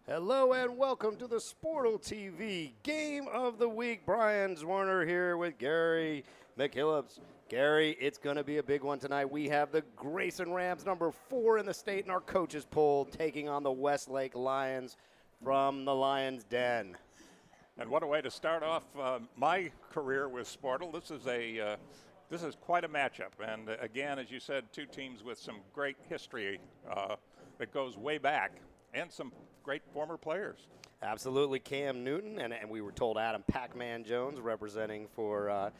Hello and welcome to the Sportle TV Game of the Week. Brian Zwerner here with Gary McKillips. Gary, it's going to be a big one tonight. We have the Grayson Rams, number 4 in the state in our coaches poll, taking on the Westlake Lions from the Lions Den. And what a way to start off my career with Sportle. This is quite a matchup. And again, as you said, two teams with some great history that goes way back and some great former players. Absolutely. Cam Newton, and we were told Adam Pac-Man Jones representing for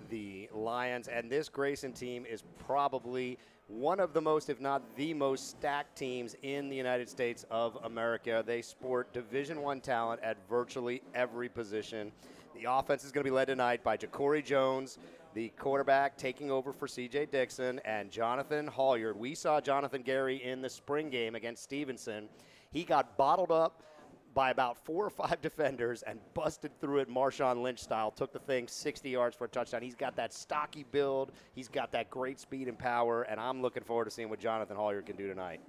the Lions. And this Grayson team is probably one of the most, if not the most, stacked teams in the United States of America. They sport Division I talent at virtually every position. The offense is going to be led tonight by Corry Jones, the quarterback taking over for C.J. Dixon, and Jonathan Holliard. We saw Jonathan Gary in the spring game against Stevenson. He got bottled up by about 4 or 5 defenders and busted through it Marshawn Lynch style, took the thing 60 yards for a touchdown. He's got that stocky build. He's got that great speed and power, and I'm looking forward to seeing what Jonathan Holliard can do tonight.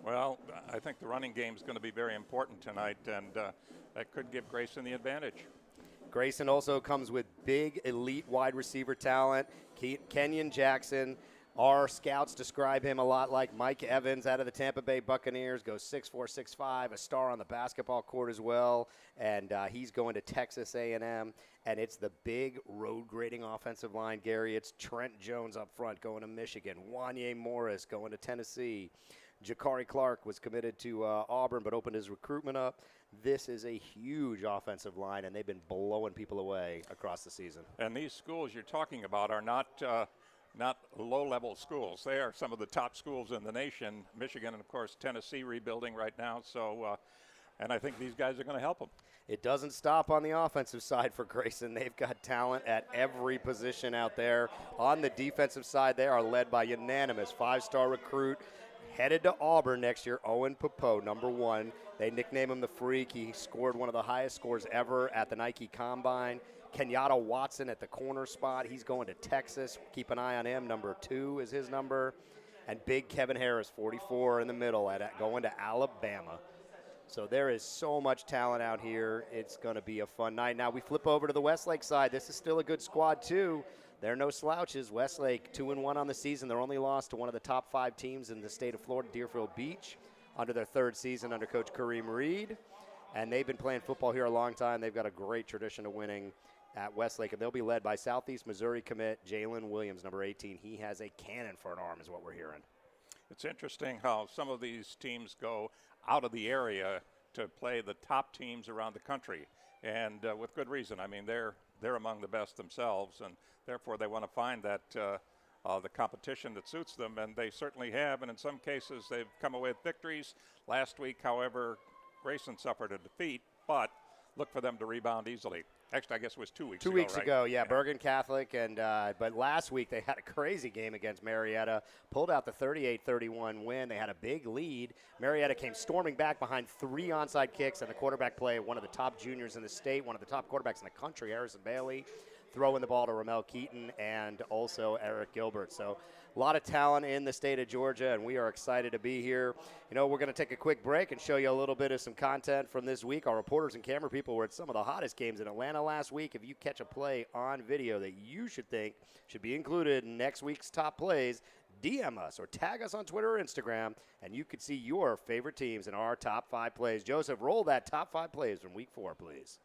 Well, I think the running game is going to be very important tonight, and that could give Grayson the advantage. Grayson also comes with big, elite wide receiver talent. Kenyon Jackson. Our scouts describe him a lot like Mike Evans out of the Tampa Bay Buccaneers, goes 6'4", 6'5", a star on the basketball court as well, and he's going to Texas A&M, and it's the big road grading offensive line, Gary. It's Trent Jones up front going to Michigan, Wanya Morris going to Tennessee. Jakai Clark was committed to Auburn but opened his recruitment up. This is a huge offensive line, and they've been blowing people away across the season. And these schools you're talking about are not low-level schools. They are some of the top schools in the nation. Michigan and, of course, Tennessee rebuilding right now. So, and I think these guys are going to help them. It doesn't stop on the offensive side for Grayson. They've got talent at every position out there. On the defensive side, they are led by unanimous 5-star recruit, headed to Auburn next year, Owen Pappoe, number 1. They nickname him the Freak. He scored one of the highest scores ever at the Nike Combine. Kenyatta Watson at the corner spot. He's going to Texas. Keep an eye on him. Number 2 is his number. And big Kevin Harris, 44 in the middle, going to Alabama. So there is so much talent out here. It's going to be a fun night. Now we flip over to the Westlake side. This is still a good squad, too. They're no slouches. Westlake 2-1 on the season. They're only lost to one of the top 5 teams in the state of Florida, Deerfield Beach, under their 3rd season under Coach Kareem Reed. And they've been playing football here a long time. They've got a great tradition of winning at Westlake, and they'll be led by Southeast Missouri commit Jalen Williams, number 18. He has a cannon for an arm is what we're hearing. It's interesting how some of these teams go out of the area to play the top teams around the country, and with good reason. I mean, they're among the best themselves, and therefore they want to find that the competition that suits them, and they certainly have, and in some cases they've come away with victories. Last week, however, Grayson suffered a defeat, but look for them to rebound easily. Actually, I guess it was 2 weeks ago. 2 weeks right? ago, yeah, Bergen Catholic. And but last week they had a crazy game against Marietta, pulled out the 38-31 win. They had a big lead. Marietta came storming back behind 3 onside kicks and the quarterback play, one of the top juniors in the state, one of the top quarterbacks in the country, Harrison Bailey, throwing the ball to Ramel Keaton and also Eric Gilbert. So a lot of talent in the state of Georgia, and we are excited to be here. You know, we're going to take a quick break and show you a little bit of some content from this week. Our reporters and camera people were at some of the hottest games in Atlanta last week. If you catch a play on video that you should think should be included in next week's top plays, DM us or tag us on Twitter or Instagram, and you could see your favorite teams in our top 5 plays. Joseph, roll that top 5 plays from week 4, please.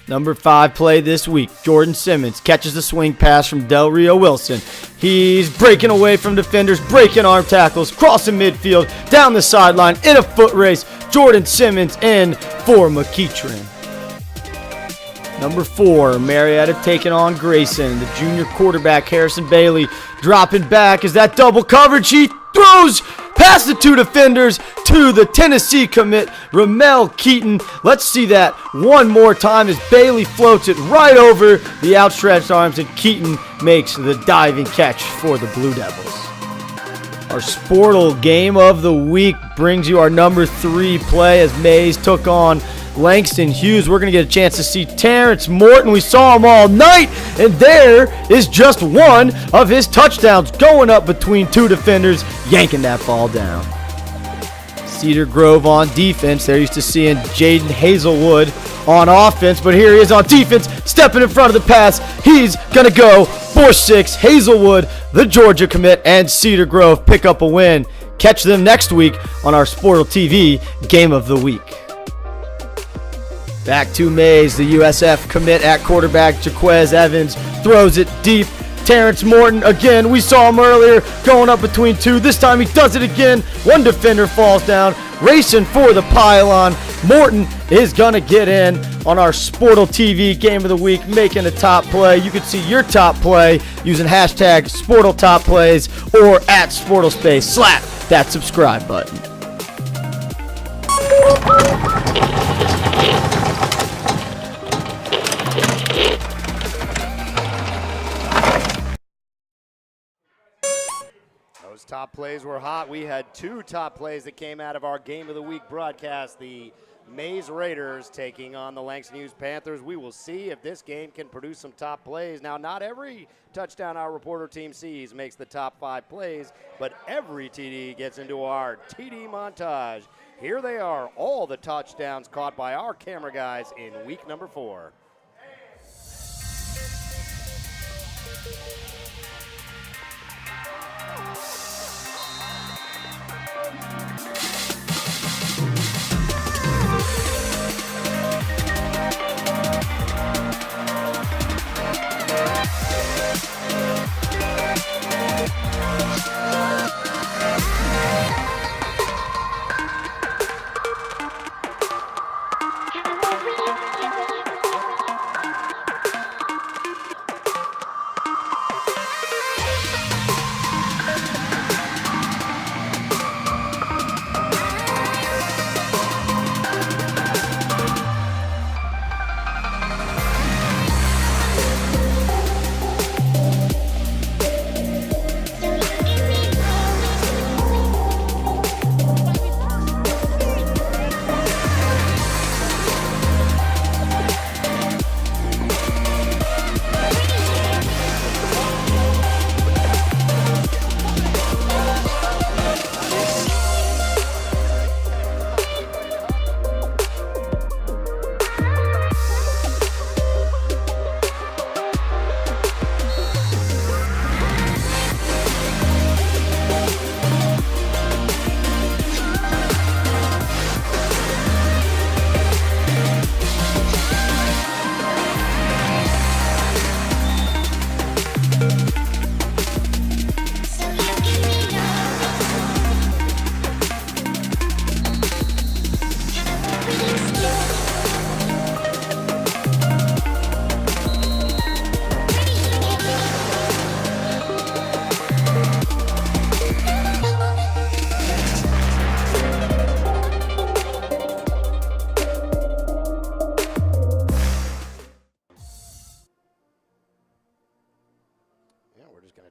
Number 5 play this week, Jordan Simmons catches the swing pass from Del Rio Wilson. He's breaking away from defenders, breaking arm tackles, crossing midfield, down the sideline, in a foot race. Jordan Simmons in for McEachern. Number 4, Marietta taking on Grayson. The junior quarterback, Harrison Bailey, dropping back. Is that double coverage? He throws past the two defenders to the Tennessee commit, Ramel Keaton. Let's see that one more time as Bailey floats it right over the outstretched arms, and Keaton makes the diving catch for the Blue Devils. Our Sportal game of the week brings you our number 3 play as Mays took on Langston Hughes. We're going to get a chance to see Terrence Morton. We saw him all night, and there is just one of his touchdowns going up between two defenders, yanking that ball down. Cedar Grove on defense. They're used to seeing Jaden Hazelwood on offense, but here he is on defense, stepping in front of the pass. He's going to go for 6. Hazelwood, the Georgia commit, and Cedar Grove pick up a win. Catch them next week on our Sportal TV Game of the Week. Back to Mays, the USF commit at quarterback. Jaquez Evans throws it deep. Terrence Morton again. We saw him earlier going up between two. This time he does it again. One defender falls down. Racing for the pylon. Morton is going to get in on our Sportal TV Game of the Week, making a top play. You can see your top play using hashtag Sportal Top Plays or at Sportal Space. Slap that subscribe button. Those top plays were hot. We had 2 top plays that came out of our Game of the Week broadcast. The Mays Raiders taking on the Langston Hughes Panthers. We will see if this game can produce some top plays. Now, not every touchdown our reporter team sees makes the top 5 plays, but every TD gets into our TD montage. Here they are, all the touchdowns caught by our camera guys in week number 4.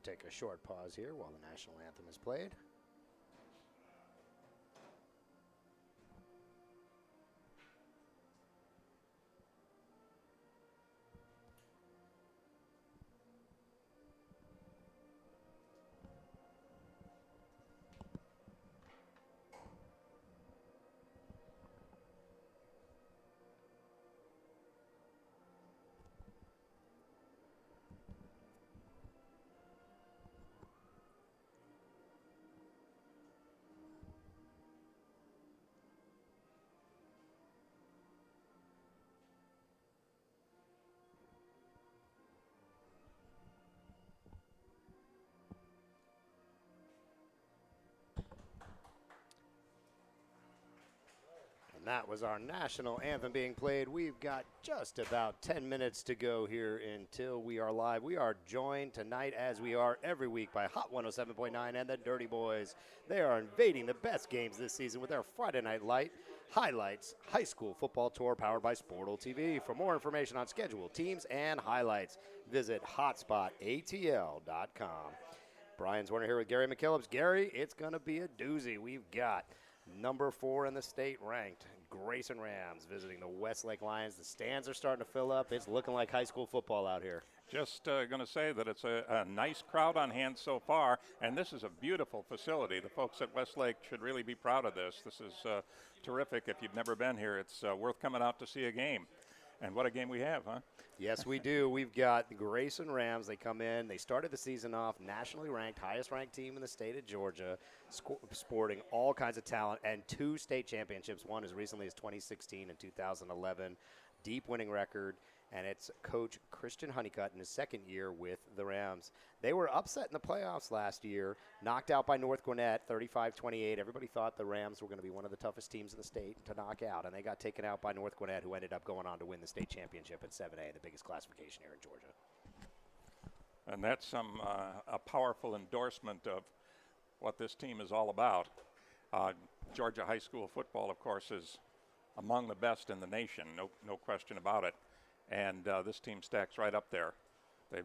Take a short pause here while the national anthem is played. That was our national anthem being played. We've got just about 10 minutes to go here until we are live. We are joined tonight, as we are every week, by Hot 107.9 and the Dirty Boys. They are invading the best games this season with their Friday Night Light Highlights High School Football Tour powered by Sportal TV. For more information on schedule, teams, and highlights, visit hotspotatl.com. Brian's Warner here with Gary McKillips. Gary, it's going to be a doozy. We've got number 4 in the state ranked Grayson Rams visiting the Westlake Lions. The stands are starting to fill up. It's looking like high school football out here. Just going to say that it's a nice crowd on hand so far, and this is a beautiful facility. The folks at Westlake should really be proud of this. This is terrific. If you've never been here, it's worth coming out to see a game. And what a game we have, huh? Yes, we do. We've got the Grayson Rams. They come in. They started the season off nationally ranked, highest ranked team in the state of Georgia, sporting all kinds of talent and 2 state championships, one as recently as 2016 and 2011. Deep winning record, and it's Coach Christian Honeycutt in his second year with the Rams. They were upset in the playoffs last year, knocked out by North Gwinnett 35-28. Everybody thought the Rams were going to be one of the toughest teams in the state to knock out, and they got taken out by North Gwinnett, who ended up going on to win the state championship at 7A, the biggest classification here in Georgia. And that's a powerful endorsement of what this team is all about. Georgia high school football, of course, is among the best in the nation, no question about it. And this team stacks right up there. They've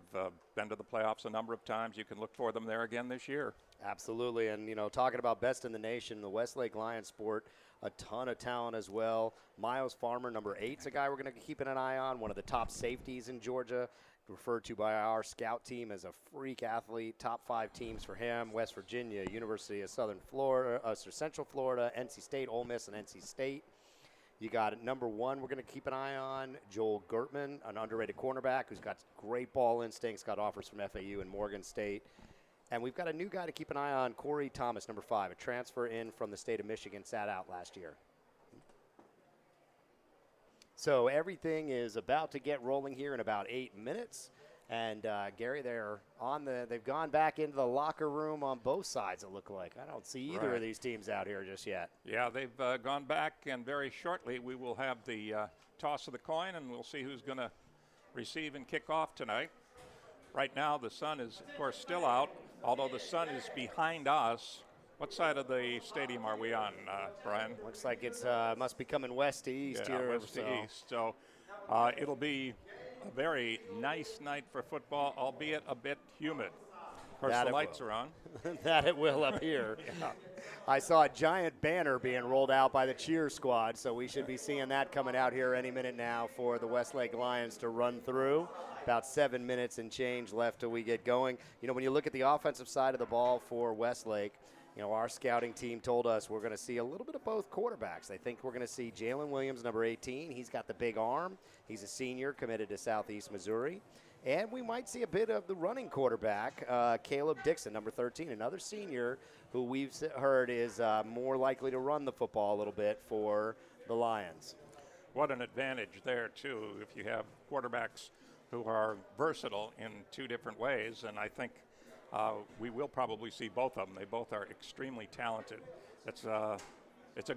been to the playoffs a number of times. You can look for them there again this year. Absolutely. And, you know, talking about best in the nation, the Westlake Lions sport a ton of talent as well. Myles Farmer, number 8, is a guy we're going to keep an eye on, one of the top safeties in Georgia, referred to by our scout team as a freak athlete. Top 5 teams for him: West Virginia, University of Central Florida, NC State, Ole Miss, and NC State. You got number 1 we're going to keep an eye on, Joel Girtman, an underrated cornerback who's got great ball instincts, got offers from FAU and Morgan State. And we've got a new guy to keep an eye on, Corry Thomas, number 5, a transfer in from the state of Michigan, sat out last year. So everything is about to get rolling here in about 8 minutes. And Gary, they've gone back into the locker room on both sides, it looked like. I don't see either of these teams out here just yet. Yeah, they've gone back, and very shortly we will have the toss of the coin, and we'll see who's going to receive and kick off tonight. Right now the sun is, of course, still out, although the sun is behind us. What side of the stadium are we on, Brian? Looks like it's must be coming west to east here. West to east. So it'll be a very nice night for football, albeit a bit humid. Of course, the lights are on. That it will up here. Yeah. I saw a giant banner being rolled out by the cheer squad, so we should be seeing that coming out here any minute now for the Westlake Lions to run through. About 7 minutes and change left till we get going. You know, when you look at the offensive side of the ball for Westlake, you know, our scouting team told us we're going to see a little bit of both quarterbacks. They think we're going to see Jalen Williams, number 18. He's got the big arm. He's a senior committed to Southeast Missouri. And we might see a bit of the running quarterback, Caleb Dixon, number 13, another senior who we've heard is more likely to run the football a little bit for the Lions. What an advantage there, too, if you have quarterbacks who are versatile in 2 different ways. And I think we will probably see both of them. They both are extremely talented. It's a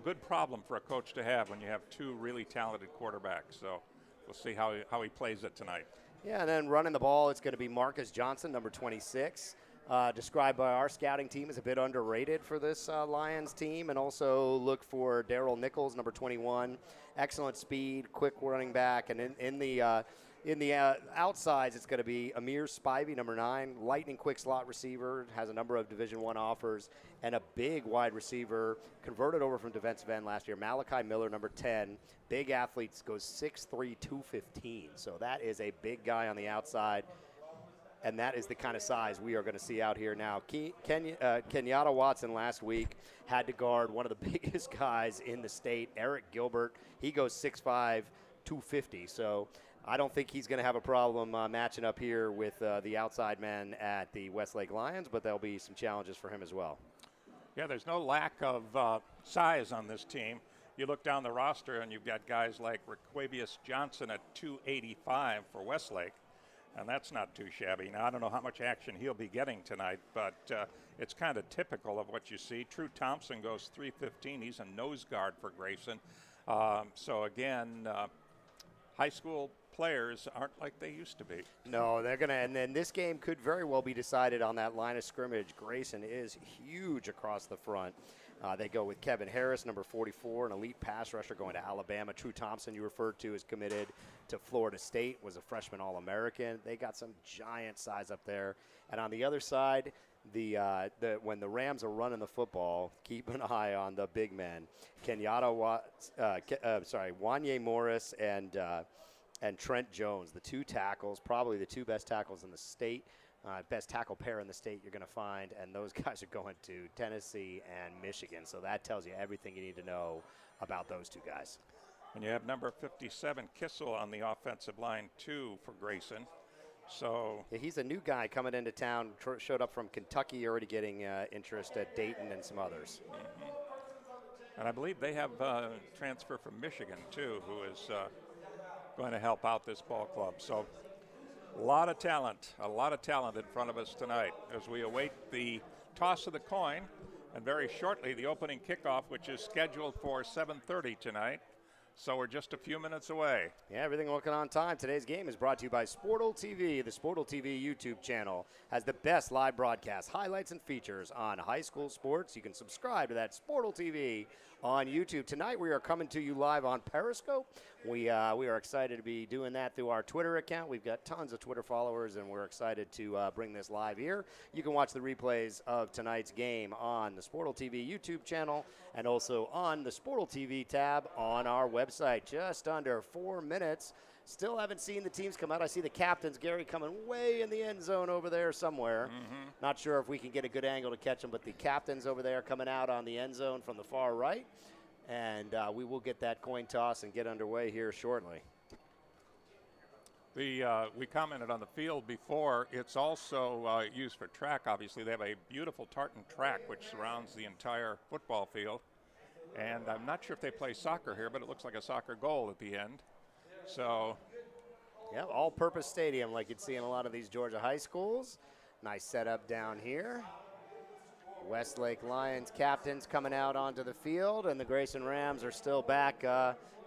good problem for a coach to have when you have 2 really talented quarterbacks. So we'll see how he plays it tonight. Yeah, and then running the ball, it's going to be Marcus Johnson, number 26, described by our scouting team as a bit underrated for this Lions team. And also look for Darryl Nichols, number 21, excellent speed, quick running back. And in the outsides, it's going to be Amir Spivey, number 9, lightning quick slot receiver, has a number of Division I offers, and a big wide receiver, converted over from defensive end last year, Malachi Miller, number 10. Big athletes, goes 6'3", 215. So that is a big guy on the outside, and that is the kind of size we are going to see out here now. Kenyatta Watson last week had to guard one of the biggest guys in the state, Eric Gilbert. He goes 6'5", 250. So I don't think he's going to have a problem matching up here with the outside men at the Westlake Lions, but there'll be some challenges for him as well. Yeah, there's no lack of size on this team. You look down the roster, and you've got guys like Raquavius Johnson at 285 for Westlake, and that's not too shabby. Now, I don't know how much action he'll be getting tonight, but it's kind of typical of what you see. Thompson goes 315. He's a nose guard for Grayson. So again, high school players aren't like they used to be. No, they're going to, and then this game could very well be decided on that line of scrimmage. Grayson is huge across the front. They go with Kevin Harris, number 44, an elite pass rusher going to Alabama. True Thompson, you referred to, is committed to Florida State, was a freshman All-American. They got some giant size up there. And on the other side, when the Rams are running the football, keep an eye on the big men. Kenyatta, Wanya Morris and Trent Jones, the two tackles, probably the two best tackles in the state. Best tackle pair in the state you're going to find, and those guys are going to Tennessee and Michigan. So that tells you everything you need to know about those two guys. And you have number 57, Kissel, on the offensive line, too, for Grayson. So yeah, he's a new guy coming into town, showed up from Kentucky, already getting interest at Dayton and some others. Mm-hmm. And I believe they have a transfer from Michigan, too, who is going to help out this ball club. So a lot of talent in front of us tonight as we await the toss of the coin, and very shortly the opening kickoff, which is scheduled for 7:30 tonight. So we're just a few minutes away. Yeah, everything looking on time. Today's game is brought to you by Sportle TV. The Sportle TV YouTube channel has the best live broadcasts, highlights, and features on high school sports. You can subscribe to that Sportle TV on YouTube. Tonight we are coming to you live on Periscope. We are excited to be doing that through our Twitter account. We've got tons of Twitter followers, and we're excited to bring this live here. You can watch the replays of tonight's game on the Sportle TV YouTube channel and also on the Sportle TV tab on our website. Just under 4 minutes. Still haven't seen the teams come out. I see the captains, Gary, coming way in the end zone over there somewhere. Mm-hmm. Not sure if we can get a good angle to catch them, but the captains over there coming out on the end zone from the far right. And we will get that coin toss and get underway here shortly. We commented on the field before. It's also used for track, obviously. They have a beautiful tartan track which surrounds the entire football field. And I'm not sure if they play soccer here, but it looks like a soccer goal at the end. So, yeah, all-purpose stadium like you'd see in a lot of these Georgia high schools. Nice setup down here. Westlake Lions captains coming out onto the field, and the Grayson Rams are still back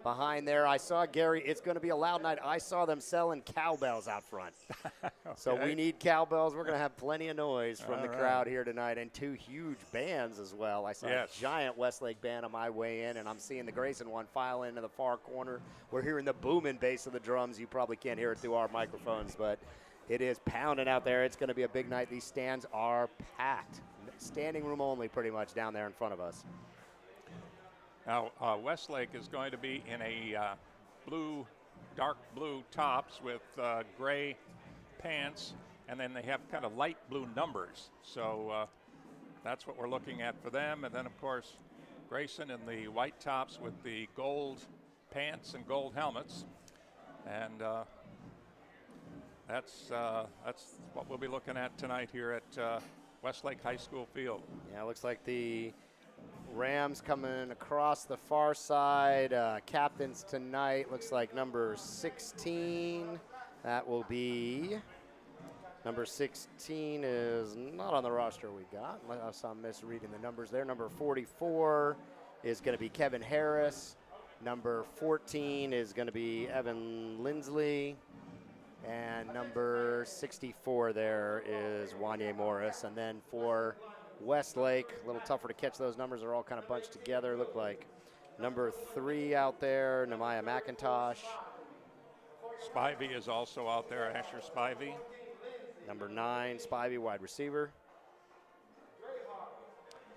behind there. I saw, Gary, it's going to be a loud night. I saw them selling cowbells out front. Okay. So we need cowbells. We're going to have plenty of noise from the crowd here tonight, and two huge bands as well. I saw a giant Westlake band on my way in, and I'm seeing the Grayson one file into the far corner. We're hearing the booming bass of the drums. You probably can't hear it through our microphones, but it is pounding out there. It's going to be a big night. These stands are packed. Standing room only pretty much down there in front of us. Now, Westlake is going to be in a dark blue tops with gray pants, and then they have kind of light blue numbers. So that's what we're looking at for them. And then, of course, Grayson in the white tops with the gold pants and gold helmets. And that's what we'll be looking at tonight here at Westlake High School Field. Yeah, it looks like the Rams coming across the far side. Captains tonight looks like number 16. That will be number 16 is not on the roster we got, unless I'm misreading the numbers there. Number 44 is going to be Kevin Harris. Number 14 is going to be Evan Lindsley. And number 64 there is Wanya Morris. And then for Westlake, a little tougher to catch. Those numbers are all kind of bunched together. Look like number 3 out there, Nehemiah McIntosh. Spivey is also out there, Asher Spivey. Number 9, Spivey, wide receiver.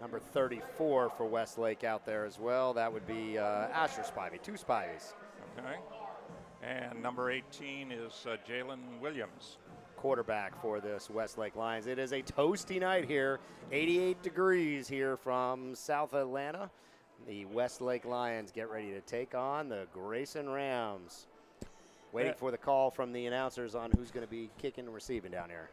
Number 34 for Westlake out there as well. That would be Asher Spivey, 2 Spiveys. Okay. And number 18 is Jalen Williams. Quarterback for this Westlake Lions. It is a toasty night here. 88 degrees here from South Atlanta. The Westlake Lions get ready to take on the Grayson Rams. Waiting for the call from the announcers on who's going to be kicking and receiving down here.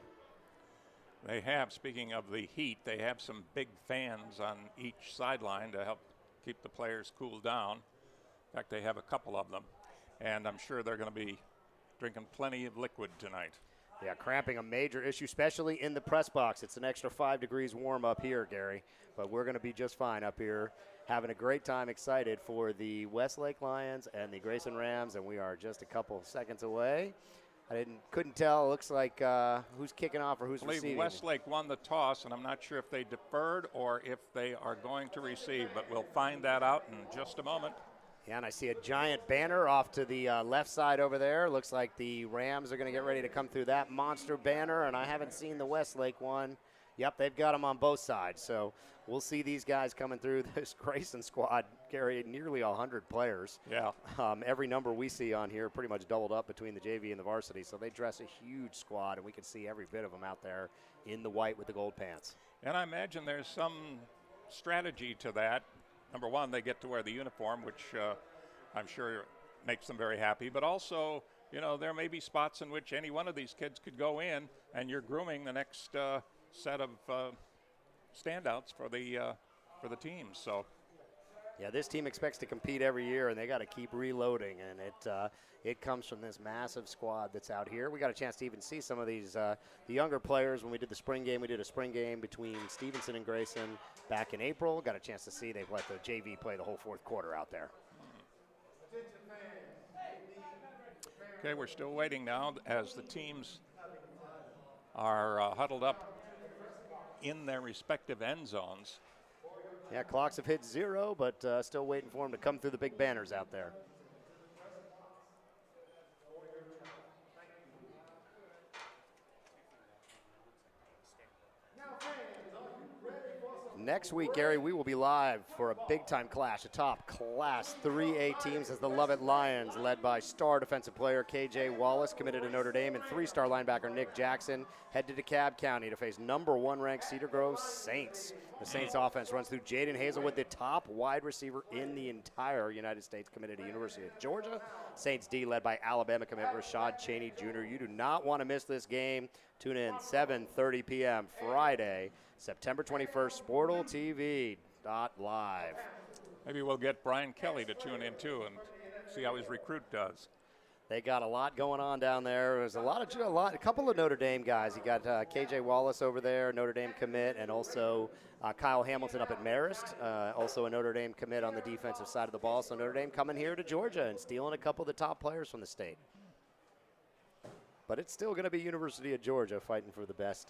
They have, speaking of the heat, they have some big fans on each sideline to help keep the players cool down. In fact, they have a couple of them. And I'm sure they're going to be drinking plenty of liquid tonight. Yeah, cramping a major issue, especially in the press box. It's an extra 5 degrees warm up here, Gary, but we're going to be just fine up here. Having a great time, excited for the Westlake Lions and the Grayson Rams, and we are just a couple seconds away. Couldn't tell. Looks like who's kicking off or who's I believe receiving. Westlake won the toss, and I'm not sure if they deferred or if they are going to receive, but we'll find that out in just a moment. Yeah, and I see a giant banner off to the left side over there. Looks like the Rams are going to get ready to come through that monster banner, and I haven't seen the Westlake one. Yep, they've got them on both sides. So we'll see these guys coming through this Grayson squad, Gary, nearly 100 players. Yeah. Every number we see on here pretty much doubled up between the JV and the varsity. So they dress a huge squad, and we can see every bit of them out there in the white with the gold pants. And I imagine there's some strategy to that. Number one, they get to wear the uniform, which I'm sure makes them very happy. But also, you know, there may be spots in which any one of these kids could go in, and you're grooming the next set of standouts for the teams. So, yeah, this team expects to compete every year, and they got to keep reloading, and it comes from this massive squad that's out here. We got a chance to even see some of these the younger players when we did the spring game. We did a spring game between Stevenson and Grayson back in April. Got a chance to see they've let the JV play the whole fourth quarter out there. Okay, we're still waiting now as the teams are huddled up in their respective end zones. Yeah, clocks have hit 0, but still waiting for them to come through the big banners out there. Next week, Gary, we will be live for a big-time clash atop Class 3A teams as the Lovett Lions, led by star defensive player K.J. Wallace, committed to Notre Dame, and 3-star linebacker Nick Jackson, head to DeKalb County to face number 1 ranked Cedar Grove Saints. The Saints offense runs through Jaden Hazelwood, the top wide receiver in the entire United States, committed to University of Georgia. Saints D led by Alabama commit Rashad Cheney Jr. You do not want to miss this game. Tune in 7:30 p.m. Friday, September 21st, SportalTV.live. Maybe we'll get Brian Kelly to tune in too and see how his recruit does. They got a lot going on down there. There's a couple of Notre Dame guys. You got K.J. Wallace over there, Notre Dame commit, and also Kyle Hamilton up at Marist, also a Notre Dame commit on the defensive side of the ball. So Notre Dame coming here to Georgia and stealing a couple of the top players from the state. But it's still going to be University of Georgia fighting for the best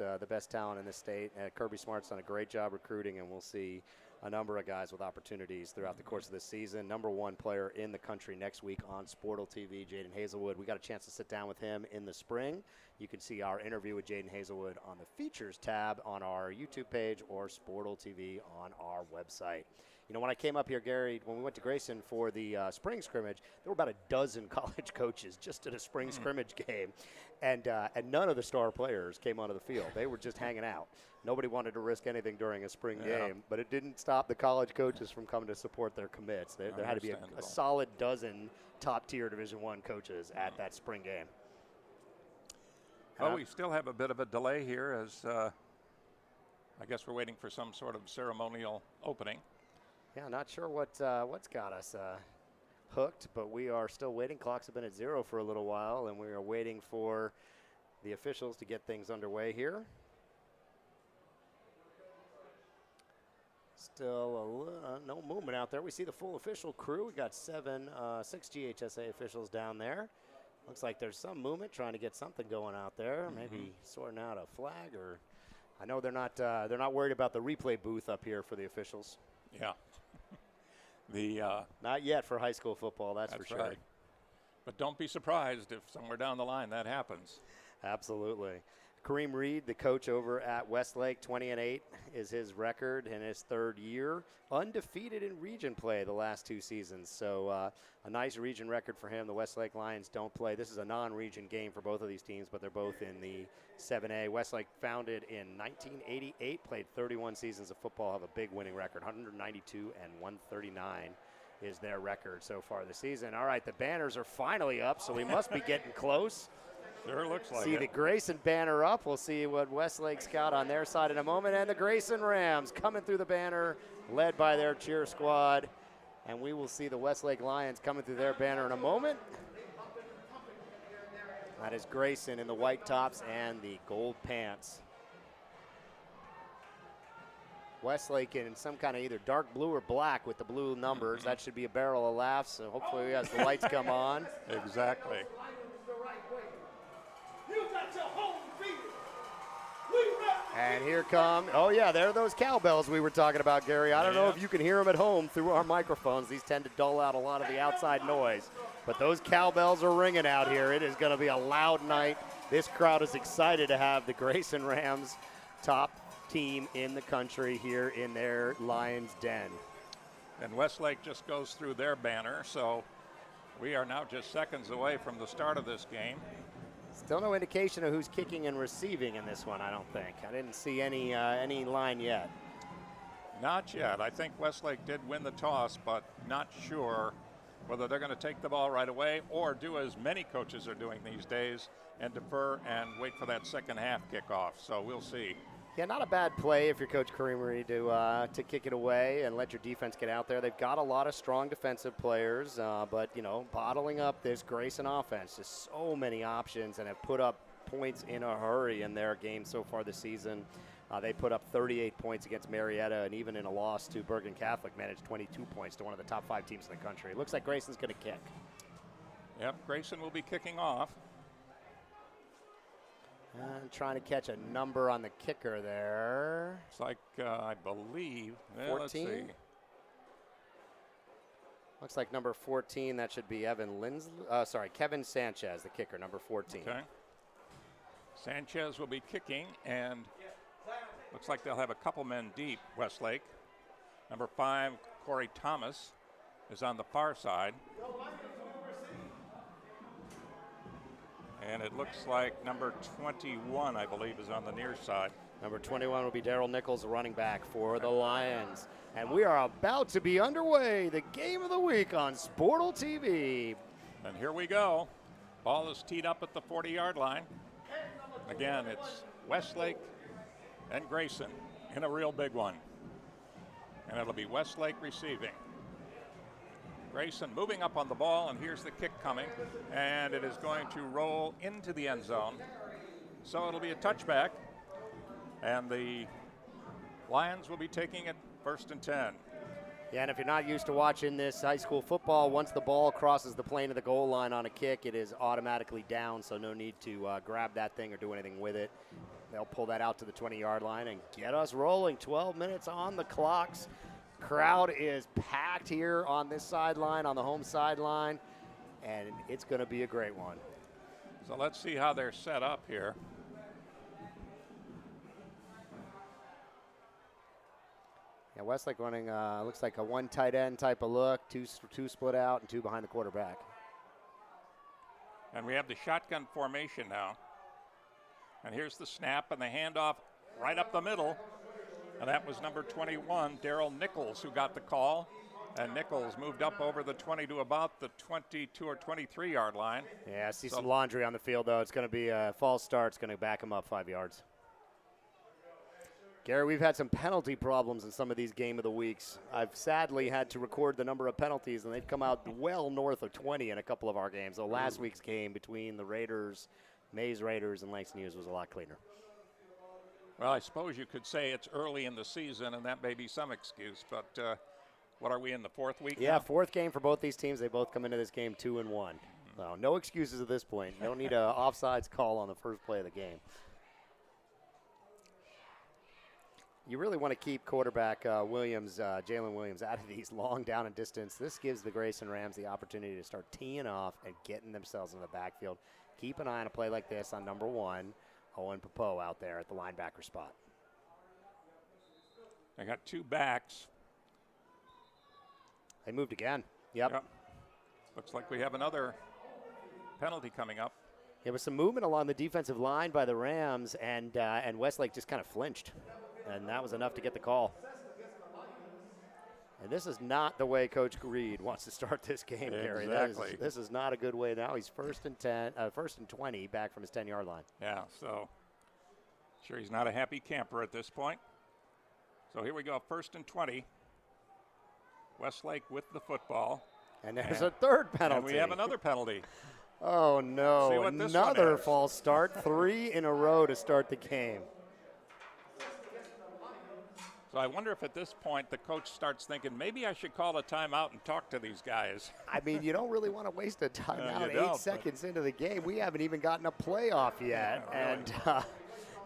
talent in the state. Kirby Smart's done a great job recruiting, and we'll see a number of guys with opportunities throughout the course of this season. Number 1 player in the country next week on Sportal TV, Jaden Hazelwood. We got a chance to sit down with him in the spring. You can see our interview with Jaden Hazelwood on the features tab on our YouTube page or Sportal TV on our website. You know, when I came up here, Gary, when we went to Grayson for the spring scrimmage, there were about a dozen college coaches just at a spring scrimmage game, and none of the star players came onto the field. They were just hanging out. Nobody wanted to risk anything during a spring game, but it didn't stop the college coaches from coming to support their commits. There had to be a solid dozen top-tier Division I coaches at that spring game. Well, we still have a bit of a delay here as I guess we're waiting for some sort of ceremonial opening. Yeah, not sure what's got us hooked, but we are still waiting. Clocks have been at 0 for a little while, and we are waiting for the officials to get things underway here. Still no movement out there. We see the full official crew. We got 6 GHSA officials down there. Looks like there's some movement, trying to get something going out there. Maybe sorting out a flag, or I know they're not worried about the replay booth up here for the officials. Yeah. Not yet for high school football, that's for sure. Right. But don't be surprised if somewhere down the line that happens. Absolutely. Kareem Reed, the coach over at Westlake, 20-8 is his record in his 3rd year. Undefeated in region play the last 2 seasons. So a nice region record for him. The Westlake Lions don't play. This is a non-region game for both of these teams, but they're both in the 7A. Westlake, founded in 1988, played 31 seasons of football, have a big winning record. 192 and 139 is their record so far this season. All right, the banners are finally up, so we must be getting close. Sure looks like See the Grayson banner up. We'll see what Westlake's got on their side in a moment. And the Grayson Rams coming through the banner, led by their cheer squad. And we will see the Westlake Lions coming through their banner in a moment. That is Grayson in the white tops and the gold pants. Westlake in some kind of either dark blue or black with the blue numbers. That should be a barrel of laughs, so hopefully as the lights come on. Exactly. And here come, oh yeah, there are those cowbells we were talking about, Gary. I don't know if you can hear them at home through our microphones. These tend to dull out a lot of the outside noise. But those cowbells are ringing out here. It is going to be a loud night. This crowd is excited to have the Grayson Rams top team in the country here in their Lions den. And Westlake just goes through their banner, so we are now just seconds away from the start of this game. Still no indication of who's kicking and receiving in this one, I don't think. I didn't see any line yet. Not yet. I think Westlake did win the toss, but not sure whether they're going to take the ball right away or do as many coaches are doing these days and defer and wait for that second half kickoff. So we'll see. Yeah, not a bad play if you're Coach Corry to kick it away and let your defense get out there. They've got a lot of strong defensive players, but, you know, bottling up this Grayson offense. Just so many options and have put up points in a hurry in their game so far this season. They put up 38 points against Marietta, and even in a loss to Bergen Catholic, managed 22 points to one of the top 5 teams in the country. It looks like Grayson's going to kick. Yep, Grayson will be kicking off. Trying to catch a number on the kicker there. It's like, I believe, 14? Let's see. Looks like number 14, that should be Kevin Sanchez, the kicker, number 14. Okay. Sanchez will be kicking, and looks like they'll have a couple men deep, Westlake. Number 5, Corry Thomas, is on the far side. And it looks like number 21, I believe, is on the near side. Number 21 will be Daryl Nichols, the running back for the Lions. And we are about to be underway, the game of the week on Sportal TV. And here we go. Ball is teed up at the 40-yard line. Again, it's Westlake and Grayson in a real big one. And it'll be Westlake receiving. Grayson moving up on the ball, and here's the kick coming. And it is going to roll into the end zone. So it'll be a touchback. And the Lions will be taking it 1st and 10. Yeah, and if you're not used to watching this high school football, once the ball crosses the plane of the goal line on a kick, it is automatically down, so no need to grab that thing or do anything with it. They'll pull that out to the 20-yard line and get us rolling. 12 minutes on the clocks. Crowd is packed here on this sideline, on the home sideline, and it's going to be a great one. So let's see how they're set up here. Yeah, Westlake running looks like a one tight end type of look, two split out and 2 behind the quarterback. And we have the shotgun formation now. And here's the snap and the handoff right up the middle. And that was number 21, Daryl Nichols, who got the call. And Nichols moved up over the 20 to about the 22 or 23-yard line. Yeah, I see some laundry on the field, though. It's going to be a false start. It's going to back him up 5 yards. Gary, we've had some penalty problems in some of these game of the weeks. I've sadly had to record the number of penalties, and they've come out well north of 20 in a couple of our games. So last week's game between the Raiders, Mays Raiders, and Langston Hughes was a lot cleaner. Well, I suppose you could say it's early in the season, and that may be some excuse. But what are we in the 4th week? Yeah, now? 4th game for both these teams. They both come into this game 2-1. So no excuses at this point. You don't need an offsides call on the first play of the game. You really want to keep quarterback Jalen Williams out of these long down and distance. This gives the Grayson Rams the opportunity to start teeing off and getting themselves in the backfield. Keep an eye on a play like this on number 1, Owen Pappoe out there at the linebacker spot. They got 2 backs. They moved again. Yep. Looks like we have another penalty coming up. There was some movement along the defensive line by the Rams, and Westlake just kind of flinched. And that was enough to get the call. And this is not the way Coach Reed wants to start this game, Gary. Exactly. This is not a good way. Now he's 1st and 20 back from his 10-yard line. Yeah, so sure he's not a happy camper at this point. So here we go, 1st and 20. Westlake with the football. And there's a third penalty. And we have another penalty. Oh, no. what this one Another is. false start. 3 in a row to start the game. So I wonder if at this point the coach starts thinking, maybe I should call a timeout and talk to these guys. I mean, you don't really want to waste a timeout. You don't, 8 seconds into the game. We haven't even gotten a playoff yet. Yeah, really.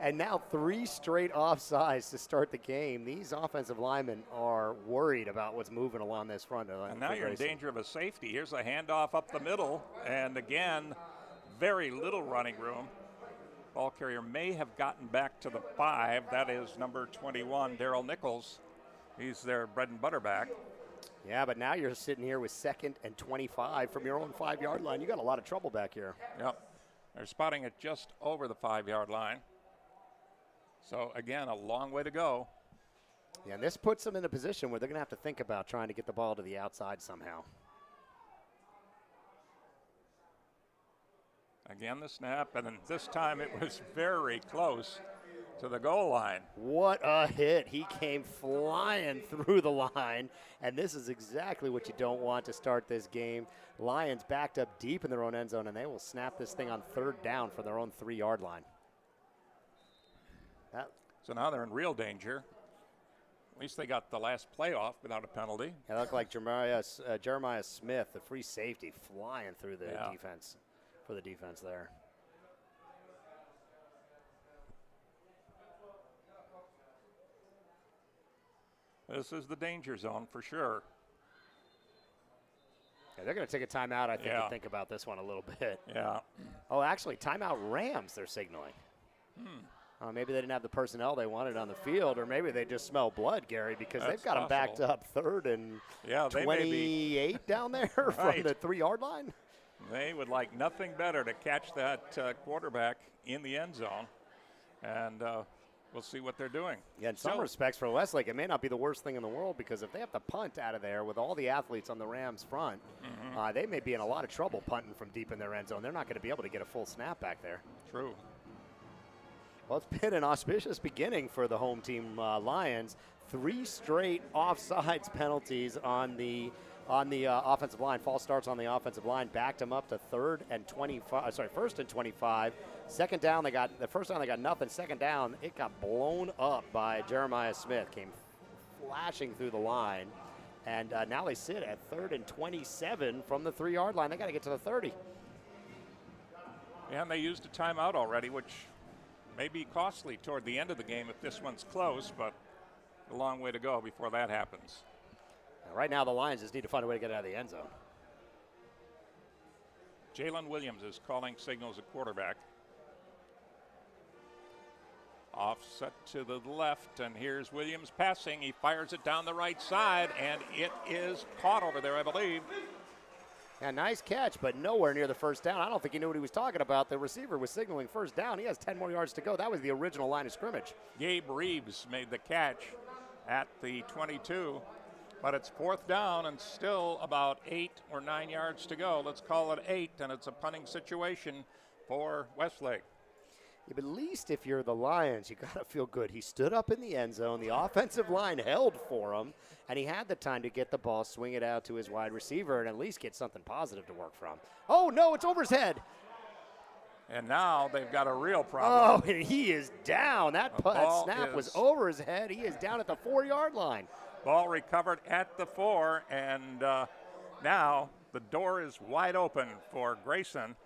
And now 3 straight offsides to start the game. These offensive linemen are worried about what's moving along this front. And now you're in danger of a safety. Here's a handoff up the middle. And again, very little running room. Ball carrier may have gotten back to the 5. That is number 21, Darryl Nichols. He's their bread and butter back. Yeah, but now you're sitting here with 2nd and 25 from your own 5-yard line. You got a lot of trouble back here. Yep. They're spotting it just over the 5-yard line. So, again, a long way to go. Yeah, and this puts them in a position where they're going to have to think about trying to get the ball to the outside somehow. Again, the snap, and then this time it was very close to the goal line. What a hit. He came flying through the line, and this is exactly what you don't want to start this game. Lions backed up deep in their own end zone, and they will snap this thing on 3rd down from their own 3-yard line. So now they're in real danger. At least they got the last play off without a penalty. It looked like Jeremiah Smith, the free safety, flying through the defense. For the defense there. This is the danger zone for sure. Yeah, they're going to take a timeout, I think, to think about this one a little bit. Yeah. Oh, actually, timeout Rams, they're signaling. Maybe they didn't have the personnel they wanted on the field, or maybe they just smell blood, Gary, because they've got them backed up 3rd and 28 down there from the 3-yard line. They would like nothing better to catch that quarterback in the end zone, and we'll see what they're doing. Yeah, in some respects for Westlake, it may not be the worst thing in the world, because if they have to punt out of there with all the athletes on the Rams front, they may be in a lot of trouble punting from deep in their end zone. They're not going to be able to get a full snap back there. True. Well, it's been an auspicious beginning for the home team Lions. 3 straight offsides penalties on the offensive line. False starts on the offensive line backed them up to 1st and 25. Second down, the first down they got nothing. Second down, it got blown up by Jeremiah Smith. Came flashing through the line, and now they sit at 3rd and 27 from the 3-yard line. They got to get to the 30. And they used a timeout already, which may be costly toward the end of the game if this one's close, but a long way to go before that happens. Right now, the Lions just need to find a way to get out of the end zone. Jalen Williams is calling signals at quarterback. Offset to the left, and here's Williams passing. He fires it down the right side, and it is caught over there, I believe. Yeah, nice catch, but nowhere near the first down. I don't think he knew what he was talking about. The receiver was signaling first down. He has 10 more yards to go. That was the original line of scrimmage. Gabe Reeves made the catch at the 22. But it's 4th down and still about 8 or 9 yards to go. Let's call it 8, and it's a punting situation for Westlake. Yeah, but at least if you're the Lions, you got to feel good. He stood up in the end zone. The offensive line held for him, and he had the time to get the ball, swing it out to his wide receiver, and at least get something positive to work from. Oh, no, it's over his head. And now they've got a real problem. Oh, and he is down. That snap was over his head. He is down at the 4-yard line. Ball recovered at the 4, and now the door is wide open for Grayson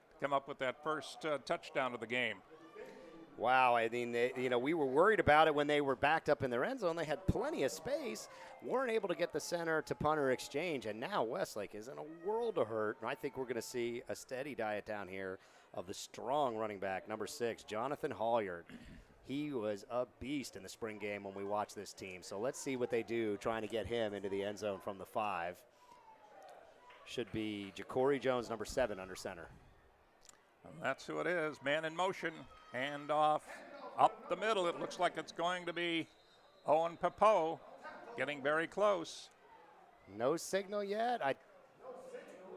to come up with that first touchdown of the game. Wow, I mean, we were worried about it when they were backed up in their end zone. They had plenty of space, weren't able to get the center to punter exchange, and now Westlake is in a world of hurt. And I think we're going to see a steady diet down here of the strong running back, number 6, Jonathan Holliard. He was a beast in the spring game when we watched this team. So let's see what they do trying to get him into the end zone from the 5. Should be Corry Jones, number 7, under center. And that's who it is. Man in motion. Hand off up the middle. It looks like it's going to be Owen Pappoe getting very close. No signal yet. I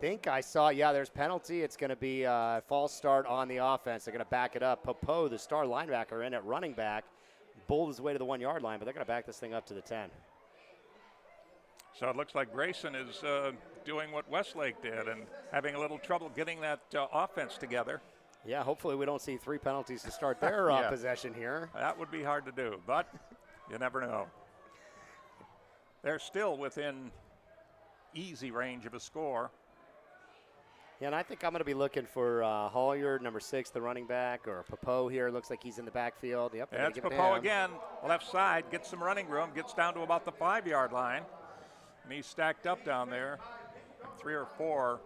think I saw, there's penalty. It's going to be a false start on the offense. They're going to back it up. Pappoe, the star linebacker, in at running back, bowled his way to the 1-yard line, but they're going to back this thing up to the 10. So it looks like Grayson is doing what Westlake did and having a little trouble getting that offense together. Yeah, hopefully we don't see 3 penalties to start their possession here. That would be hard to do, but you never know. They're still within easy range of a score. Yeah, and I think I'm going to be looking for Hollier, number 6, the running back, or Pappoe here. Looks like he's in the backfield. Yep, that's Pappoe again, left side, gets some running room, gets down to about the 5-yard line. And he's stacked up down there, 3 or 4.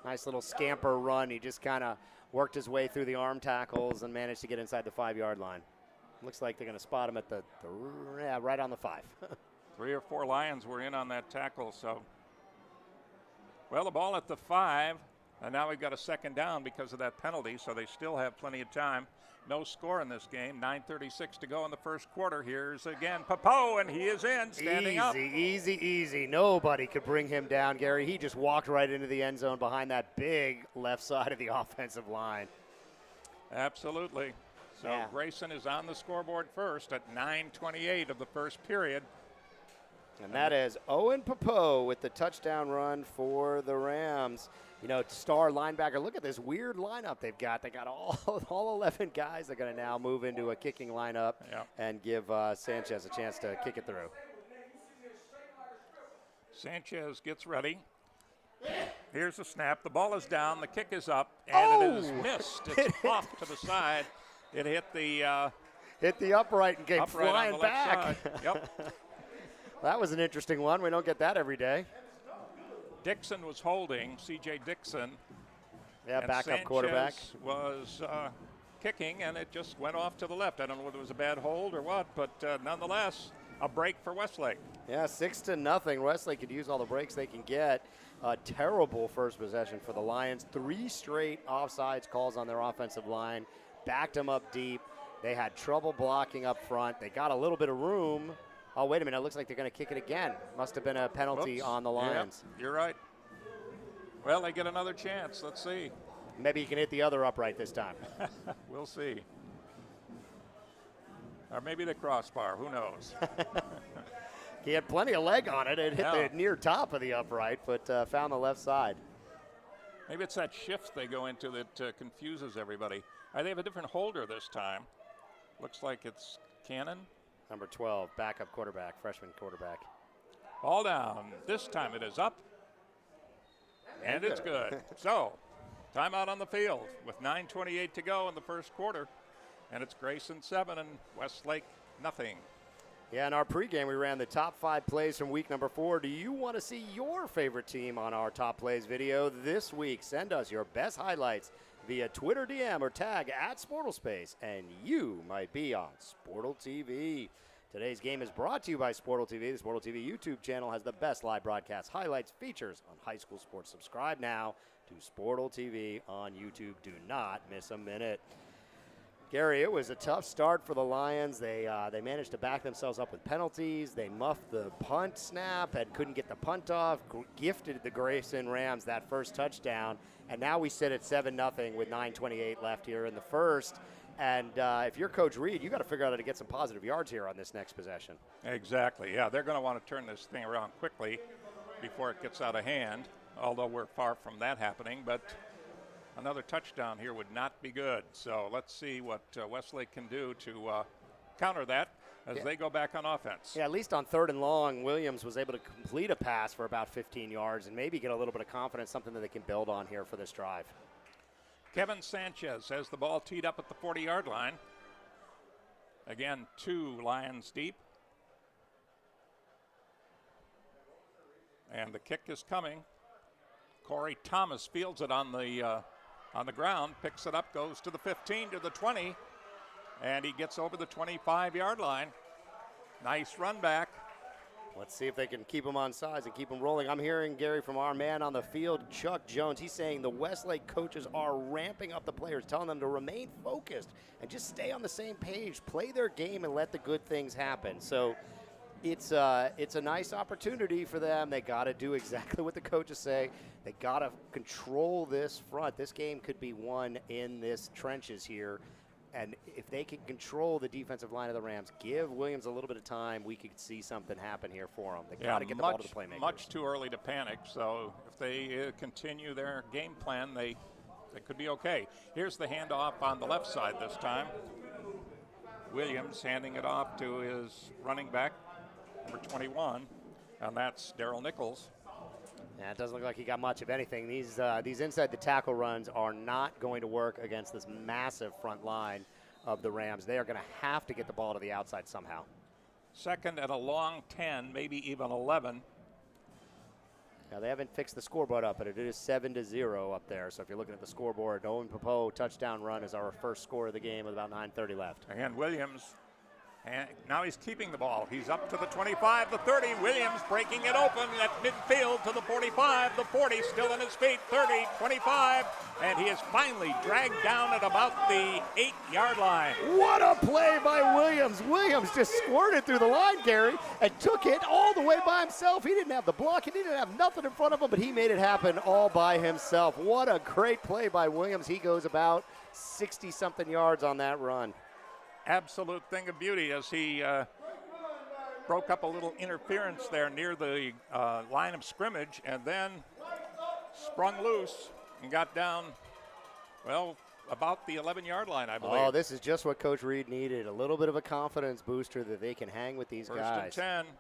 Nice little scamper run. He just kind of worked his way through the arm tackles and managed to get inside the 5-yard line. Looks like they're going to spot him at right on the 5. 3 or 4 Lions were in on that tackle, so. Well, the ball at the 5, and now we've got a second down because of that penalty, so they still have plenty of time. No score in this game. 9:36 to go in the first quarter. Here's again Pappoe, and he is in, standing up. Easy. Nobody could bring him down, Gary. He just walked right into the end zone behind that big left side of the offensive line. Absolutely. So Grayson is on the scoreboard first at 9:28 of the first period. And that is Owen Pappoe with the touchdown run for the Rams. You know, star linebacker. Look at this weird lineup they've got. They got all 11 guys. They're going to now move into a kicking lineup and give Sanchez a chance to kick it through. Sanchez gets ready. Here's the snap. The ball is down. The kick is up, and it is missed. It's off to the side. It hit the upright and came upright flying on the left back. side. Yep. That was an interesting one. We don't get that every day. Dixon was holding, C.J. Dixon. Yeah, backup Sanchez quarterback. Was kicking, and it just went off to the left. I don't know whether it was a bad hold or what, but nonetheless, a break for Westlake. Yeah, 6-0. Westlake could use all the breaks they can get. A terrible first possession for the Lions. 3 straight offsides calls on their offensive line. Backed them up deep. They had trouble blocking up front. They got a little bit of room. Oh, wait a minute. It looks like they're going to kick it again. Must have been a penalty on the Lions. Yeah, you're right. Well, they get another chance. Let's see. Maybe you can hit the other upright this time. We'll see. Or maybe the crossbar. Who knows? He had plenty of leg on it. It hit the near top of the upright, but found the left side. Maybe it's that shift they go into that confuses everybody. They have a different holder this time. Looks like it's Cannon. Number 12, backup quarterback, freshman quarterback. Ball down. This time it is up. And it's good. So, timeout on the field with 9:28 to go in the first quarter. And it's Grayson 7 and Westlake nothing. Yeah, in our pregame, we ran the top 5 plays from week number 4. Do you want to see your favorite team on our top plays video this week? Send us your best highlights via Twitter DM or tag @SportalSpace, and you might be on Sportal TV. Today's game is brought to you by Sportal TV. The Sportal TV YouTube channel has the best live broadcast highlights, features on high school sports. Subscribe now to Sportal TV on YouTube. Do not miss a minute. Gary, it was a tough start for the Lions. They managed to back themselves up with penalties. They muffed the punt snap and couldn't get the punt off. Gifted the Grayson Rams that first touchdown. And now we sit at 7-0 with 9:28 left here in the first. And if you're Coach Reed, you got to figure out how to get some positive yards here on this next possession. Exactly. Yeah, they're going to want to turn this thing around quickly before it gets out of hand, although we're far from that happening. But another touchdown here would not be good. So let's see what Westlake can do to counter that as they go back on offense. Yeah, at least on 3rd and long, Williams was able to complete a pass for about 15 yards and maybe get a little bit of confidence, something that they can build on here for this drive. Kevin Sanchez has the ball teed up at the 40-yard line. Again, 2 Lions deep. And the kick is coming. Corry Thomas fields it on the ground, picks it up, goes to the 15, to the 20, and he gets over the 25-yard line. Nice run back. Let's see if they can keep him on sides and keep him rolling. I'm hearing, Gary, from our man on the field, Chuck Jones. He's saying the Westlake coaches are ramping up the players, telling them to remain focused and just stay on the same page, play their game, and let the good things happen. So it's a nice opportunity for them. They got to do exactly what the coaches say. They got to control this front. This game could be won in this trenches here. And if they can control the defensive line of the Rams, give Williams a little bit of time, we could see something happen here for them. They got to get the ball to the playmakers. Much too early to panic. So if they continue their game plan, they could be okay. Here's the handoff on the left side this time. Williams handing it off to his running back, number 21, and that's Daryl Nichols. Yeah, it doesn't look like he got much of anything. These inside the tackle runs are not going to work against this massive front line of the Rams. They are going to have to get the ball to the outside somehow. Second and a long 10, maybe even 11. Now, they haven't fixed the scoreboard up, but it is 7-0 up there. So if you're looking at the scoreboard, Owen Pappoe touchdown run is our first score of the game with about 9:30 left. And Williams, and now he's keeping the ball. He's up to the 25, the 30. Williams breaking it open at midfield to the 45, the 40, still on his feet, 30, 25. And he is finally dragged down at about the 8-yard line. What a play by Williams. Williams just squirted through the line, Gary, and took it all the way by himself. He didn't have the block. He didn't have nothing in front of him, but he made it happen all by himself. What a great play by Williams. He goes about 60-something yards on that run. Absolute thing of beauty as he broke up a little interference there near the line of scrimmage and then sprung loose and got down, well, about the 11-yard line, I believe. Oh, this is just what Coach Reed needed, a little bit of a confidence booster that they can hang with these guys. First and 10.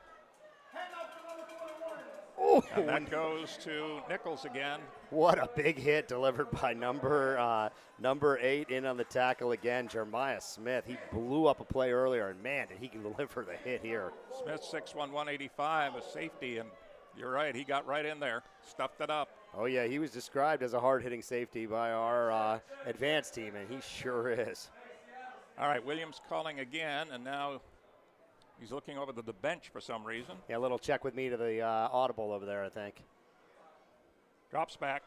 Oh, and that goes to Nichols again. What a big hit delivered by number 8 in on the tackle again, Jeremiah Smith. He blew up a play earlier, and man, did he deliver the hit here. Smith, 6'1", 185, a safety, and you're right, he got right in there, stuffed it up. Oh, yeah, he was described as a hard-hitting safety by our advanced team, and he sure is. All right, Williams calling again, and now he's looking over to the bench for some reason. Yeah, a little check with me to the audible over there, I think. Drops back.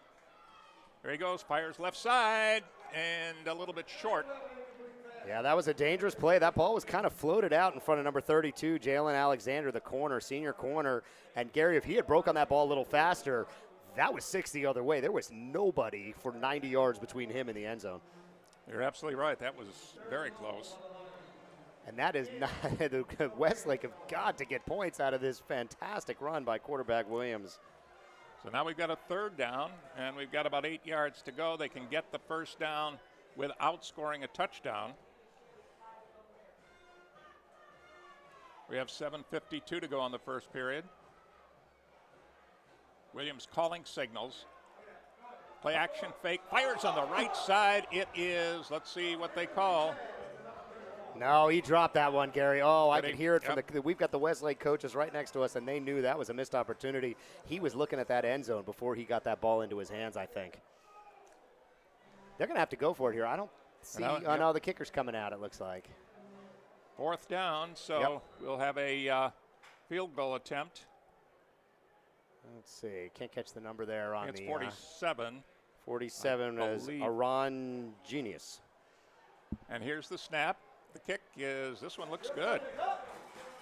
There he goes, fires left side, and a little bit short. Yeah, that was a dangerous play. That ball was kind of floated out in front of number 32, Jalen Alexander, the corner, senior corner. And, Gary, if he had broke on that ball a little faster, that was 6 the other way. There was nobody for 90 yards between him and the end zone. You're absolutely right. That was very close. And that is not – the Westlake have got to get points out of this fantastic run by quarterback Williams. So now we've got a third down, and we've got about 8 yards to go. They can get the first down without scoring a touchdown. We have 7:52 to go on the first period. Williams calling signals. Play action fake, fires on the right side. It is, let's see what they call. No, he dropped that one, Gary. Oh, I could hear it from Yep. we've got the Westlake coaches right next to us, and they knew that was a missed opportunity. He was looking at that end zone before he got that ball into his hands, I think. They're going to have to go for it here. I don't see. Oh, no, the kicker's coming out, it looks like. Fourth down, so we'll have a field goal attempt. Let's see. Can't catch the number there on It's the 47. 47 is Aron Genius. And here's the snap. The kick is, this one looks good.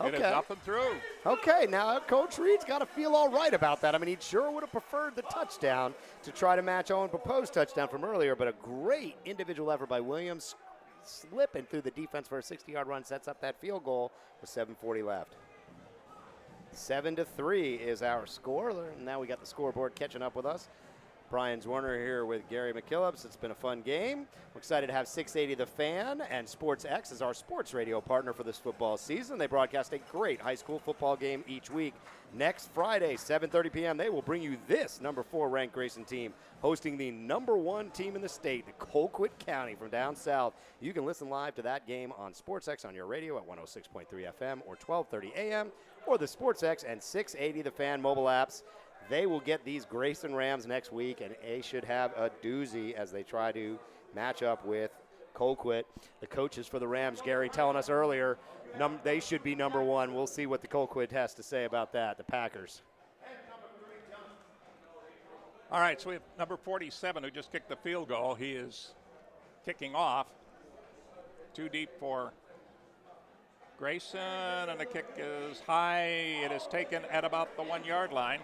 Okay. It is up and through. Okay, now Coach Reed's got to feel all right about that. I mean, he sure would have preferred the touchdown to try to match Owen Pappoe's touchdown from earlier, but a great individual effort by Williams, slipping through the defense for a 60-yard run, sets up that field goal with 7:40 left. 7-3 is our score. Now we got the scoreboard catching up with us. Brian Zwerner here with Gary McKillips. It's been a fun game. We're excited to have 680 The Fan and Sports X as our sports radio partner for this football season. They broadcast a great high school football game each week. Next Friday, 7:30 p.m., they will bring you this number 4 ranked Grayson team hosting the number 1 team in the state, the Colquitt County from down south. You can listen live to that game on Sports X on your radio at 106.3 FM or 12:30 a.m. or the Sports X and 680 The Fan mobile apps. They will get these Grayson Rams next week, and they should have a doozy as they try to match up with Colquitt. The coaches for the Rams, Gary telling us earlier, they should be number 1. We'll see what the Colquitt has to say about that, the Packers. All right, so we have number 47 who just kicked the field goal. He is kicking off. Too deep for Grayson, and the kick is high. It is taken at about the 1-yard line.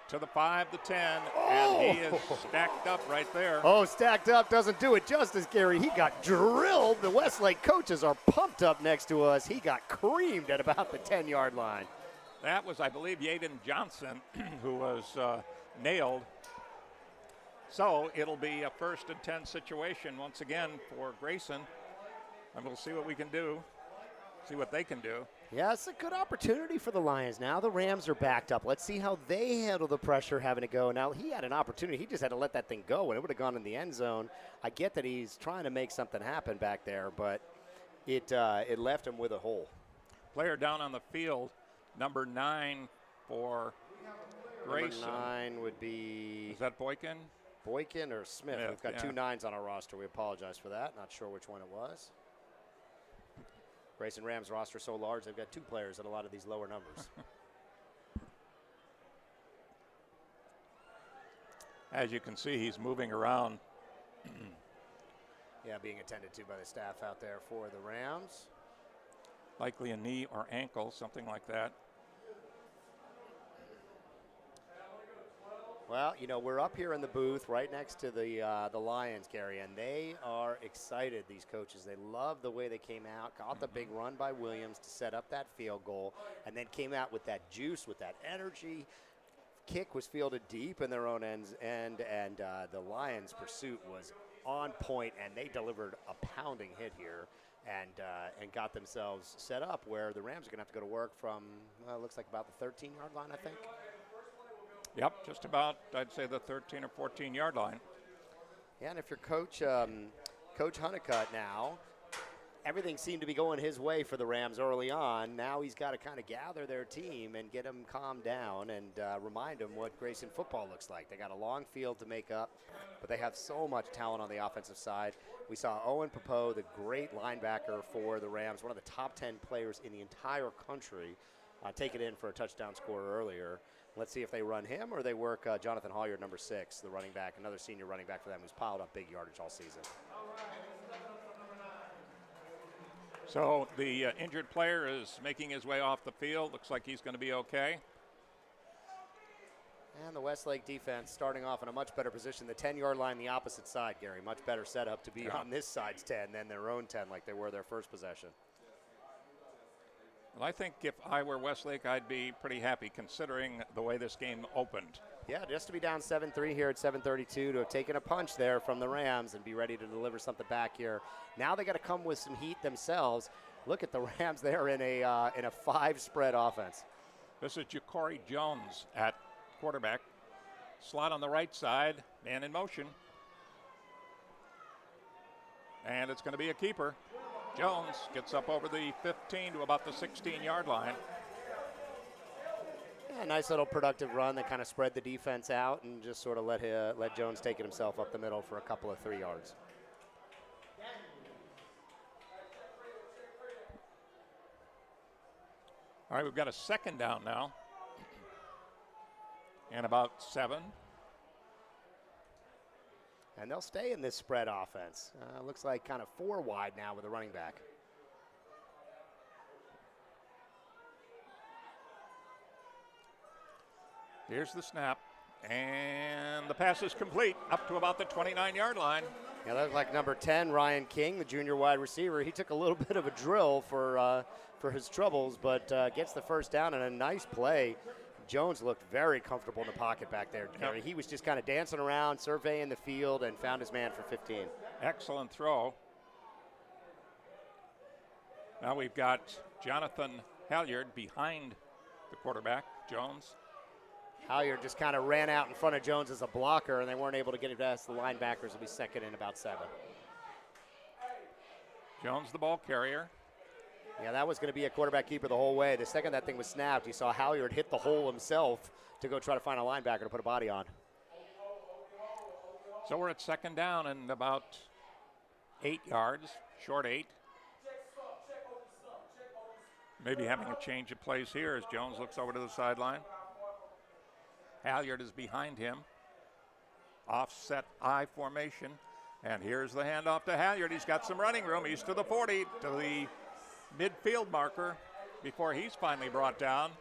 to the 5, the 10, and he is stacked up right there. Oh, stacked up doesn't do it justice, Gary. He got drilled. The Westlake coaches are pumped up next to us. He got creamed at about the 10-yard line. That was, I believe, Yaden Johnson who was nailed. So it'll be a 1st and 10 situation once again for Grayson. And we'll see what we can do, see what they can do. Yeah, it's a good opportunity for the Lions. Now the Rams are backed up. Let's see how they handle the pressure having to go. Now, he had an opportunity. He just had to let that thing go, and it would have gone in the end zone. I get that he's trying to make something happen back there, but it left him with a hole. Player down on the field, number 9 for Grayson. Number 9 would be... Is that Boykin? Boykin or Smith. We've got 2 9s on our roster. We apologize for that. Not sure which one it was. Grayson Rams roster so large, they've got 2 players at a lot of these lower numbers. As you can see, he's moving around. Yeah, being attended to by the staff out there for the Rams. Likely a knee or ankle, something like that. Well, you know, we're up here in the booth right next to the Lions, Gary, and they are excited, these coaches. They love the way they came out, got the big run by Williams to set up that field goal, and then came out with that juice, with that energy. Kick was fielded deep in their own end, and the Lions' pursuit was on point, and they delivered a pounding hit here and got themselves set up where the Rams are going to have to go to work from, looks like about the 13-yard line, I think. Yep, just about, I'd say, the 13 or 14-yard line. Yeah, and if you're Coach Honeycutt now, everything seemed to be going his way for the Rams early on. Now he's got to kind of gather their team and get them calmed down and remind them what Grayson football looks like. They got a long field to make up, but they have so much talent on the offensive side. We saw Owen Pappoe, the great linebacker for the Rams, one of the top 10 players in the entire country, take it in for a touchdown score earlier. Let's see if they run him or they work Jonathan Holliard, number 6, the running back, another senior running back for them who's piled up big yardage all season. So the injured player is making his way off the field. Looks like he's going to be okay. And the Westlake defense starting off in a much better position. The 10-yard line, the opposite side, Gary. Much better setup to be on this side's 10 than their own 10 like they were their first possession. Well, I think if I were Westlake, I'd be pretty happy considering the way this game opened. Yeah, just to be down 7-3 here at 7:32, to have taken a punch there from the Rams and be ready to deliver something back here. Now they got to come with some heat themselves. Look at the Rams there in a 5-spread offense. This is Jakai Jones at quarterback. Slot on the right side, man in motion. And it's going to be a keeper. Jones gets up over the 15 to about the 16-yard line. Yeah, nice little productive run that kind of spread the defense out and just sort of let Jones take it himself up the middle for a couple of 3 yards. All right, we've got a 2nd down now. And about 7. And they'll stay in this spread offense. Looks like kind of 4 wide now with a running back. Here's the snap. And the pass is complete up to about the 29-yard line. Yeah, that looks like number 10, Ryan King, the junior wide receiver. He took a little bit of a drill for his troubles, but gets the first down and a nice play. Jones looked very comfortable in the pocket back there, Gary. Yep. He was just kind of dancing around, surveying the field, and found his man for 15. Excellent throw. Now we've got Jonathan Halyard behind the quarterback, Jones. Halyard just kind of ran out in front of Jones as a blocker, and they weren't able to get it past the linebackers. Will be 2nd and about 7. Jones, the ball carrier. Yeah, that was going to be a quarterback keeper the whole way. The second that thing was snapped, you saw Halyard hit the hole himself to go try to find a linebacker to put a body on. So we're at 2nd down and about 8 yards, short 8. Maybe having a change of plays here as Jones looks over to the sideline. Halyard is behind him. Offset I formation. And here's the handoff to Halyard. He's got some running room. He's to the 40, to the midfield marker before he's finally brought down.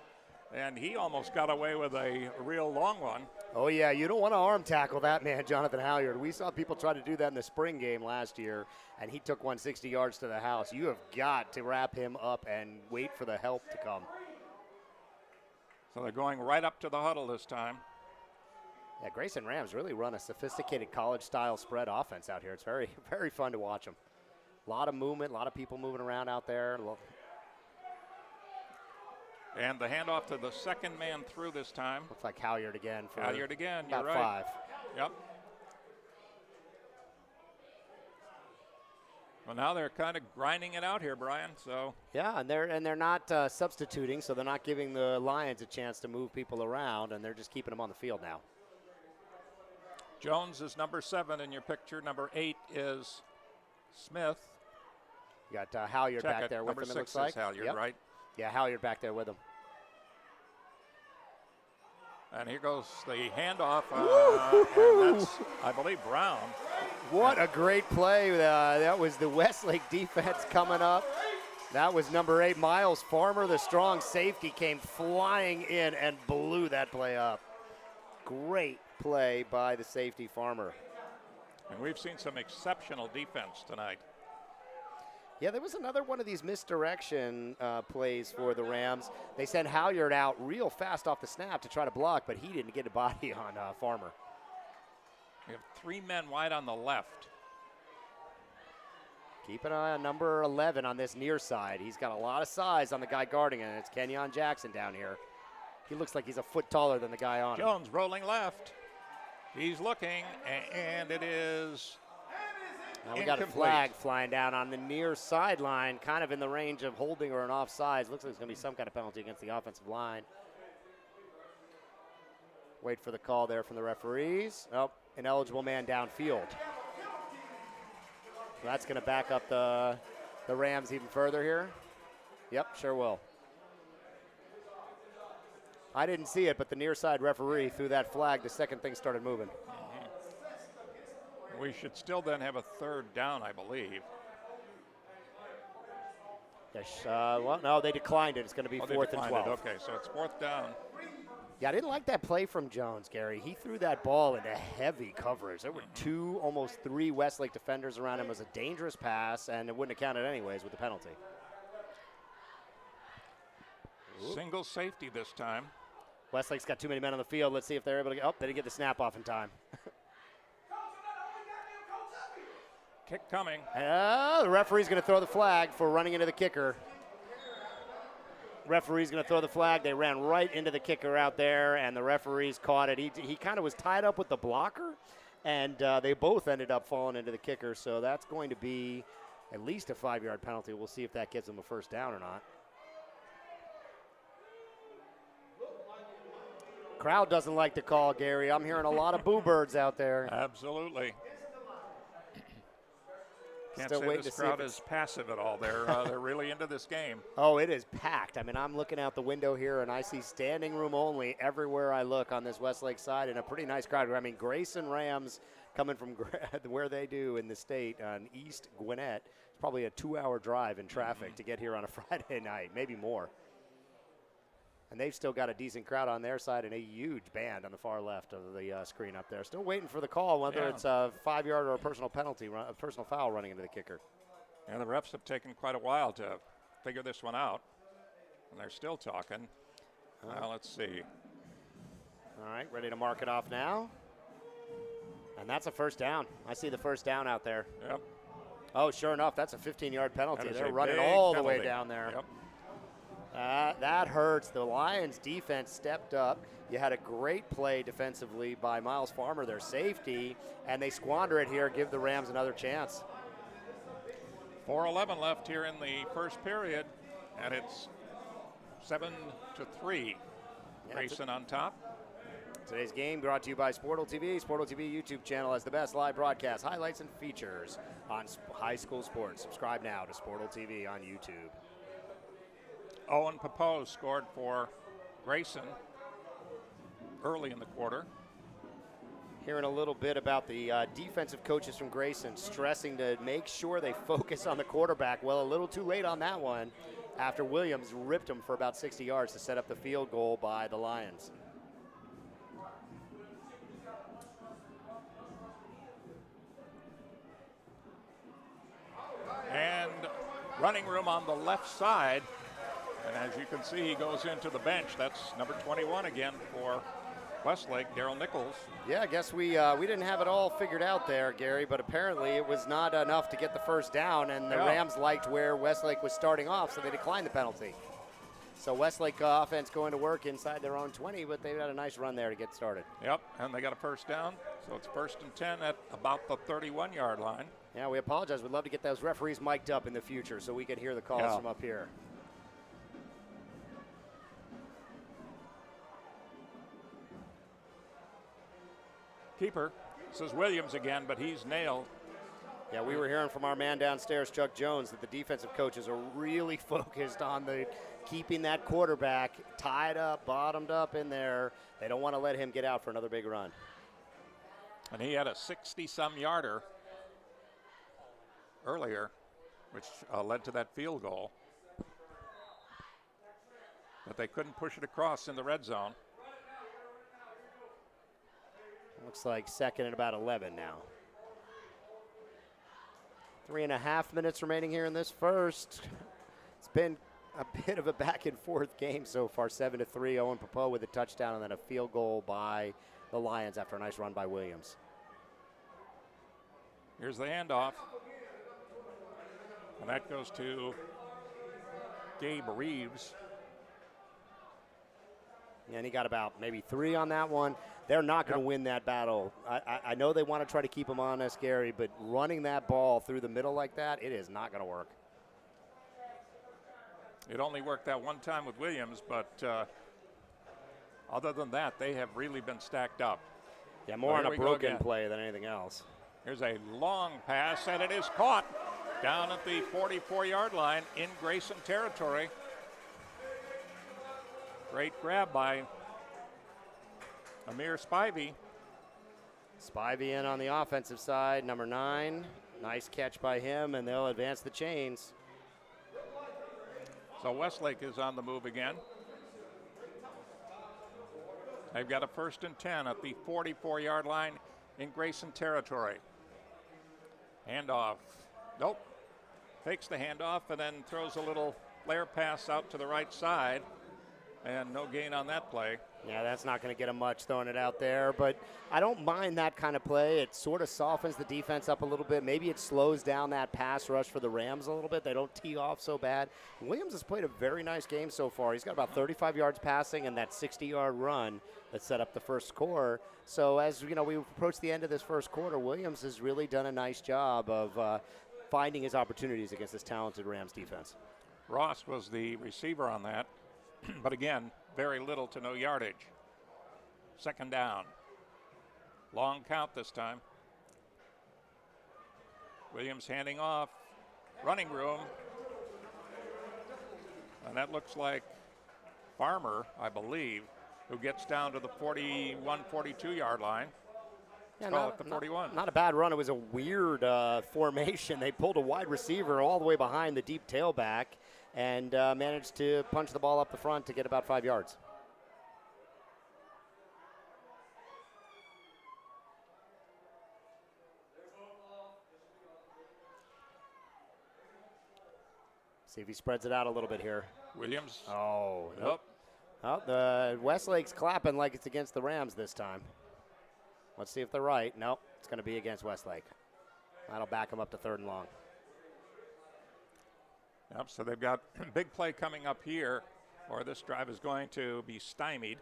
And he almost got away with a real long one. Oh, yeah, you don't want to arm tackle that man, Jonathan Halyard. We saw people try to do that in the spring game last year, and he took 160 yards to the house. You have got to wrap him up and wait for the help to come. So they're going right up to the huddle this time. Yeah, Grayson Rams really run a sophisticated college-style spread offense out here. It's very, very fun to watch them. A lot of movement, a lot of people moving around out there. And the handoff to the second man through this time. Looks like Halyard again. Halyard again, you're about right. 5. Yep. Well, now they're kind of grinding it out here, Brian. So yeah, and they're not substituting, so they're not giving the Lions a chance to move people around, and they're just keeping them on the field now. Jones is number 7 in your picture. Number 8 is Smith. You got Halyard Check back it. there with Number him, it 6 looks like. is Halyard, Yep. right? Yeah, Halyard back there with him. And here goes the handoff. And that's, I believe, Brown. What a great play. That was the Westlake defense coming up. That was number 8, Myles Farmer, the strong safety, came flying in and blew that play up. Great play by the safety, Farmer. And we've seen some exceptional defense tonight. Yeah, there was another one of these misdirection plays for the Rams. They sent Halyard out real fast off the snap to try to block, but he didn't get a body on Farmer. We have 3 men wide on the left. Keep an eye on number 11 on this near side. He's got a lot of size on the guy guarding him. It's Kenyon Jackson down here. He looks like he's a foot taller than the guy on him. Jones rolling left. He's looking, and it is Now we got a flag flying down on the near sideline, kind of in the range of holding or an offsides. Looks like it's going to be some kind of penalty against the offensive line. Wait for the call there from the referees. Oh, ineligible man downfield. So that's going to back up the Rams even further here. Yep, sure will. I didn't see it, but the near side referee threw that flag the second things started moving. We should still then have a 3rd down, I believe. Yes, well, no, they declined it. It's going to be 4th and 12. Okay, so it's 4th down. Yeah, I didn't like that play from Jones, Gary. He threw that ball into heavy coverage. There were 2, almost 3 Westlake defenders around him. It was a dangerous pass, and it wouldn't have counted anyways with the penalty. Single safety this time. Westlake's got too many men on the field. Let's see if they're able to get. Oh, they didn't get the snap off in time. Kick coming. The referee's going to throw the flag for running into the kicker. Referee's going to throw the flag. They ran right into the kicker out there, and the referees caught it. He kind of was tied up with the blocker, and they both ended up falling into the kicker. So that's going to be at least a 5-yard penalty. We'll see if that gives them a 1st down or not. Crowd doesn't like the call, Gary. I'm hearing a lot of boo birds out there. Absolutely. Can't Still say waiting this to see crowd if is passive at all. They're really into this game. Oh, it is packed. I mean, I'm looking out the window here, and I see standing room only everywhere I look on this Westlake side, and a pretty nice crowd. I mean, Grayson Rams coming from where they do in the state on East Gwinnett. It's probably a 2-hour drive in traffic to get here on a Friday night, maybe more. And they've still got a decent crowd on their side and a huge band on the far left of the screen up there. Still waiting for the call, whether it's a 5-yard or a personal penalty, a personal foul running into the kicker. And the refs have taken quite a while to figure this one out. And they're still talking. Well, let's see. All right, ready to mark it off now. And that's a 1st down. I see the 1st down out there. Yep. Oh, sure enough, that's a 15-yard penalty. They're running big all the penalty. way down there. Yep. That hurts. The Lions defense stepped up. You had a great play defensively by Myles Farmer, their safety, and they squander it here, give the Rams another chance. 4:11 left here in the 1st period, and it's 7-3. Grayson on top. Today's game brought to you by Sportal TV. Sportal TV YouTube channel has the best live broadcasts, highlights, and features on high school sports. Subscribe now to Sportal TV on YouTube. Owen Pappoe scored for Grayson early in the quarter. Hearing a little bit about the defensive coaches from Grayson stressing to make sure they focus on the quarterback. Well, a little too late on that one. after Williams ripped him for about 60 yards to set up the field goal by the Lions. And running room on the left side. And as you can see, he goes into the bench. That's number 21 again for Westlake, Daryl Nichols. Yeah, I guess we didn't have it all figured out there, Gary, but apparently it was not enough to get the first down, and the Rams liked where Westlake was starting off, so they declined the penalty. So Westlake offense going to work inside their own 20, but they've got a nice run there to get started. Yep, and they got a first down, so it's 1st and 10 at about the 31-yard line. Yeah, we apologize. We'd love to get those referees mic'd up in the future so we can hear the calls from up here. Keeper, this is Williams again, but he's nailed. Yeah, we were hearing from our man downstairs, Chuck Jones, that the defensive coaches are really focused on keeping that quarterback tied up, bottomed up in there. They don't want to let him get out for another big run. And he had a 60-some-yarder earlier, which led to that field goal. But they couldn't push it across in the red zone. Looks like 2nd and about 11 now. 3.5 minutes remaining here in this first. It's been a bit of a back and forth game so far. 7-3. Owen Pappoe with a touchdown and then a field goal by the Lions after a nice run by Williams. Here's the handoff. And that goes to Gabe Reeves. And he got about maybe 3 on that one. They're not going to win that battle. I know they want to try to keep him honest, Gary, but running that ball through the middle like that, it is not going to work. It only worked that one time with Williams, but other than that, they have really been stacked up. Yeah, more on a broken play than anything else. Here's a long pass, and it is caught down at the 44-yard line in Grayson territory. Great grab by Amir Spivey. Spivey in on the offensive side, number 9. Nice catch by him, and they'll advance the chains. So Westlake is on the move again. They've got a 1st and 10 at the 44-yard line in Grayson territory. Handoff. Nope. Fakes the handoff and then throws a little flare pass out to the right side. And no gain on that play. Yeah, that's not going to get him much throwing it out there, but I don't mind that kind of play. It sort of softens the defense up a little bit. Maybe it slows down that pass rush for the Rams a little bit. They don't tee off so bad. Williams has played a very nice game so far. He's got about 35 yards passing and that 60-yard run that set up the first score. So as we approach the end of this first quarter, Williams has really done a nice job of finding his opportunities against this talented Rams defense. Ross was the receiver on that. But again, very little to no yardage. 2nd down. Long count this time. Williams handing off. Running room. And that looks like Farmer, I believe, who gets down to the 41, 42-yard line. Yeah, at the 41. Not a bad run. It was a weird formation. They pulled a wide receiver all the way behind the deep tailback and managed to punch the ball up the front to get about 5 yards. See if he spreads it out a little bit here. Williams. Oh, nope. Oh, the Westlake's clapping like it's against the Rams this time. Let's see if they're right. Nope, it's going to be against Westlake. That'll back them up to 3rd and long. Yep, so they've got a big play coming up here, or this drive is going to be stymied.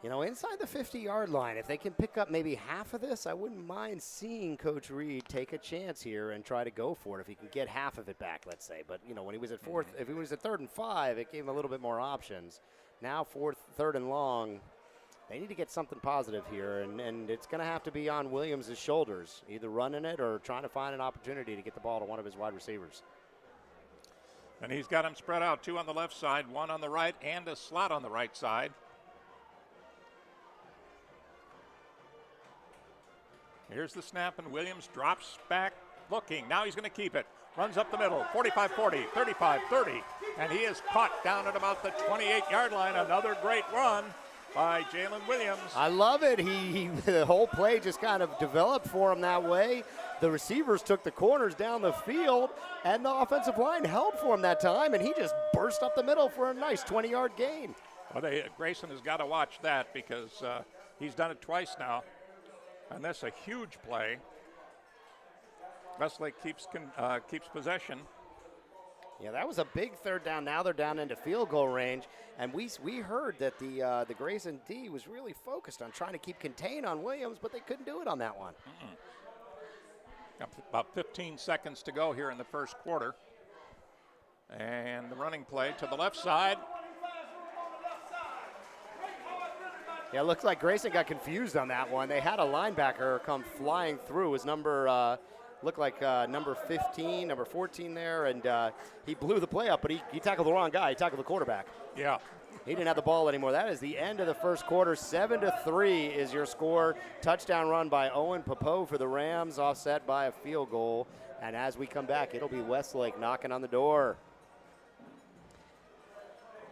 Inside the 50-yard line, if they can pick up maybe half of this, I wouldn't mind seeing Coach Reed take a chance here and try to go for it if he can get half of it back, let's say. But, when he was at 4th, if he was at 3rd and 5, it gave him a little bit more options. Now 3rd and long, they need to get something positive here, and it's going to have to be on Williams' shoulders, either running it or trying to find an opportunity to get the ball to one of his wide receivers. And he's got them spread out, 2 on the left side, 1 on the right, and a slot on the right side. Here's the snap, and Williams drops back looking. Now he's going to keep it. runs up the middle, 45-40, 35-30, and he is caught down at about the 28-yard line. Another great run by Jalen Williams. I love it. The whole play just kind of developed for him that way. The receivers took the corners down the field, and the offensive line held for him that time, and he just burst up the middle for a nice 20-yard gain. Well, Grayson has got to watch that because he's done it twice now, and that's a huge play. Westlake keeps possession. Yeah, that was a big third down. Now they're down into field goal range, and we heard that the Grayson D was really focused on trying to keep contain on Williams, but they couldn't do it on that one. About 15 seconds to go here in the first quarter, and the running play to the left side. Yeah, it looks like Grayson got confused on that one. They had a linebacker come flying through. It was number 15, number 14 there, and he blew the play up, but he tackled the wrong guy. He tackled the quarterback. Yeah. He didn't have the ball anymore. That is the end of the first quarter. 7-3 is your score. Touchdown run by Owen Pappoe for the Rams, offset by a field goal. And as we come back, it'll be Westlake knocking on the door.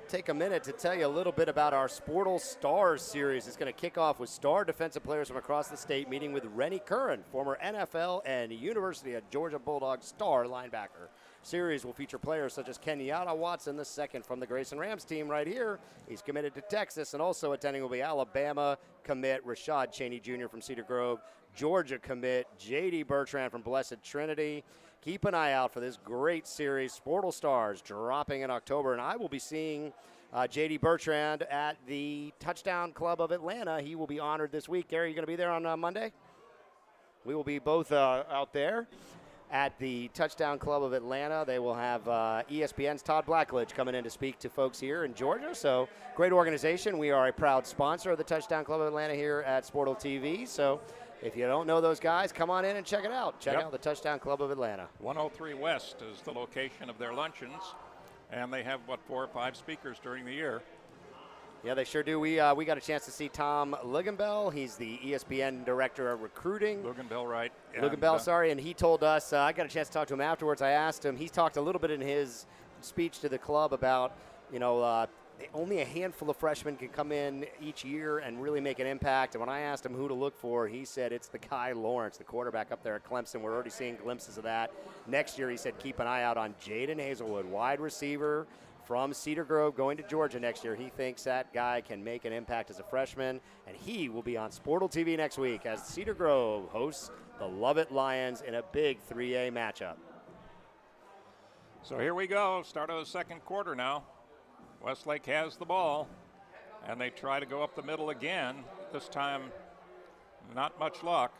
Take a minute to tell you a little bit about our Sportal Stars series. It's going to kick off with star defensive players from across the state, meeting with Rennie Curran, former NFL and University of Georgia Bulldogs star linebacker. Series will feature players such as Kenyatta Watson, the second from the Grayson Rams team right here. He's committed to Texas, and also attending will be Alabama commit Rashad Cheney Jr. from Cedar Grove, Georgia commit J.D. Bertrand from Blessed Trinity. Keep an eye out for this great series, Sportal Stars, dropping in October, and I will be seeing J.D. Bertrand at the Touchdown Club of Atlanta. He will be honored this week. Gary, you going to be there on Monday? We will be both out there at the Touchdown Club of Atlanta. They will have ESPN's Todd Blackledge coming in to speak to folks here in Georgia. So great organization. We are a proud sponsor of the Touchdown Club of Atlanta here at Sportal TV. So if you don't know those guys, come on in and check it out. Check out the Touchdown Club of Atlanta. 103 West is the location of their luncheons, and they have, 4 or 5 speakers during the year. Yeah, they sure do. We got a chance to see Tom Luganbell. He's the ESPN director of recruiting. Luganbell, right. And he told us, I got a chance to talk to him afterwards. I asked him, he talked a little bit in his speech to the club about, only a handful of freshmen can come in each year and really make an impact. And when I asked him who to look for, he said it's the Kai Lawrence, the quarterback up there at Clemson. We're already seeing glimpses of that. Next year, he said, keep an eye out on Jaden Hazelwood, wide receiver from Cedar Grove, going to Georgia next year. He thinks that guy can make an impact as a freshman, and he will be on Sportal TV next week as Cedar Grove hosts the Westlake Lions in a big 3A matchup. So here we go, start of the second quarter now. Westlake has the ball, and they try to go up the middle again. This time, not much luck.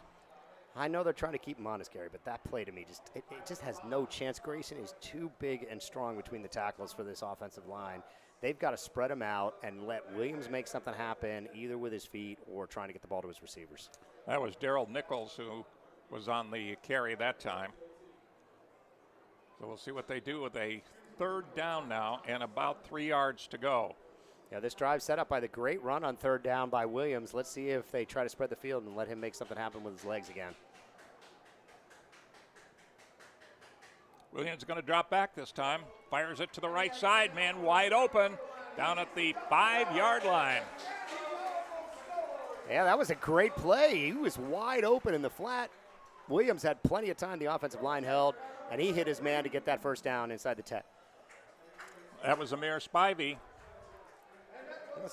I know they're trying to keep him honest, Gary, but that play to me it just has no chance. Grayson is too big and strong between the tackles for this offensive line. They've got to spread him out and let Williams make something happen, either with his feet or trying to get the ball to his receivers. That was Daryl Nichols who was on the carry that time. So we'll see what they do with a third down now and about 3 yards to go. Yeah, this drive set up by the great run on third down by Williams. Let's see if they try to spread the field and let him make something happen with his legs again. Williams is going to drop back this time. Fires it to the right side. Man wide open down at the 5-yard line. Yeah, that was a great play. He was wide open in the flat. Williams had plenty of time. The offensive line held, and he hit his man to get that first down inside the 10. That was Amir Spivey.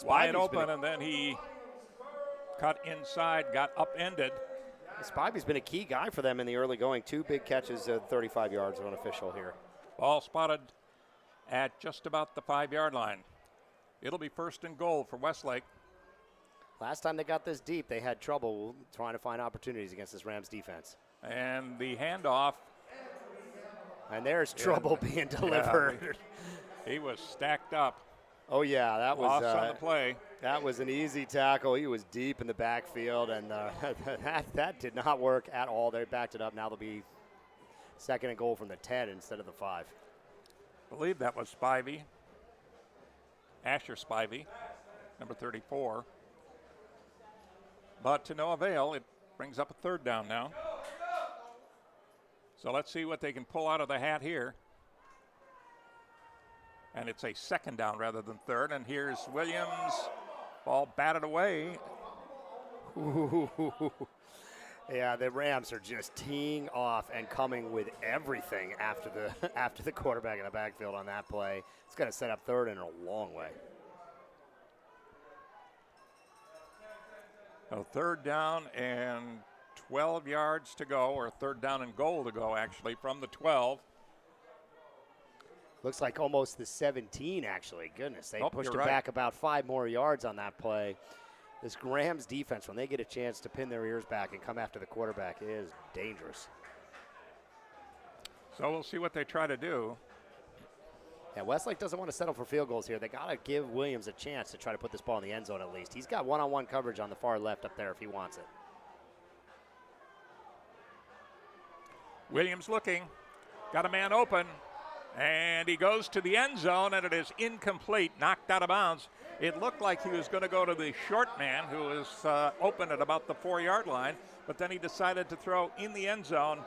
Wide open, and then he cut inside, got upended. Spivey's been a key guy for them in the early going. 2 big catches at 35 yards unofficial here. Ball spotted at just about the 5-yard line. It'll be first and goal for Westlake. Last time they got this deep, they had trouble trying to find opportunities against this Rams defense. And the handoff. And there's trouble being delivered. Yeah, he was stacked up. Oh, yeah, that was lost on the play. That was an easy tackle. He was deep in the backfield, and that did not work at all. They backed it up. Now they'll be second and goal from the 10 instead of the 5. I believe that was Spivey. Asher Spivey, number 34. But to no avail, it brings up a third down now. So let's see what they can pull out of the hat here. And it's a second down rather than third. And here's Williams. Ball batted away. Yeah, the Rams are just teeing off and coming with everything after the quarterback in the backfield on that play. It's going to set up third in a long way. So third down and 12 yards to go, or third down and goal to go, actually, from the 12. Looks like almost the 17, actually. Goodness, they pushed it right. back about 5 more yards on that play. This Rams defense, when they get a chance to pin their ears back and come after the quarterback, is dangerous. So we'll see what they try to do. Yeah, Westlake doesn't want to settle for field goals here. They got to give Williams a chance to try to put this ball in the end zone at least. He's got one-on-one coverage on the far left up there if he wants it. Williams looking, got a man open, and he goes to the end zone, and it is incomplete, knocked out of bounds. It looked like he was going to go to the short man who was open at about the 4-yard line, but then he decided to throw in the end zone,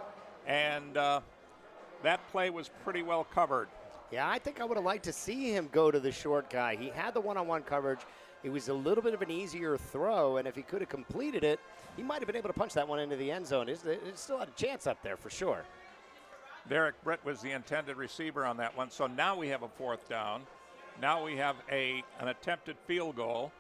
and that play was pretty well covered. Yeah, I think I would have liked to see him go to the short guy. He had the one-on-one coverage. It was a little bit of an easier throw, and if he could have completed it, he might have been able to punch that one into the end zone. It still had a chance up there for sure. Derek Britt was the intended receiver on that one, so now we have a fourth down. Now we have an attempted field goal,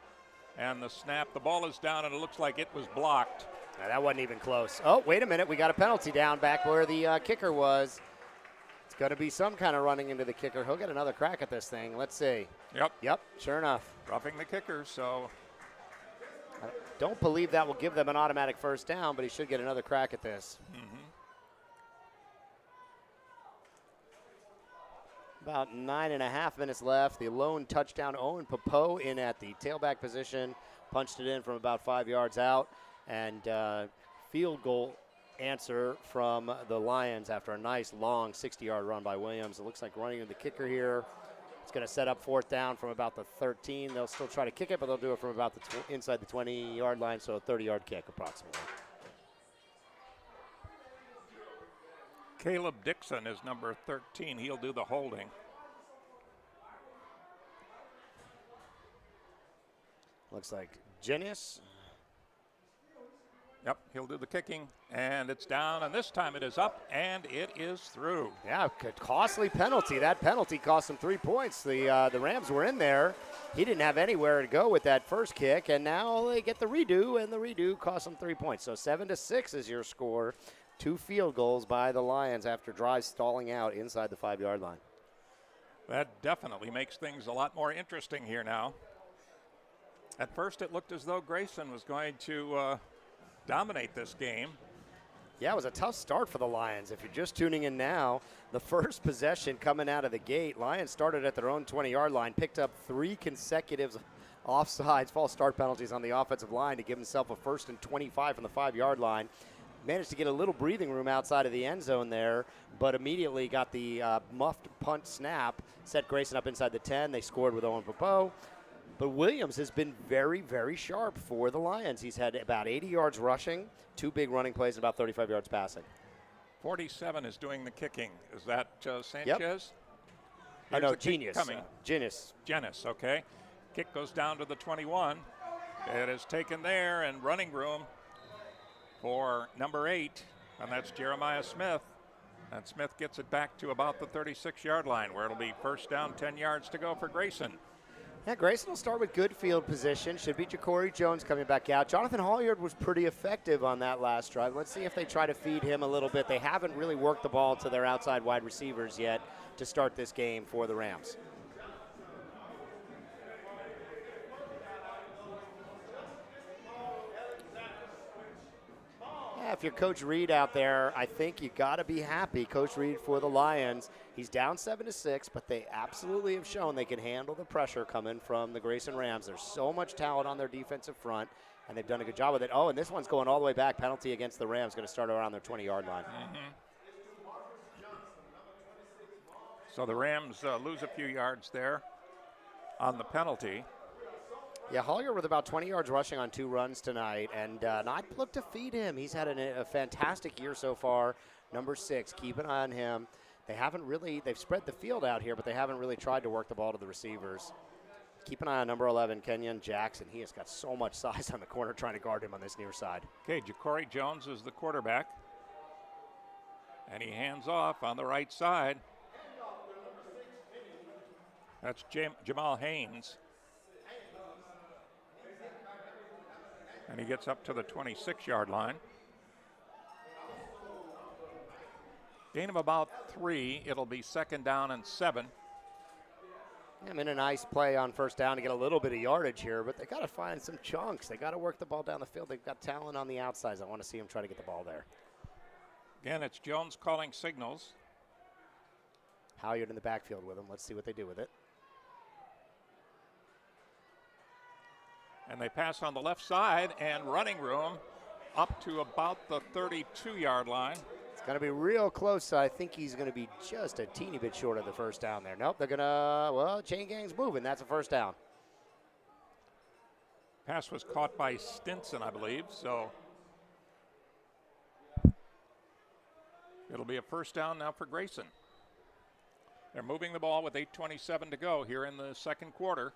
and the snap, the ball is down, and it looks like it was blocked. Now, that wasn't even close. Oh, wait a minute. We got a penalty down back where the kicker was. It's going to be some kind of running into the kicker. He'll get another crack at this thing. Let's see. Yep, sure enough. Roughing the kicker, so. I don't believe that will give them an automatic first down, but he should get another crack at this. About 9.5 minutes left. The lone touchdown, Owen Pappoe in at the tailback position. Punched it in from about 5 yards out. And field goal answer from the Lions after a nice long 60-yard run by Williams. It looks like running to the kicker here. It's going to set up fourth down from about the 13. They'll still try to kick it, but they'll do it from about the inside the 20-yard line, so a 30-yard kick approximately. Caleb Dixon is number 13. He'll do the holding. Looks like Janice. Yep, he'll do the kicking, and it's down, and this time it is up, and it is through. Yeah, costly penalty. That penalty cost them 3 points. The Rams were in there. He didn't have anywhere to go with that first kick, and now they get the redo, and the redo cost them 3 points. So 7-6 is your score. 2 field goals by the Lions after drives stalling out inside the 5-yard line. That definitely makes things a lot more interesting here now. At first it looked as though Grayson was going to dominate this game. Yeah, it was a tough start for the Lions. If you're just tuning in now, the first possession coming out of the gate, Lions started at their own 20-yard line, picked up 3 consecutive offsides, false start penalties on the offensive line to give himself a 1st and 25 from the 5-yard line. Managed to get a little breathing room outside of the end zone there, but immediately got the muffed punt snap, set Grayson up inside the 10. They scored with Owen Pappoe. But Williams has been very, very sharp for the Lions. He's had about 80 yards rushing, 2 big running plays, and about 35 yards passing. 47 is doing the kicking. Is that Sanchez? Yep. No, Genius. Genius, okay. Kick goes down to the 21. It is taken there, and running room for number 8, and that's Jeremiah Smith. And Smith gets it back to about the 36-yard line, where it'll be first down, 10 yards to go for Grayson. Yeah, Grayson will start with good field position. Should be Corry Jones coming back out. Jonathan Holliard was pretty effective on that last drive. Let's see if they try to feed him a little bit. They haven't really worked the ball to their outside wide receivers yet to start this game for the Rams. Yeah, if you're Coach Reed out there, I think you got to be happy. Coach Reed for the Lions. He's down 7-6, but they absolutely have shown they can handle the pressure coming from the Grayson Rams. There's so much talent on their defensive front, and they've done a good job with it. Oh, and this one's going all the way back. Penalty against the Rams, going to start around their 20-yard line. So the Rams lose a few yards there on the penalty. Yeah, Hollier with about 20 yards rushing on 2 runs tonight, and I'd look to feed him. He's had a fantastic year so far. number 6. Keep an eye on him. They've spread the field out here, but they haven't really tried to work the ball to the receivers. Keep an eye on number 11, Kenyon Jackson. He has got so much size on the corner trying to guard him on this near side. Okay, Corry Jones is the quarterback. And he hands off on the right side. That's Jamal Haynes. And he gets up to the 26-yard line. Gain of about 3. It'll be 2nd down and 7. I'm in a nice play on first down to get a little bit of yardage here, but they got to find some chunks. They got to work the ball down the field. They've got talent on the outsides. I want to see them try to get the ball there. Again, it's Jones calling signals. Halyard in the backfield with him. Let's see what they do with it. And they pass on the left side, and running room up to about the 32-yard line. It's going to be real close. I think he's going to be just a teeny bit short of the first down there. Nope, they're going to, well, chain gang's moving. That's a first down. Pass was caught by Stinson, I believe, so it'll be a first down now for Grayson. They're moving the ball with 8:27 to go here in the second quarter.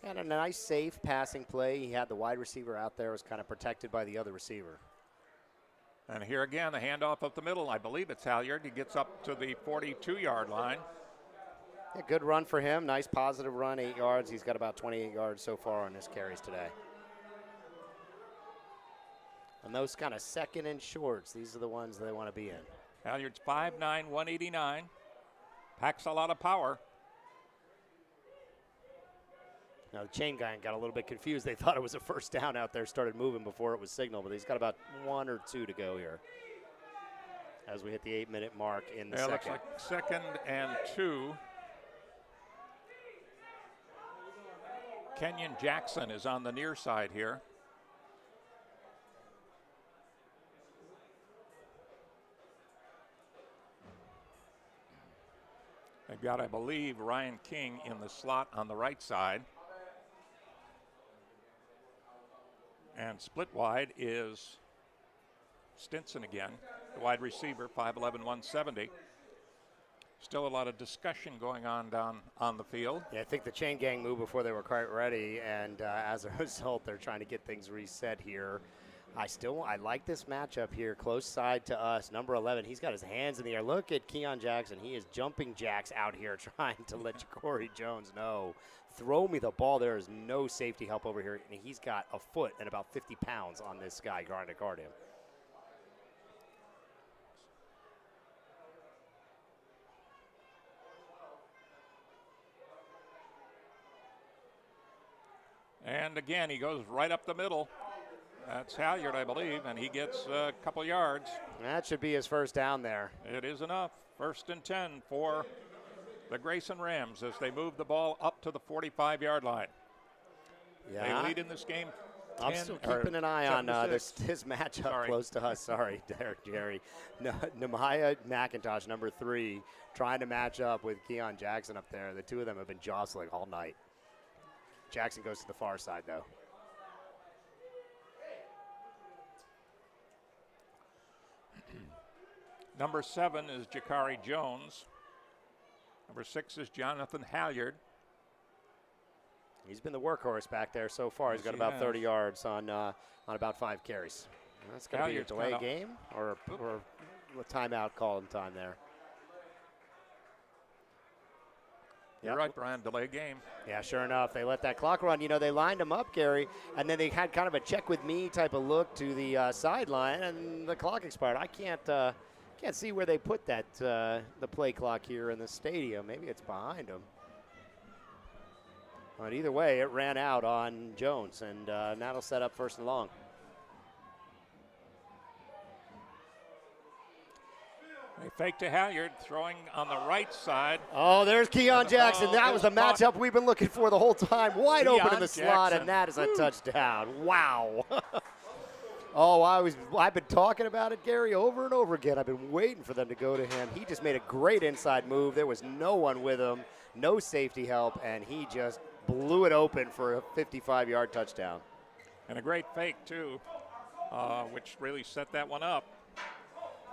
And a nice, safe passing play. He had the wide receiver out there, was kind of protected by the other receiver. And here again, the handoff up the middle. I believe it's Halyard. He gets up to the 42-yard line. Yeah, good run for him. Nice positive run, 8 yards. He's got about 28 yards so far on his carries today. And those kind of second and shorts, these are the ones they want to be in. Halyard's 5'9", 189. Packs a lot of power. Now, the chain gang got a little bit confused. They thought it was a first down out there, started moving before it was signaled, but he's got about 1 or 2 to go here as we hit the 8-minute mark in the second. Looks like 2nd and 2. Kenyon Jackson is on the near side here. They've got, I believe, Ryan King in the slot on the right side. And split wide is Stinson again, the wide receiver, 5'11", 170. Still a lot of discussion going on down on the field. Yeah, I think the chain gang moved before they were quite ready, and as a result, they're trying to get things reset here. I like this matchup here, close side to us. Number 11, he's got his hands in the air. Look at Kenyon Jackson. He is jumping jacks out here trying to let Corry Jones know. Throw me the ball. There is no safety help over here, and he's got a foot and about 50 pounds on this guy trying to guard him. And again, he goes right up the middle. That's Halyard, I believe, and he gets a couple yards. That should be his first down there. It is enough. 1st and 10 for the Grayson Rams as they move the ball up to the 45-yard line. Yeah. They lead in this game. I'm still keeping an eye on this matchup close to us. Sorry, Jerry. Nehemiah McIntosh, number 3, trying to match up with Kenyon Jackson up there. The two of them have been jostling all night. Jackson goes to the far side, though. Number 7 is Jakai Jones. Number 6 is Jonathan Halyard. He's been the workhorse back there so far. He's got about 30 yards on about 5 carries. That's going to be a delay game or a timeout call in time there. You're right, Brian, delay game. Yeah, sure enough. They let that clock run. You know, they lined him up, Gary, and then they had kind of a check with me type of look to the sideline, and the clock expired. I can't see where they put that, the play clock here in the stadium. Maybe it's behind them. But either way, it ran out on Jones, and that'll set up 1st and long. They fake to Halyard, throwing on the right side. Oh, there's Kenyon Jackson. That was the matchup we've been looking for the whole time. Wide open in the slot, and that is a touchdown. Wow. Oh, I've been talking about it, Gary, over and over again. I've been waiting for them to go to him. He just made a great inside move. There was no one with him, no safety help, and he just blew it open for a 55-yard touchdown. And a great fake, too. which really set that one up.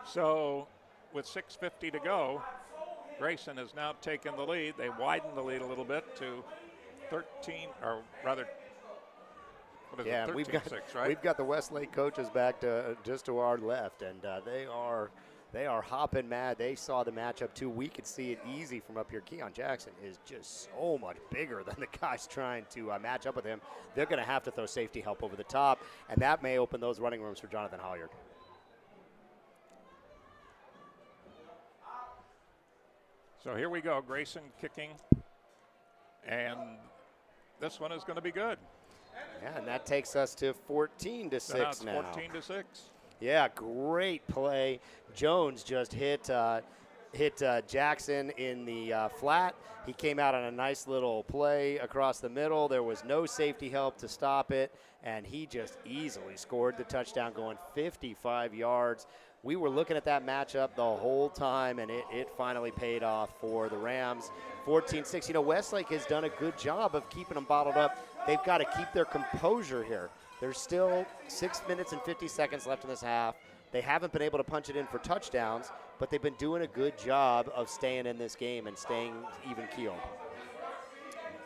So with 6:50 to go, Grayson has now taken the lead. They widened the lead a little bit to 13, or rather, what is it, 13-6, right? We've got the Westlake coaches back to just to our left, and they are hopping mad. They saw the matchup too. We could see it easy from up here. Kenyon Jackson is just so much bigger than the guys trying to match up with him. They're going to have to throw safety help over the top, and that may open those running rooms for Jonathan Holliard. So here we go, Grayson kicking, and this one is going to be good. Yeah, and that takes us to 14-6 now. 14-6. Yeah, great play. Jones just hit Jackson in the flat. He came out on a nice little play across the middle. There was no safety help to stop it, and he just easily scored the touchdown going 55 yards. We were looking at that matchup the whole time, and it finally paid off for the Rams. 14-6. You know, Westlake has done a good job of keeping them bottled up. They've got to keep their composure here. There's still 6 minutes and 50 seconds left in this half. They haven't been able to punch it in for touchdowns, but they've been doing a good job of staying in this game and staying even keeled.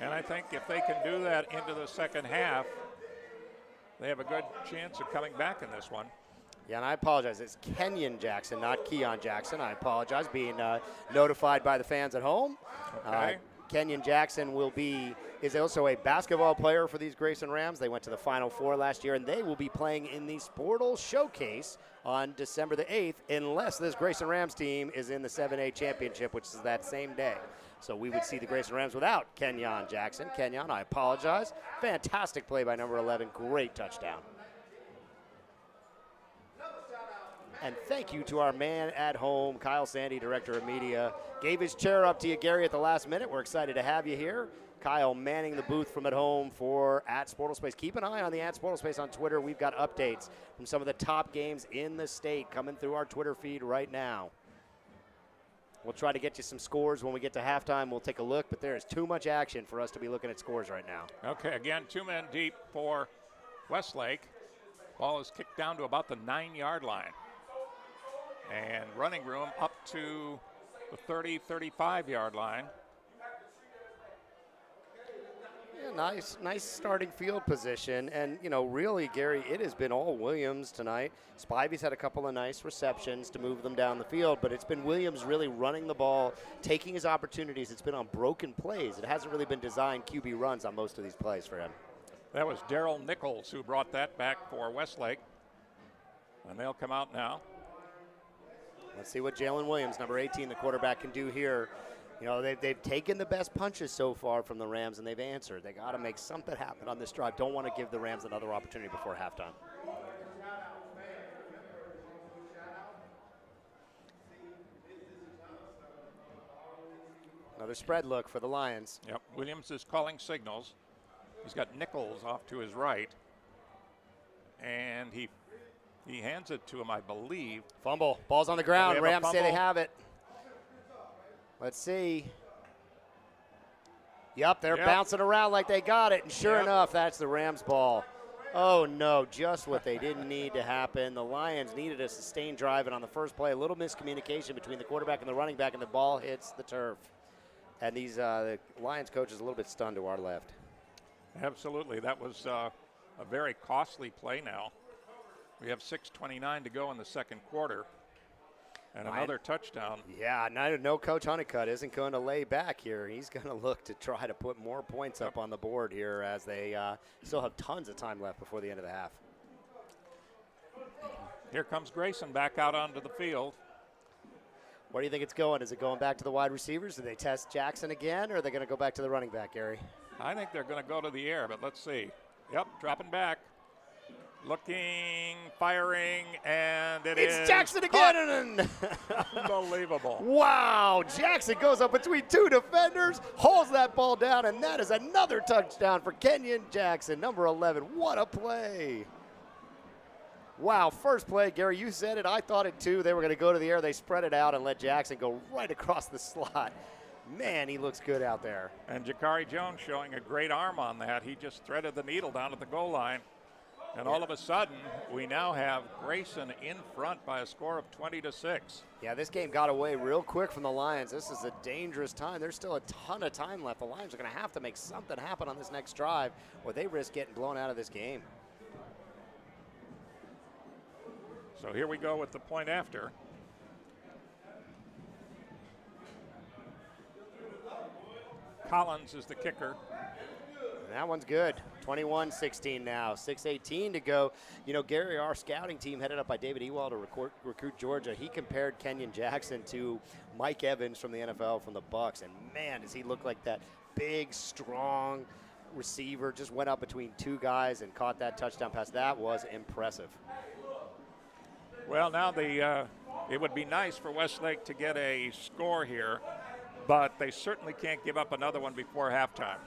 And I think if they can do that into the second half, they have a good chance of coming back in this one. Yeah, and I apologize. It's Kenyon Jackson, not Kenyon Jackson. I apologize, being notified by the fans at home. Okay. Kenyon Jackson is also a basketball player for these Grayson Rams. They went to the Final Four last year, and they will be playing in the Sportal Showcase on December the 8th, unless this Grayson Rams team is in the 7A championship, which is that same day. So we would see the Grayson Rams without Kenyon Jackson. Kenyon, I apologize. Fantastic play by number 11. Great touchdown. And thank you to our man at home, Kyle Sandy, Director of Media. Gave his chair up to you, Gary, at the last minute. We're excited to have you here. Kyle manning the booth from at home for @SportalSpace. Keep an eye on the @SportalSpace on Twitter. We've got updates from some of the top games in the state coming through our Twitter feed right now. We'll try to get you some scores when we get to halftime. We'll take a look, but there is too much action for us to be looking at scores right now. Okay, again, 2 men deep for Westlake. Ball is kicked down to about the 9-yard line. And running room up to the 30, 35-yard line. Yeah, nice starting field position. And, you know, really, Gary, it has been all Williams tonight. Spivey's had a couple of nice receptions to move them down the field, but it's been Williams really running the ball, taking his opportunities. It's been on broken plays. It hasn't really been designed QB runs on most of these plays for him. That was Daryl Nichols who brought that back for Westlake. And they'll come out now. Let's see what Jalen Williams, number 18, the quarterback, can do here. You know, they've taken the best punches so far from the Rams, and they've answered. They got to make something happen on this drive. Don't want to give the Rams another opportunity before halftime. Another spread look for the Lions. Yep, Williams is calling signals. He's got Nichols off to his right. And he hands it to him, I believe. Fumble. Ball's on the ground. Rams say they have it. Let's see. Yep, they're bouncing around like they got it. And sure enough, that's the Rams ball. Oh, no, just what they didn't need to happen. The Lions needed a sustained drive, and on the first play, a little miscommunication between the quarterback and the running back, and the ball hits the turf. And these the Lions coach is a little bit stunned to our left. Absolutely. That was a very costly play now. We have 6:29 to go in the second quarter. And another touchdown. Yeah, no Coach Honeycutt isn't going to lay back here. He's going to look to try to put more points up on the board here as they still have tons of time left before the end of the half. Here comes Grayson back out onto the field. Where do you think it's going? Is it going back to the wide receivers? Do they test Jackson again, or are they going to go back to the running back, Gary? I think they're going to go to the air, but let's see. Yep, dropping back. Looking, firing, and it's Jackson again. Unbelievable. Wow, Jackson goes up between two defenders, hauls that ball down, and that is another touchdown for Kenyon Jackson, number 11. What a play. Wow, first play, Gary, you said it. I thought it too. They were going to go to the air. They spread it out and let Jackson go right across the slot. Man, he looks good out there. And Jakai Jones showing a great arm on that. He just threaded the needle down at the goal line. And all of a sudden, we now have Grayson in front by a score of 20-6. Yeah, this game got away real quick from the Lions. This is a dangerous time. There's still a ton of time left. The Lions are going to have to make something happen on this next drive, or they risk getting blown out of this game. So here we go with the point after. Collins is the kicker. And that one's good. 21-16 now, 6:18 to go. You know, Gary, our scouting team headed up by David Ewald to recruit Georgia. He compared Kenyon Jackson to Mike Evans from the NFL from the Bucs, and man, does he look like that big, strong receiver. Just went up between two guys and caught that touchdown pass. That was impressive. Well, now it would be nice for Westlake to get a score here, but they certainly can't give up another one before halftime.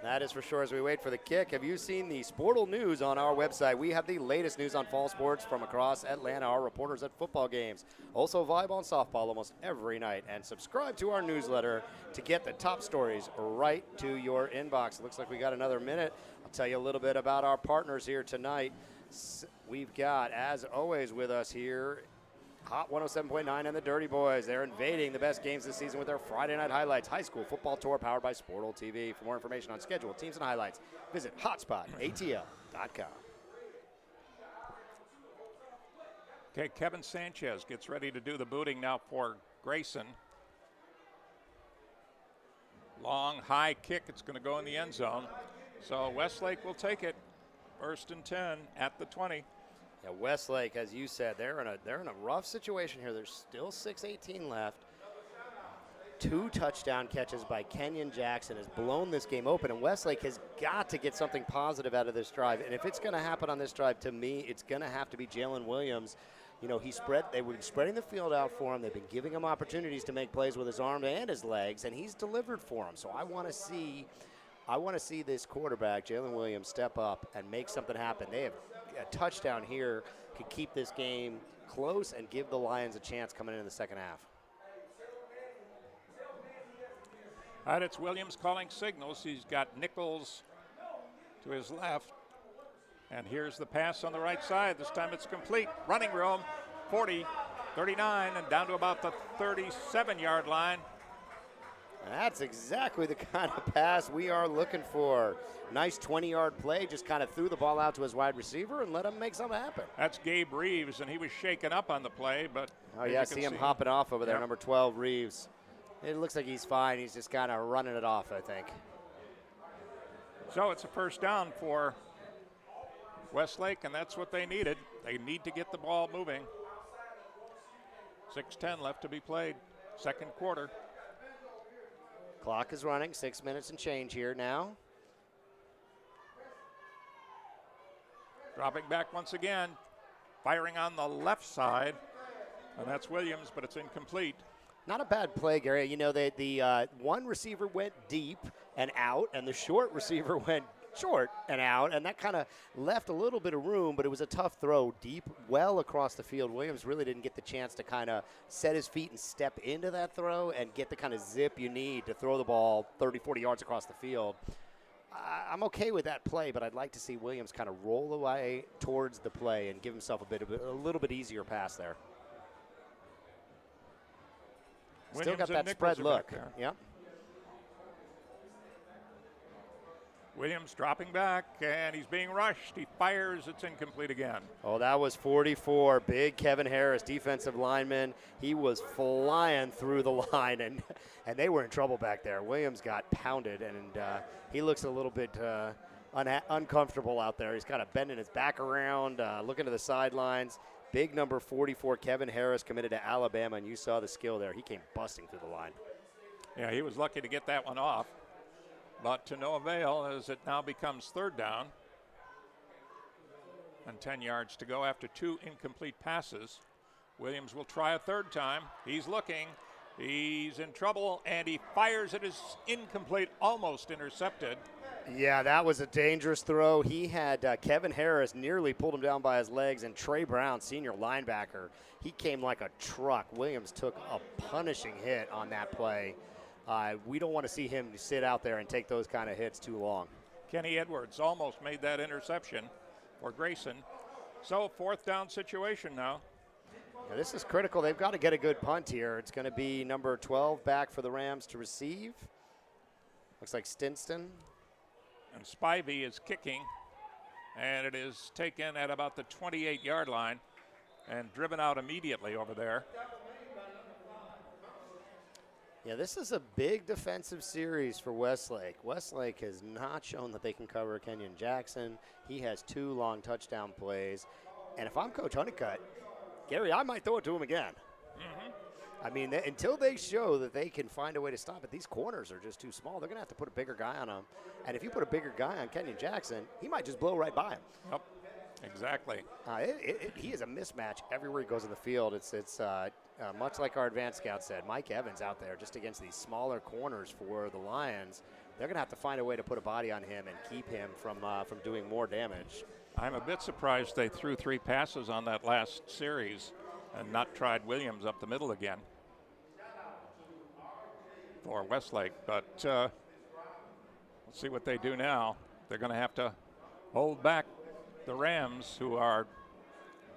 That is for sure. As we wait for the kick, have you seen the Sportal News on our website? We have the latest news on fall sports from across Atlanta, our reporters at football games. Also volleyball and softball almost every night. And subscribe to our newsletter to get the top stories right to your inbox. It looks like we got another minute. I'll tell you a little bit about our partners here tonight. We've got, as always with us here, Hot 107.9 and the Dirty Boys. They're invading the best games this season with their Friday Night Highlights High School Football Tour powered by Sportal TV. For more information on schedule, teams, and highlights, visit hotspotatl.com. Okay, Kevin Sanchez gets ready to do the booting now for Grayson. Long, high kick. It's going to go in the end zone. So Westlake will take it. 1st and 10 at the 20. Yeah, Westlake, as you said, they're in a rough situation here. There's still 6:18 left. 2 touchdown catches by Kenyon Jackson has blown this game open, and Westlake has got to get something positive out of this drive. And if it's going to happen on this drive, to me, it's going to have to be Jalen Williams. You know, they were spreading the field out for him. They've been giving him opportunities to make plays with his arm and his legs, and he's delivered for him. So I want to see this quarterback, Jalen Williams, step up and make something happen. They have a touchdown here, could keep this game close and give the Lions a chance coming into the second half. All right, it's Williams calling signals. He's got Nichols to his left. And here's the pass on the right side. This time it's complete. Running room, 40, 39, and down to about the 37-yard line. And that's exactly the kind of pass we are looking for. Nice 20-yard play, just kind of threw the ball out to his wide receiver and let him make something happen. That's Gabe Reeves, and he was shaken up on the play, but oh yeah, see him hopping off over there, number 12, Reeves. It looks like he's fine. He's just kind of running it off, I think. So it's a first down for Westlake, and that's what they needed. They need to get the ball moving. 6:10 left to be played, second quarter. Clock is running, 6 minutes and change here now. Dropping back once again, firing on the left side, and that's Williams, but it's incomplete. Not a bad play, Gary. You know, the one receiver went deep and out, and the short receiver went short and out, and that kind of left a little bit of room, but it was a tough throw deep, well across the field. Williams really didn't get the chance to kind of set his feet and step into that throw and get the kind of zip you need to throw the ball 30, 40 yards across the field. I'm okay with that play, but I'd like to see Williams kind of roll away towards the play and give himself a little bit easier pass there. Still got that spread look. Yep. Williams dropping back, and he's being rushed. He fires. It's incomplete again. Oh, that was 44. Big Kevin Harris, defensive lineman. He was flying through the line, and they were in trouble back there. Williams got pounded, and he looks a little bit uncomfortable out there. He's kind of bending his back around, looking to the sidelines. Big number 44, Kevin Harris, committed to Alabama, and you saw the skill there. He came busting through the line. Yeah, he was lucky to get that one off. But to no avail as it now becomes third down. And 10 yards to go after 2 incomplete passes. Williams will try a third time. He's looking. He's in trouble, and he fires. It is incomplete, almost intercepted. Yeah, that was a dangerous throw. He had Kevin Harris nearly pulled him down by his legs, and Trey Brown, senior linebacker, he came like a truck. Williams took a punishing hit on that play. We don't want to see him sit out there and take those kind of hits too long. Kenny Edwards almost made that interception. for Grayson. So 4th down situation now. Yeah, this is critical. They've got to get a good punt here. It's going to be number 12 back for the Rams to receive. Looks like Stinston. And Spivey is kicking, and it is taken at about the 28-yard line and driven out immediately over there. Yeah, this is a big defensive series for Westlake. Westlake has not shown that they can cover Kenyon Jackson. He has 2 long touchdown plays. And if I'm Coach Honeycutt, Gary, I might throw it to him again. I mean, until they show that they can find a way to stop it, these corners are just too small. They're going to have to put a bigger guy on them. And if you put a bigger guy on Kenyon Jackson, he might just blow right by him. Yep, exactly. He is a mismatch everywhere he goes in the field. It's much like our advanced scout said, Mike Evans out there just against these smaller corners for the Lions. They're going to have to find a way to put a body on him and keep him from doing more damage. I'm a bit surprised they threw 3 passes on that last series and not tried Williams up the middle again for Westlake. But let's see what they do now. They're going to have to hold back the Rams, who are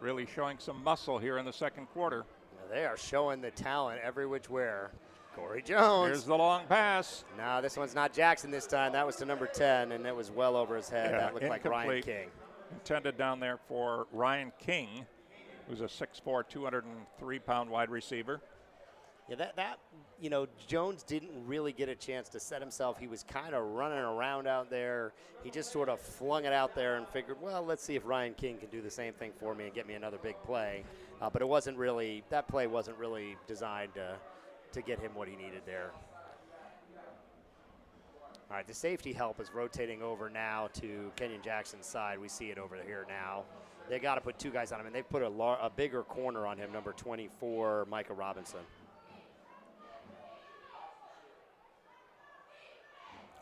really showing some muscle here in the second quarter. They are showing the talent every which where. Corry Jones. Here's the long pass. No, this one's not Jackson this time. That was to number 10, and it was well over his head. Yeah, that looked like Ryan King. Intended down there for Ryan King, who's a 6'4", 203-pound wide receiver. Yeah, Jones didn't really get a chance to set himself. He was kind of running around out there. He just sort of flung it out there and figured, well, let's see if Ryan King can do the same thing for me and get me another big play. But it wasn't really, that play wasn't really designed to get him what he needed there. All right, the safety help is rotating over now to Kenyon Jackson's side. We see it over here now. They got to put 2 guys on him, and they've put a bigger corner on him, number 24, Micah Robinson.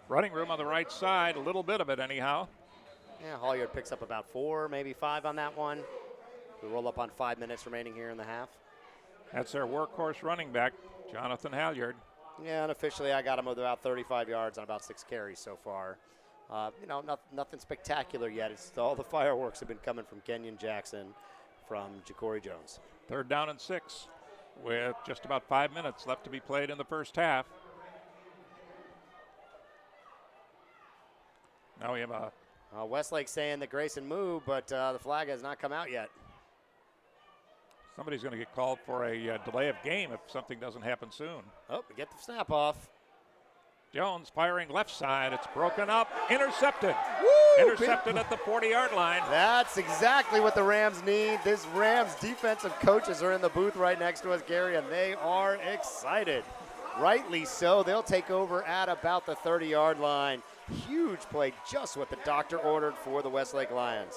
Running room on the right side, a little bit of it anyhow. Yeah, Hollyard picks up about 4, maybe 5 on that one. We roll up on 5 minutes remaining here in the half. That's their workhorse running back, Jonathan Halyard. Yeah, unofficially I got him with about 35 yards on about 6 carries so far. Nothing spectacular yet. It's all the fireworks have been coming from Kenyon Jackson, from Corry Jones. 3rd down and 6 with just about 5 minutes left to be played in the first half. Now we have a Westlake saying that Grayson moved, but the flag has not come out yet. Somebody's going to get called for a delay of game if something doesn't happen soon. Oh, we get the snap off. Jones firing left side. It's broken up. Intercepted. Woo! Intercepted at the 40-yard line. That's exactly what the Rams need. This Rams defensive coaches are in the booth right next to us, Gary, and they are excited. Rightly so. They'll take over at about the 30-yard line. Huge play, just what the doctor ordered for the Westlake Lions.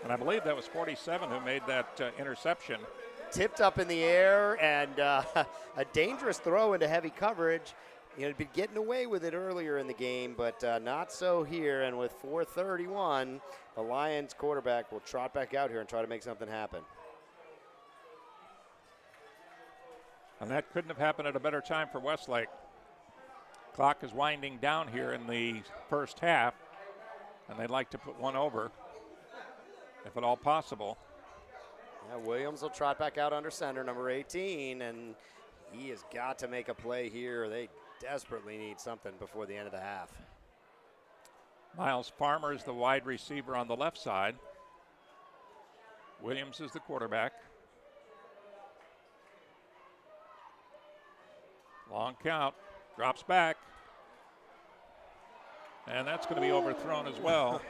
And I believe that was 47 who made that interception. Tipped up in the air, and a dangerous throw into heavy coverage. He'd been getting away with it earlier in the game, but not so here. And with 4:31, the Lions quarterback will trot back out here and try to make something happen. And that couldn't have happened at a better time for Westlake. Clock is winding down here in the first half, and they'd like to put one over, if at all possible. Yeah, Williams will trot back out under center, number 18, and he has got to make a play here. They desperately need something before the end of the half. Myles Farmer is the wide receiver on the left side. Williams is the quarterback. Long count, drops back. And that's going to be overthrown as well.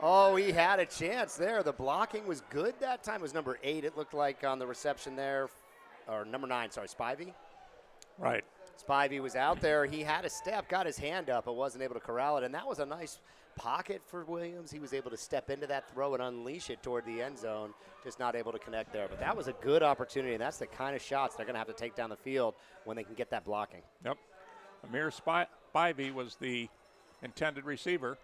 Oh, he had a chance there. The blocking was good that time. It was number 8, it looked like, on the reception there. Or number 9, sorry, Spivey. Right. Spivey was out there. He had a step, got his hand up, but wasn't able to corral it. And that was a nice pocket for Williams. He was able to step into that throw and unleash it toward the end zone, just not able to connect there. But that was a good opportunity, and that's the kind of shots they're going to have to take down the field when they can get that blocking. Yep. Amir Spivey was the intended receiver.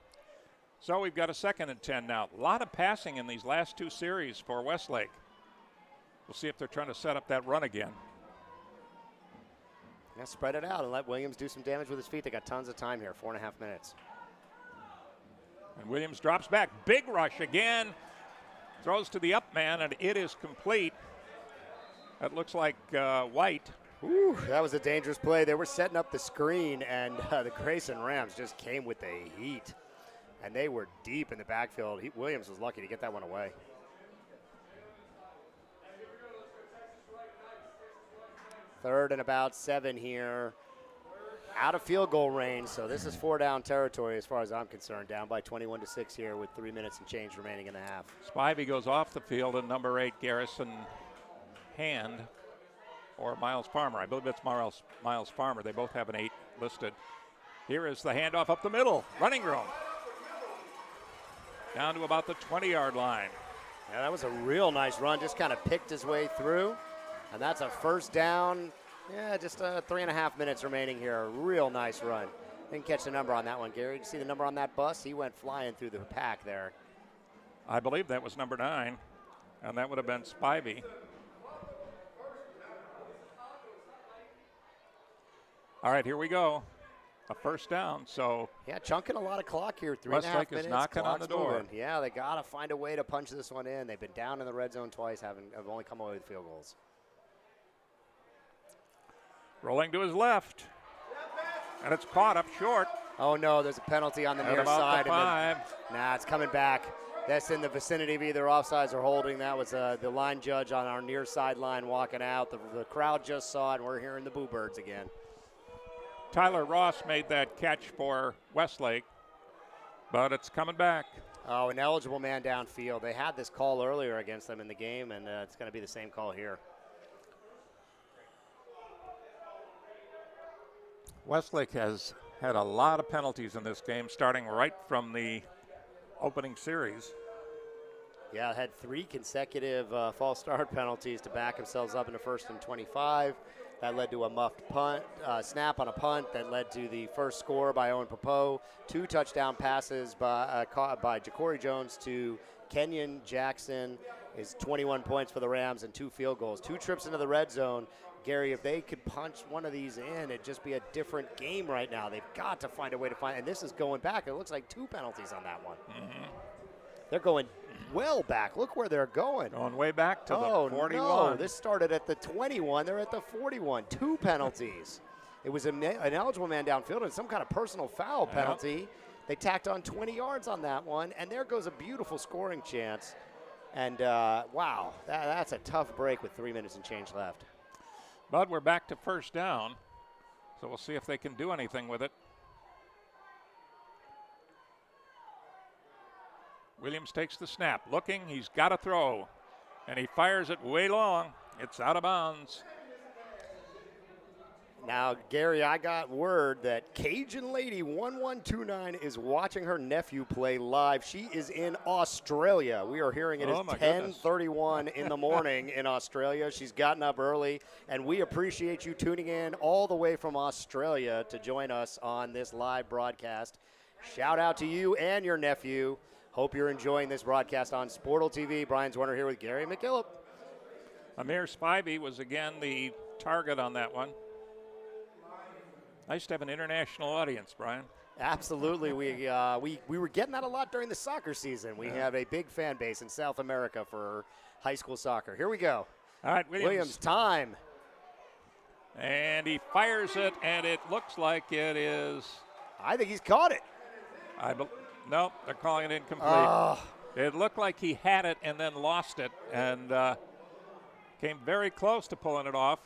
So we've got a 2nd and 10 now. A lot of passing in these last 2 series for Westlake. We'll see if they're trying to set up that run again. Yeah, spread it out and let Williams do some damage with his feet. They got tons of time here, 4.5 minutes. And Williams drops back. Big rush again. Throws to the up man, and it is complete. That looks like White. Ooh, that was a dangerous play. They were setting up the screen, and the Grayson Rams just came with the heat. And they were deep in the backfield. Williams was lucky to get that one away. Third and about 7 here. Out of field goal range, so this is 4-down territory as far as I'm concerned. Down by 21-6 here with 3 minutes and change remaining in the half. Spivey goes off the field, and number 8, Garrison Hand, or Myles Farmer. I believe it's Myles Farmer. They both have an 8 listed. Here is the handoff up the middle. Running room. Down to about the 20-yard line. Yeah, that was a real nice run. Just kind of picked his way through. And that's a first down. Yeah, just 3.5 minutes remaining here. A real nice run. Didn't catch the number on that one, Gary. Did you see the number on that bus? He went flying through the pack there. I believe that was number 9, and that would have been Spivey. All right, here we go. A first down, so. Yeah, chunking a lot of clock here. 3.5 Westlake minutes. is knocking on the door. Moving. Yeah, they got to find a way to punch this one in. They've been down in the red zone twice, have only come away with field goals. Rolling to his left. And it's caught up short. Oh, no, there's a penalty on the near about side. The 5. Nah, it's coming back. That's in the vicinity of either offsides or holding. That was the line judge on our near sideline walking out. The crowd just saw it, and we're hearing the boo birds again. Tyler Ross made that catch for Westlake, but it's coming back. Oh, an eligible man downfield. They had this call earlier against them in the game, and it's going to be the same call here. Westlake has had a lot of penalties in this game, starting right from the opening series. Yeah, had 3 consecutive false start penalties to back themselves up in the 1st and 25. That led to a muffed punt, snap on a punt that led to the first score by Owen Pappoe. 2 touchdown passes caught by Corry Jones to Kenyon Jackson is 21 points for the Rams and 2 field goals. 2 trips into the red zone. Gary, if they could punch one of these in, it'd just be a different game right now. They've got to find a way to find, and this is going back. It looks like 2 penalties on that one. Mm-hmm. They're going well back. Look where they're going. Going way back to the 41. No, this started at the 21. They're at the 41. 2 penalties. It was an eligible man downfield and some kind of personal foul penalty. Yep. They tacked on 20 yards on that one, and there goes a beautiful scoring chance. And, wow, that's a tough break with 3 minutes and change left. But we're back to first down, so we'll see if they can do anything with it. Williams takes the snap, looking, he's got to throw, and he fires it way long. It's out of bounds. Now, Gary, I got word that Cajun Lady 1129 is watching her nephew play live. She is in Australia. We are hearing it is 10:31 in the morning in Australia. She's gotten up early, and we appreciate you tuning in all the way from Australia to join us on this live broadcast. Shout out to you and your nephew. Hope you're enjoying this broadcast on Sportal TV. Brian Zwerner here with Gary McKillop. Amir Spivey was again the target on that one. Nice to have an international audience, Brian. Absolutely. We were getting that a lot during the soccer season. We have a big fan base in South America for high school soccer. Here we go. All right, Williams, time. And he fires it, and it looks like it is. I think he's caught it. Nope, they're calling it incomplete. It looked like he had it and then lost it, and came very close to pulling it off.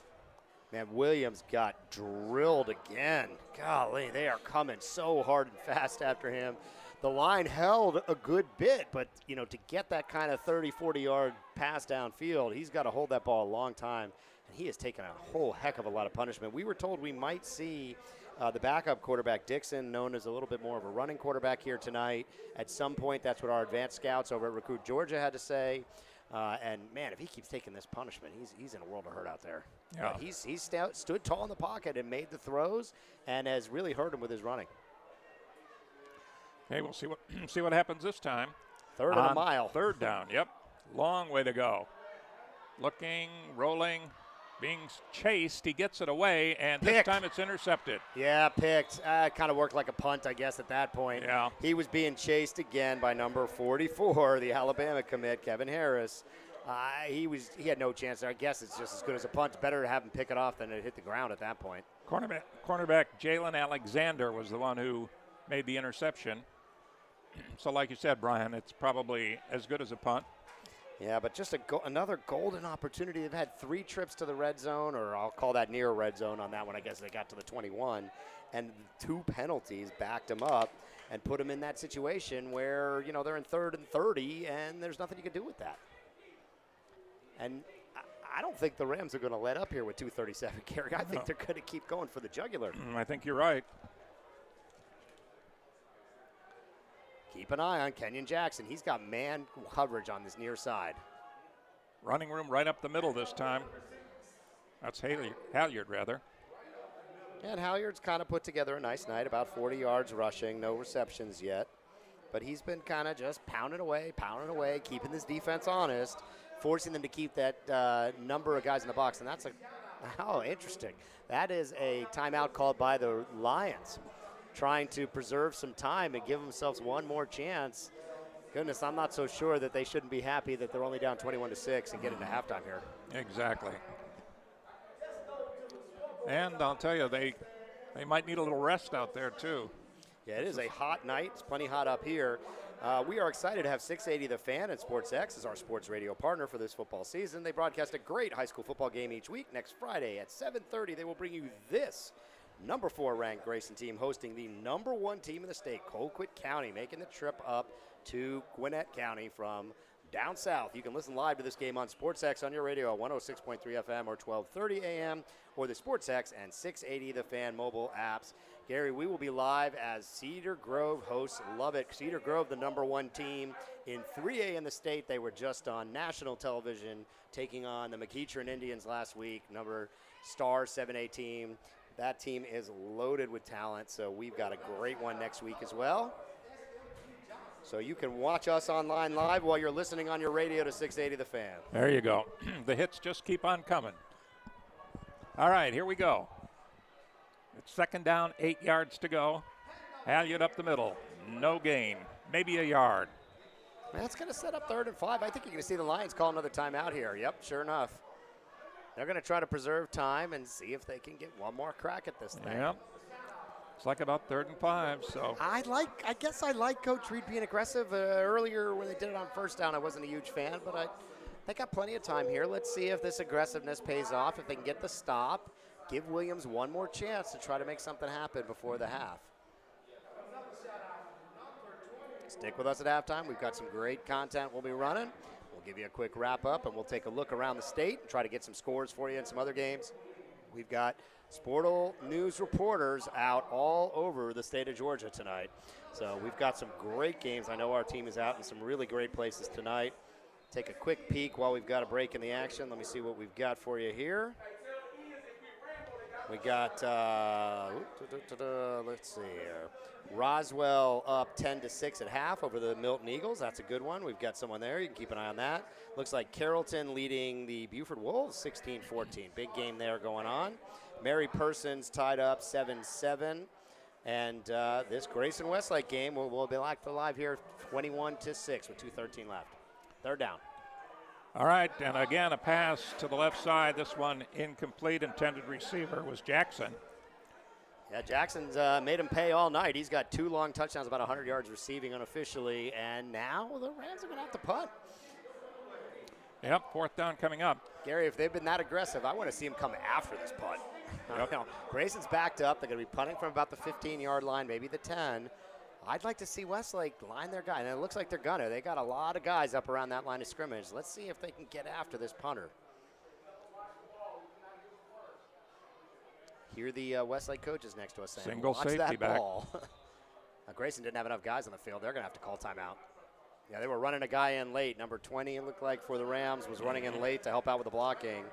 Man, Williams got drilled again. Golly, they are coming so hard and fast after him. The line held a good bit, but, you know, to get that kind of 30, 40-yard pass downfield, he's got to hold that ball a long time, and he has taken a whole heck of a lot of punishment. We were told we might see the backup quarterback, Dixon, known as a little bit more of a running quarterback here tonight. At some point, that's what our advanced scouts over at Recruit Georgia had to say. And, man, if he keeps taking this punishment, he's in a world of hurt out there. Yeah. He's stood tall in the pocket and made the throws and has really hurt him with his running. Okay, we'll see what happens this time. Third and a mile. Third down, yep. Long way to go. Looking, rolling, being chased. He gets it away, and Picked. this time it's intercepted. Yeah, picked. It kind of worked like a punt, I guess, at that point. Yeah. He was being chased again by number 44, the Alabama commit, Kevin Harris. He had no chance there. I guess it's just as good as a punt. It's better to have him pick it off than it hit the ground at that point. Cornerback Jalen Alexander was the one who made the interception. So like you said, Brian, it's probably as good as a punt. Yeah, but just another golden opportunity. They've had 3 trips to the red zone, or I'll call that near red zone on that one. I guess they got to the 21, and 2 penalties backed them up and put them in that situation where, they're in 3rd and 30, and there's nothing you can do with that. And I don't think the Rams are going to let up here with 2:37, Gary. I think they're going to keep going for the jugular. I think you're right. Keep an eye on Kenyon Jackson. He's got man coverage on this near side. Running room right up the middle this time. That's Halyard, rather. And Halyard's kind of put together a nice night, about 40 yards rushing, no receptions yet. But he's been kind of just pounding away, keeping this defense honest, forcing them to keep that number of guys in the box. And that's interesting. That is a timeout called by the Lions, trying to preserve some time and give themselves one more chance. Goodness, I'm not so sure that they shouldn't be happy that they're only down 21-6 and get into halftime here. Exactly. And I'll tell you, they might need a little rest out there, too. Yeah, it is a hot night. It's plenty hot up here. We are excited to have 680 The Fan and SportsX as our sports radio partner for this football season. They broadcast a great high school football game each week. Next Friday at 7:30, they will bring you this number 4 ranked Grayson team hosting the number 1 team in the state, Colquitt County, making the trip up to Gwinnett County from down south. You can listen live to this game on SportsX on your radio at 106.3 FM or 12:30 AM, or the SportsX and 680 The Fan mobile apps. Gary, we will be live as Cedar Grove hosts Lubbock. Cedar Grove, the number 1 team in 3A in the state. They were just on national television taking on the McEachern Indians last week, number star 7A team. That team is loaded with talent, so we've got a great one next week as well. So you can watch us online live while you're listening on your radio to 680 The Fan. There you go. The hits just keep on coming. All right, here we go. It's 2nd down, 8 yards to go. Halyard up the middle. No gain. Maybe a yard. That's going to set up 3rd and 5. I think you're going to see the Lions call another timeout here. Yep, sure enough. They're going to try to preserve time and see if they can get one more crack at this thing. Yep. It's like about 3rd and 5, so. I guess I like Coach Reed being aggressive. Earlier when they did it on 1st down, I wasn't a huge fan, but they got plenty of time here. Let's see if this aggressiveness pays off, if they can get the stop. Give Williams one more chance to try to make something happen before the half. Stick with us at halftime. We've got some great content we'll be running. We'll give you a quick wrap-up, and we'll take a look around the state and try to get some scores for you in some other games. We've got Sportal News reporters out all over the state of Georgia tonight. So we've got some great games. I know our team is out in some really great places tonight. Take a quick peek while we've got a break in the action. Let me see what we've got for you here. We got, let's see here. Roswell up 10-6 at half over the Milton Eagles. That's a good one. We've got someone there. You can keep an eye on that. Looks like Carrollton leading the Buford Wolves 16-14. Big game there going on. Mary Persons tied up 7-7. And this Grayson Westlake game will be live here 21-6 with 2:13 left. 3rd down. All right, and again, a pass to the left side. This one incomplete. Intended receiver was Jackson. Yeah, Jackson's made him pay all night. He's got 2 long touchdowns, about 100 yards receiving unofficially, and now the Rams are going to have to punt. Yep, 4th down coming up. Gary, if they've been that aggressive, I want to see them come after this punt. Yep. Grayson's backed up. They're going to be punting from about the 15-yard line, maybe the 10. I'd like to see Westlake line their guy, and it looks like they're going to. They got a lot of guys up around that line of scrimmage. Let's see if they can get after this punter. Hear the Westlake coaches next to us saying, single watch safety that back. Ball. Grayson didn't have enough guys on the field. They're going to have to call timeout. Yeah, they were running a guy in late. Number 20, it looked like, for the Rams, was running in late to help out with the blocking.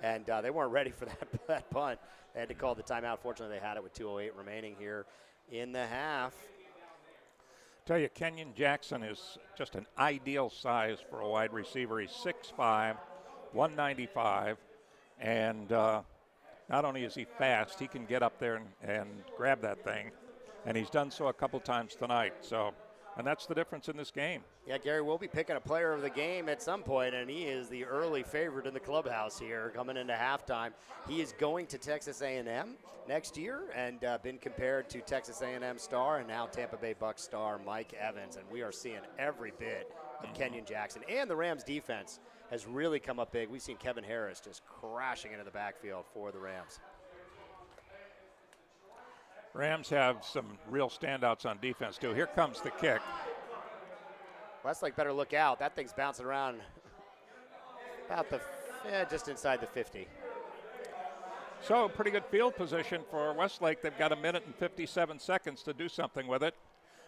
And they weren't ready for that punt. They had to call the timeout. Fortunately, they had it with 2:08 remaining here in the half. Tell you, Kenyon Jackson is just an ideal size for a wide receiver. He's 6'5", 195, And not only is he fast, he can get up there and grab that thing. And he's done so a couple times tonight. So, and that's the difference in this game. Yeah, Gary, we'll be picking a player of the game at some point, and he is the early favorite in the clubhouse here coming into halftime. He is going to Texas A&M next year and been compared to Texas A&M star and now Tampa Bay Bucs star Mike Evans, and we are seeing every bit of Kenyon Jackson. And the Rams defense has really come up big. We've seen Kevin Harris just crashing into the backfield for the Rams. Rams have some real standouts on defense, too. Here comes the kick. Westlake better look out. That thing's bouncing around about just inside the 50. So pretty good field position for Westlake. They've got 1 minute and 57 seconds to do something with it.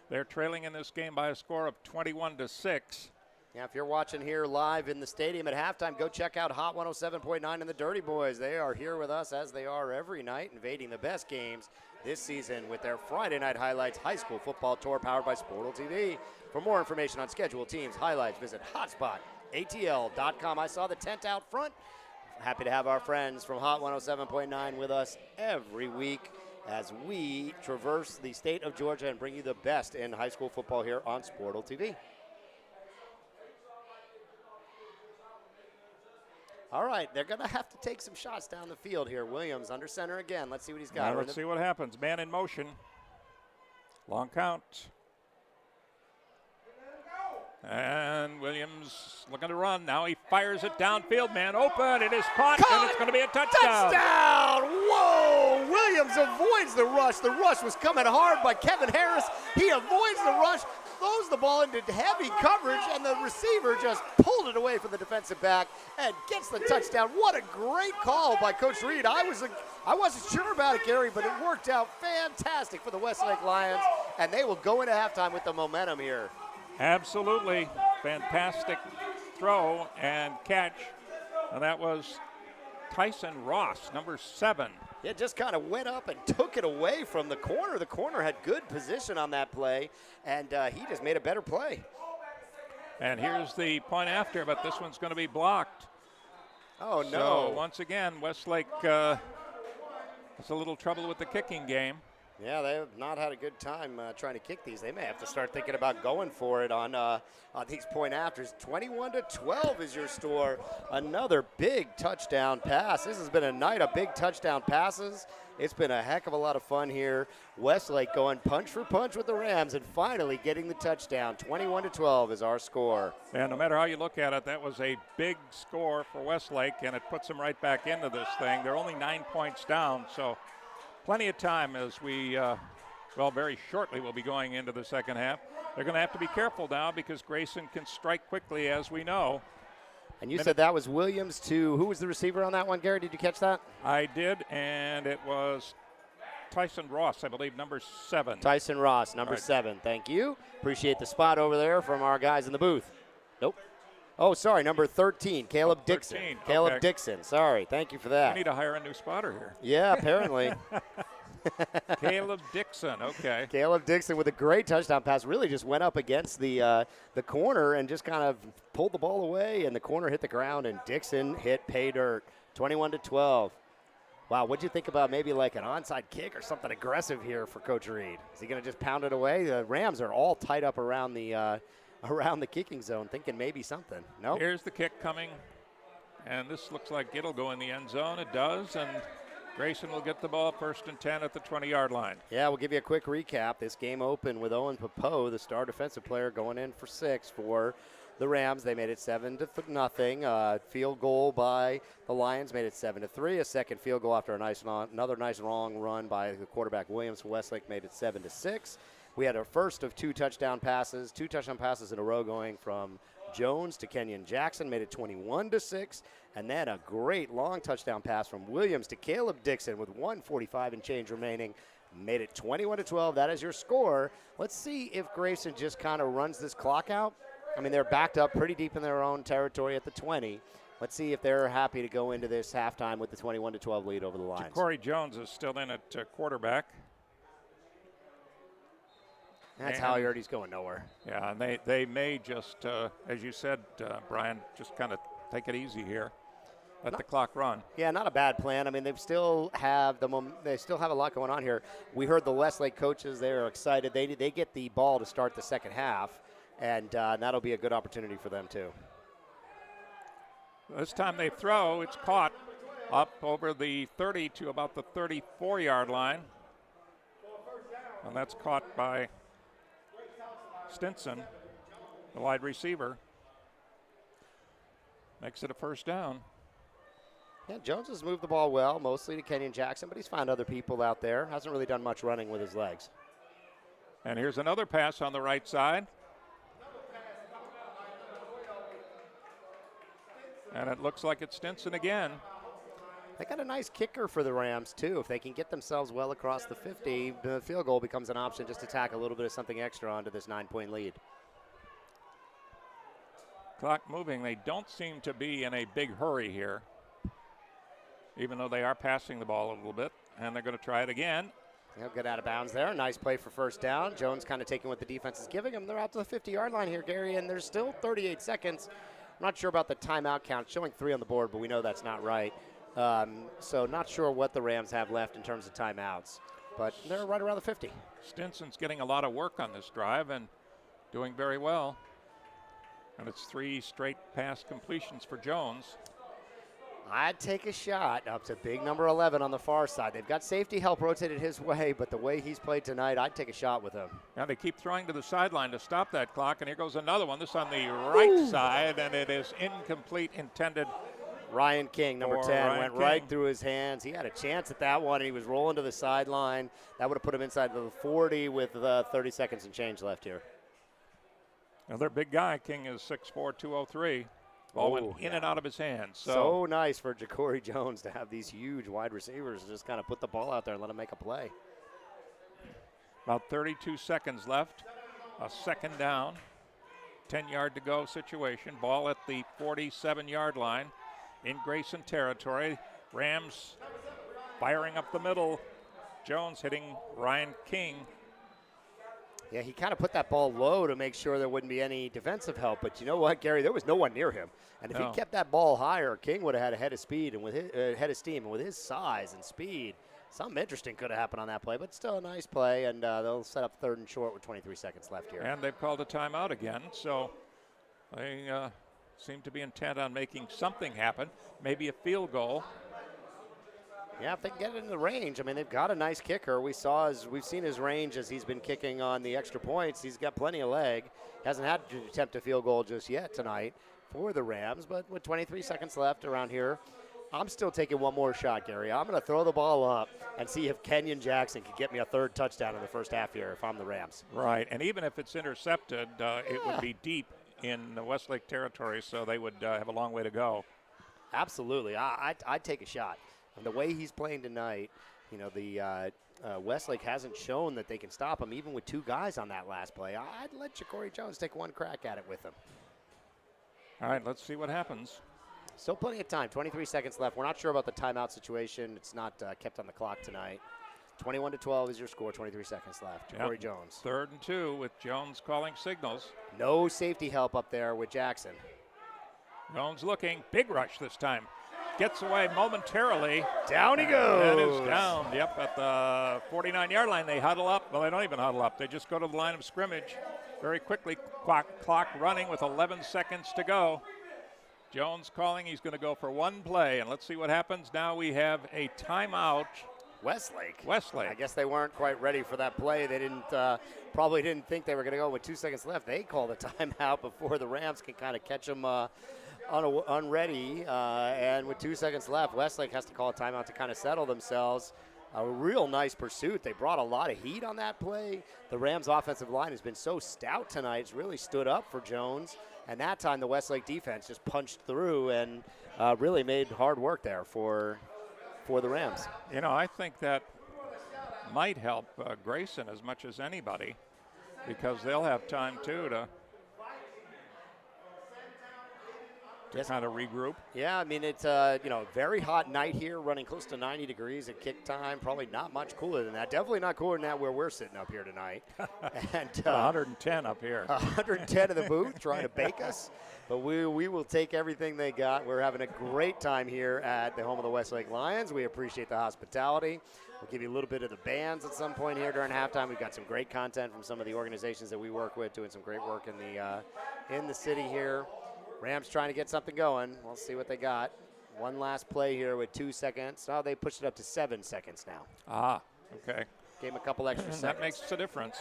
They're trailing in this game by a score of 21-6. Yeah, if you're watching here live in the stadium at halftime, go check out Hot 107.9 and the Dirty Boys. They are here with us as they are every night, invading the best games this season with their Friday Night Highlights High School Football Tour powered by Sportal TV. For more information on schedule, teams, highlights, visit hotspotatl.com. I saw the tent out front. Happy to have our friends from Hot 107.9 with us every week as we traverse the state of Georgia and bring you the best in high school football here on Sportal TV. All right, they're going to have to take some shots down the field here. Williams under center again. Let's see what he's got. Now let's see what happens. Man in motion. Long count. And Williams looking to run. Now he fires it downfield. Man open. It is caught. And it's going to be a touchdown. Touchdown! Whoa! Williams avoids the rush. The rush was coming hard by Kevin Harris. He avoids the rush, throws the ball into heavy coverage, and the receiver just pulled it away from the defensive back and gets the touchdown. What a great call by Coach Reed. I wasn't sure about it, Gary, but it worked out fantastic for the Westlake Lions, and they will go into halftime with the momentum here. Absolutely. Fantastic throw and catch. And that was Tyson Ross, number 7. It just kind of went up and took it away from the corner. The corner had good position on that play, and he just made a better play. And here's the point after, but this one's going to be blocked. Oh, no. So once again, Westlake has a little trouble with the kicking game. Yeah, they have not had a good time trying to kick these. They may have to start thinking about going for it on these point afters. 21-12 is your score. Another big touchdown pass. This has been a night of big touchdown passes. It's been a heck of a lot of fun here. Westlake going punch for punch with the Rams and finally getting the touchdown. 21-12 is our score. And no matter how you look at it, that was a big score for Westlake, and it puts them right back into this thing. They're only 9 points down, so plenty of time as we, very shortly we'll be going into the second half. They're going to have to be careful now because Grayson can strike quickly, as we know. And you said that was Williams to, who was the receiver on that one, Gary? Did you catch that? I did, and it was Tyson Ross, I believe, number 7. Tyson Ross, number 7. Thank you. Appreciate the spot over there from our guys in the booth. Nope. Oh, sorry, number 13, Caleb Dixon. 13. Caleb Okay. Dixon, sorry. Thank you for that. We need to hire a new spotter here. Yeah, apparently. Caleb Dixon, okay. Caleb Dixon with a great touchdown pass. Really just went up against the corner and just kind of pulled the ball away, and the corner hit the ground, and Dixon hit pay dirt. 21-12. Wow, what'd you think about maybe like an onside kick or something aggressive here for Coach Reed? Is he going to just pound it away? The Rams are all tied up around the kicking zone, thinking maybe something. No. Nope. Here's the kick coming, and this looks like it'll go in the end zone. It does, and Grayson will get the ball 1st and 10 at the 20-yard line. Yeah, we'll give you a quick recap. This game opened with Owen Pappoe, the star defensive player, going in for 6 for the Rams. They made it 7-0. Field goal by the Lions made it 7-3. A second field goal after another nice long run by the quarterback Williams for Westlake made it 7-6. We had our first of 2 touchdown passes in a row going from Jones to Kenyon Jackson, made it 21-6. And then a great long touchdown pass from Williams to Caleb Dixon with 1:45 and change remaining, made it 21-12. That is your score. Let's see if Grayson just kind of runs this clock out. I mean, they're backed up pretty deep in their own territory at the 20. Let's see if they're happy to go into this halftime with the 21-12 lead over the Lions. Corry Jones is still in at quarterback. That's how he heard he's going nowhere. Yeah, and they may just, as you said, Brian, just kind of take it easy here. let the clock run. Yeah, not a bad plan. I mean, they still have they still have a lot going on here. We heard the Westlake coaches; they are excited. They get the ball to start the second half, and that'll be a good opportunity for them too. This time they throw. It's caught up over the 30 to about the 34-yard line, and that's caught by Stinson, the wide receiver. Makes it a first down. Yeah, Jones has moved the ball well, mostly to Kenyon Jackson, but he's found other people out there. Hasn't really done much running with his legs. And here's another pass on the right side. And it looks like it's Stinson again. They got a nice kicker for the Rams, too. If they can get themselves well across the 50, the field goal becomes an option just to tack a little bit of something extra onto this 9-point lead. Clock moving. They don't seem to be in a big hurry here, even though they are passing the ball a little bit. And they're going to try it again. They'll get out of bounds there. Nice play for first down. Jones kind of taking what the defense is giving them. They're out to the 50-yard line here, Gary, and there's still 38 seconds. I'm not sure about the timeout count. Showing 3 on the board, but we know that's not right. So not sure what the Rams have left in terms of timeouts, but they're right around the 50. Stinson's getting a lot of work on this drive and doing very well. And it's 3 straight pass completions for Jones. I'd take a shot up to big number 11 on the far side. They've got safety help rotated his way, but the way he's played tonight, I'd take a shot with him. Now they keep throwing to the sideline to stop that clock, and here goes another one. This on the right side, and it is incomplete, intended. Ryan King, number 10, went King. right through his hands. He had a chance at that one, and he was rolling to the sideline. That would have put him inside the 40 with 30 seconds and change left here. Another big guy. King is 6'4", 203. Ball went in and out of his hands. So nice for Corry Jones to have these huge wide receivers just kind of put the ball out there and let him make a play. About 32 seconds left. A second down. 10-yard to go situation. Ball at the 47-yard line in Grayson territory. Rams firing up the middle. Jones hitting Ryan King. Yeah, he kind of put that ball low to make sure there wouldn't be any defensive help. But you know what, Gary? There was no one near him. And if he kept that ball higher, King would have had a head of speed and with his head of steam. And with his size and speed, something interesting could have happened on that play. But still a nice play, and they'll set up 3rd and short with 23 seconds left here. And they've called a timeout again. So they seem to be intent on making something happen, maybe a field goal. Yeah, if they can get it in the range. I mean, they've got a nice kicker. We've seen his range as he's been kicking on the extra points. He's got plenty of leg. Hasn't had to attempt a field goal just yet tonight for the Rams. But with 23 seconds left around here, I'm still taking one more shot, Gary. I'm going to throw the ball up and see if Kenyon Jackson can get me a 3rd touchdown in the first half here if I'm the Rams. Right, and even if it's intercepted, it would be deep in the Westlake territory, so they would have a long way to go. Absolutely. I'd take a shot. And the way he's playing tonight, you know, the Westlake hasn't shown that they can stop him, even with 2 guys on that last play. I'd let Corry Jones take one crack at it with him. All right, let's see what happens. Still plenty of time. 23 seconds left. We're not sure about the timeout situation. It's not kept on the clock tonight. 21-12 is your score. 23 seconds left. Corry Jones. 3rd and 2 with Jones calling signals. No safety help up there with Jackson. Jones looking. Big rush this time. Gets away momentarily. Down he goes. That is down. Yep, at the 49-yard line, they huddle up. Well, they don't even huddle up. They just go to the line of scrimmage very quickly. Clock running with 11 seconds to go. Jones calling. He's going to go for one play, and let's see what happens. Now we have a timeout. Westlake. Westlake. I guess they weren't quite ready for that play. They probably didn't think they were going to go with 2 seconds left. They called a timeout before the Rams can kind of catch them unready, and with 2 seconds left, Westlake has to call a timeout to kind of settle themselves. A real nice pursuit. They brought a lot of heat on that play. The Rams' offensive line has been so stout tonight. It's really stood up for Jones, and that time the Westlake defense just punched through and really made hard work there for the Rams. You know, I think that might help Grayson as much as anybody, because they'll have time, too, to to kind of regroup. Yeah, I mean, it's very hot night here, running close to 90 degrees at kick time. Probably not much cooler than that. Definitely not cooler than that where we're sitting up here tonight. And 110 up here. 110 in the booth trying to bake us. But we will take everything they got. We're having a great time here at the home of the Westlake Lions. We appreciate the hospitality. We'll give you a little bit of the bands at some point here during halftime. We've got some great content from some of the organizations that we work with, doing some great work in the city here. Rams trying to get something going. We'll see what they got. One last play here with 2 seconds. Oh, they pushed it up to 7 seconds now. Ah, okay. Gave him a couple extra seconds. That makes a difference.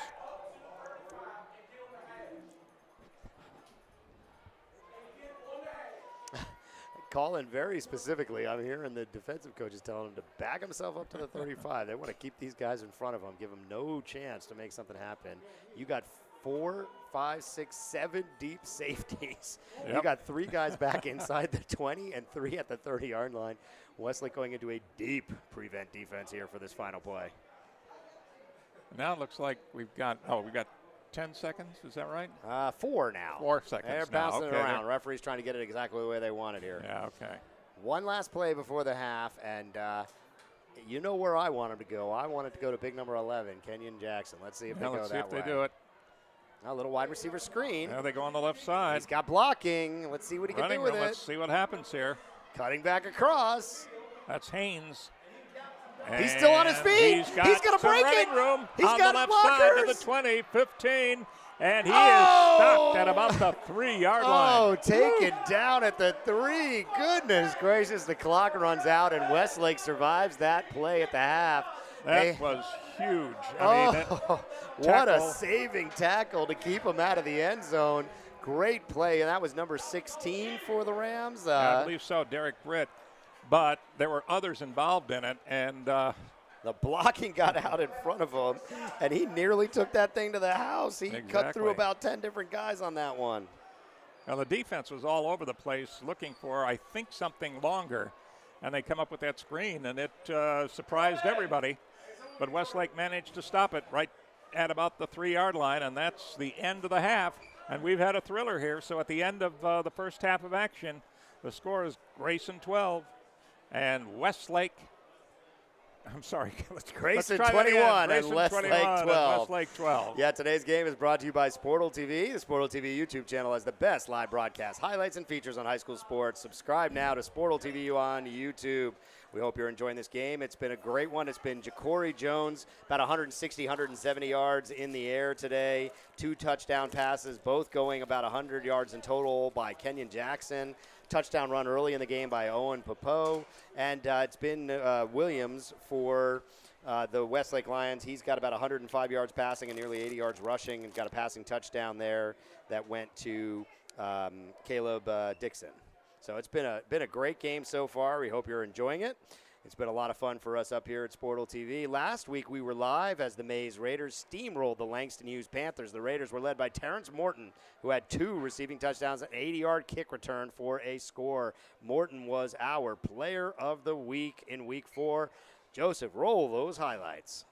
Calling very specifically. I'm hearing the defensive coaches telling him to back himself up to the 35. They want to keep these guys in front of them, give them no chance to make something happen. You got 4, 5, 6, 7 deep safeties. Yep. You got 3 guys back inside the 20 and 3 at the 30-yard line. Westlake going into a deep prevent defense here for this final play. Now it looks like we've got 10 seconds, is that right? 4 now. 4 seconds. They're bouncing it around. Referee's trying to get it exactly the way they want it here. Yeah, okay. One last play before the half, and you know where I want him to go. I want it to go to big number 11, Kenyon Jackson. Let's see if they go that way. Let's see if they do it. A little wide receiver screen. Now they go on the left side. He's got blocking. Let's see what he can do with it. Let's see what happens here. Cutting back across. That's Haynes. He's still on his feet. He's going to break it. Room He's on got the left blockers. side to the 20, 15, and he is stopped at about the 3-yard line. Oh, taken down at the 3. Goodness gracious, the clock runs out, and Westlake survives that play at the half. That was huge. What a saving tackle to keep him out of the end zone. Great play, and that was number 16 for the Rams. I believe so, Derek Britt. But there were others involved in it, and the blocking got out in front of him, and he nearly took that thing to the house. He cut through about 10 different guys on that one. Now, the defense was all over the place looking for, I think, something longer, and they come up with that screen, and it surprised everybody. But Westlake managed to stop it right at about the 3-yard line, and that's the end of the half. And we've had a thriller here. So at the end of the first half of action, the score is Grayson 12. And Westlake, I'm sorry. Grayson 21 and Westlake 12. Westlake 12. Yeah, today's game is brought to you by Sportal TV. The Sportal TV YouTube channel has the best live broadcasts, highlights, and features on high school sports. Subscribe now to Sportal TV on YouTube. We hope you're enjoying this game. It's been a great one. It's been Corry Jones, about 160, 170 yards in the air today. 2 touchdown passes, both going about 100 yards in total by Kenyon Jackson. Touchdown run early in the game by Owen Pappoe. And it's been Williams for the Westlake Lions. He's got about 105 yards passing and nearly 80 yards rushing, and got a passing touchdown there that went to Caleb Dixon. So it's been a great game so far. We hope you're enjoying it. It's been a lot of fun for us up here at Sportal TV. Last week we were live as the Mays Raiders steamrolled the Langston Hughes Panthers. The Raiders were led by Terrence Morton, who had 2 receiving touchdowns, an 80-yard kick return for a score. Morton was our player of the week in week 4. Joseph, roll those highlights.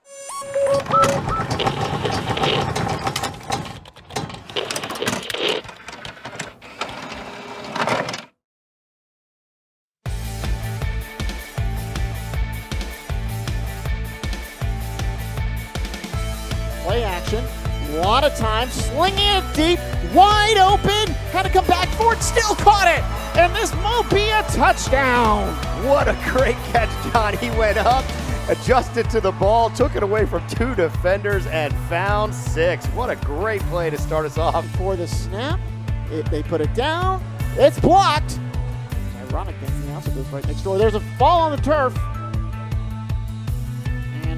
Play action, a lot of time, slinging it deep, wide open, had to come back for it, still caught it, and this will be a touchdown. What a great catch, John. He went up, adjusted to the ball, took it away from 2 defenders, and found 6. What a great play to start us off. For the snap, they put it down, it's blocked. It's ironic, the also goes right next door. There's a fall on the turf.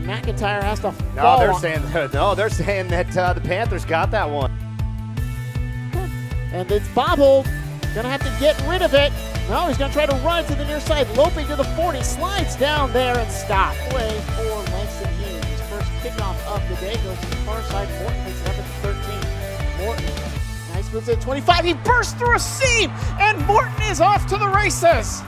McIntyre has to fall. They're saying that the Panthers got that one. And it's Pappoe gonna have to get rid of it. No, he's gonna try to run to the near side, loping to the 40, slides down there and stopped. Play for Langston Hughes. His first kickoff of the day goes to the far side. Morton picks it up at the 13. Morton, nice moves at 25. He bursts through a seam, and Morton is off to the races.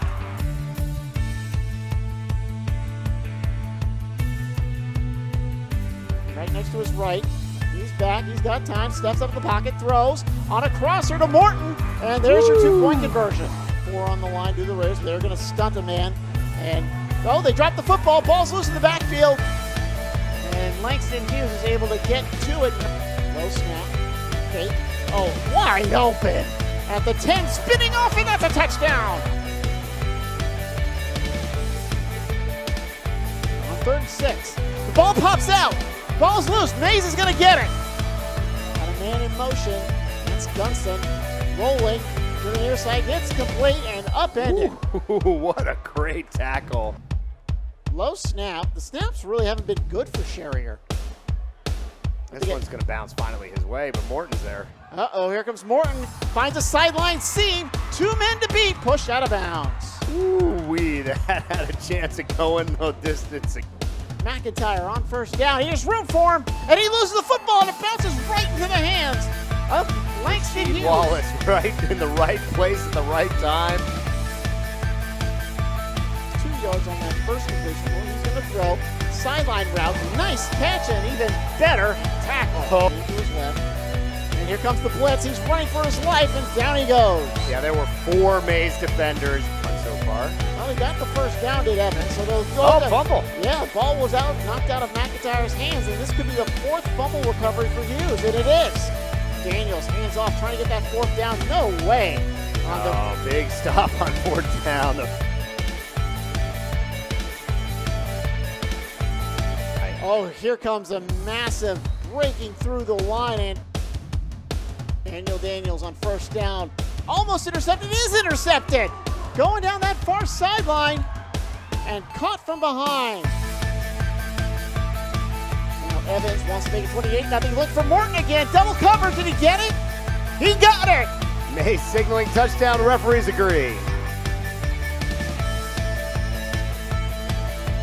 Right next to his right. He's back. He's got time. Steps up in the pocket. Throws on a crosser to Morton. And there's your 2-point conversion 4 on the line, do the race. They're going to stunt a man. And, oh, they dropped the football. Ball's loose in the backfield. And Langston Hughes is able to get to it. Low snap. Okay. Oh, wide open. At the 10, spinning off, and that's a touchdown. On 3rd and 6. The ball pops out. Ball's loose. Mays is going to get it. Got a man in motion. That's Gunson rolling to the near side. It's complete and upended. Ooh, what a great tackle. Low snap. The snaps really haven't been good for Sherrier. This one's going to bounce finally his way, but Morton's there. Uh-oh, here comes Morton. Finds a sideline seam. 2 men to beat. Pushed out of bounds. Ooh-wee, that had a chance of going no distance. McIntyre on 1st down. Here's room for him, and he loses the football, and it bounces right into the hands of Langston Hughes. Wallace, right in the right place at the right time. 2 yards on that first completion. He's going to throw. Sideline route. Nice catch, and even better tackle. To his left. And here comes the blitz. He's running for his life, and down he goes. Yeah, there were 4 Mays defenders so far. Well, he got the 1st down, did Evans. So they'll go. Oh, fumble. Yeah, the ball was out, knocked out of McIntyre's hands, and this could be the 4th fumble recovery for Hughes, and it is. Daniels hands off, trying to get that 4th down. No way. Big stop on 4th down. Oh, here comes a massive breaking through the line, and Daniels on 1st down. Almost intercepted, is intercepted. Going down that far sideline and caught from behind. Now Evans wants to make it 28-0. Look for Morton again. Double coverage. Did he get it? He got it. Mays signaling touchdown. Referees agree.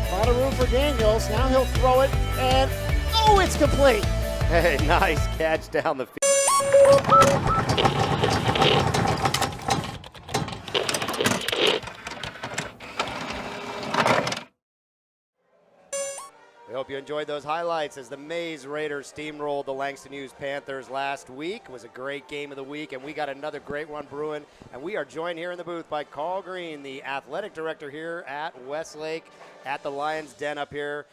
A lot of room for Daniels. Now he'll throw it, and oh, it's complete. Hey, nice catch down the field. We hope you enjoyed those highlights as the Mays Raiders steamrolled the Langston Hughes Panthers last week. It was a great game of the week, and we got another great one brewing. And we are joined here in the booth by Carl Green, the athletic director here at Westlake, at the Lions Den up here.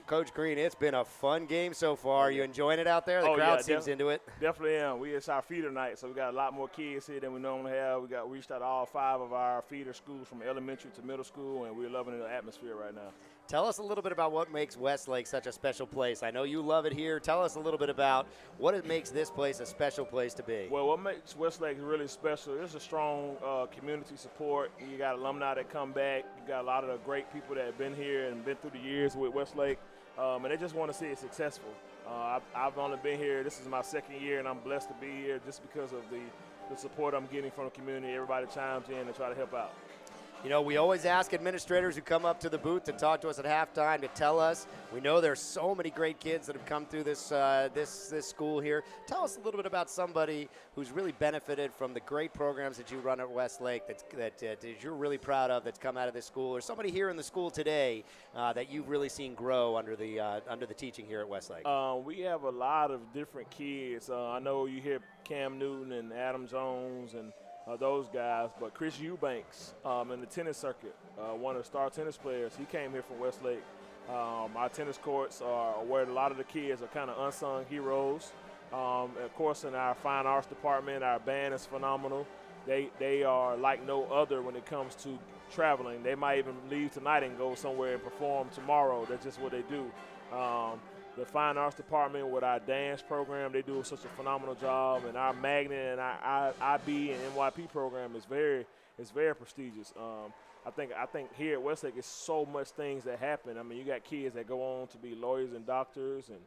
Coach Green, it's been a fun game so far. You enjoying it out there? The crowd seems into it. Definitely am. It's our feeder night, so we got a lot more kids here than we normally have. We reached out to all 5 of our feeder schools from elementary to middle school, and we're loving the atmosphere right now. Tell us a little bit about what makes Westlake such a special place. I know you love it here. Tell us a little bit about what it makes this place a special place to be. Well, what makes Westlake really special, there's a strong community support. You got alumni that come back. You got a lot of the great people that have been here and been through the years with Westlake, and they just want to see it successful. I've only been here, this is my 2nd year, and I'm blessed to be here just because of the support I'm getting from the community. Everybody chimes in and try to help out. You know, we always ask administrators who come up to the booth to talk to us at halftime to tell us. We know there's so many great kids that have come through this this school here. Tell us a little bit about somebody who's really benefited from the great programs that you run at Westlake that you're really proud of that's come out of this school, or somebody here in the school today that you've really seen grow under the teaching here at Westlake. We have a lot of different kids. I know you hear Cam Newton and Adam Jones and those guys, but Chris Eubanks in the tennis circuit, one of the star tennis players, he came here from Westlake. Our tennis courts are where a lot of the kids are kind of unsung heroes. Of course, in our fine arts department, our band is phenomenal. They are like no other when it comes to traveling. They might even leave tonight and go somewhere and perform tomorrow. That's just what they do. The fine arts department with our dance program, they do such a phenomenal job, and our magnet and our IB and NYP program is very prestigious. I think here at Westlake, it's so much things that happen. I mean, you got kids that go on to be lawyers and doctors and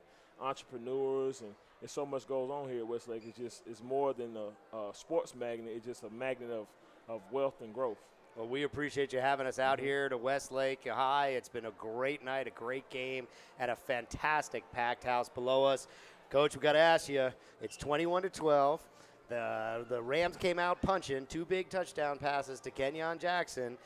entrepreneurs, and so much goes on here at Westlake. It's more than a sports magnet. It's just a magnet of wealth and growth. Well, we appreciate you having us out here to Westlake High. It's been a great night, a great game at a fantastic packed house below us. Coach, we've got to ask you, it's 21-12. The Rams came out punching, 2 big touchdown passes to Kenyon Jackson.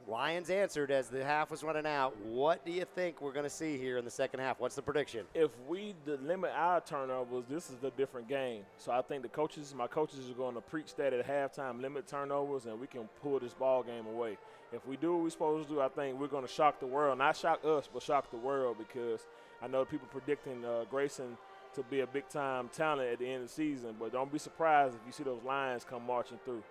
Lions answered as the half was running out. What do you think we're going to see here in the second half? What's the prediction? If we limit our turnovers, this is a different game. So I think my coaches are going to preach that at halftime, limit turnovers, and we can pull this ball game away. If we do what we're supposed to do, I think we're going to shock the world. Not shock us, but shock the world, because I know people predicting Grayson to be a big-time talent at the end of the season. But don't be surprised if you see those Lions come marching through.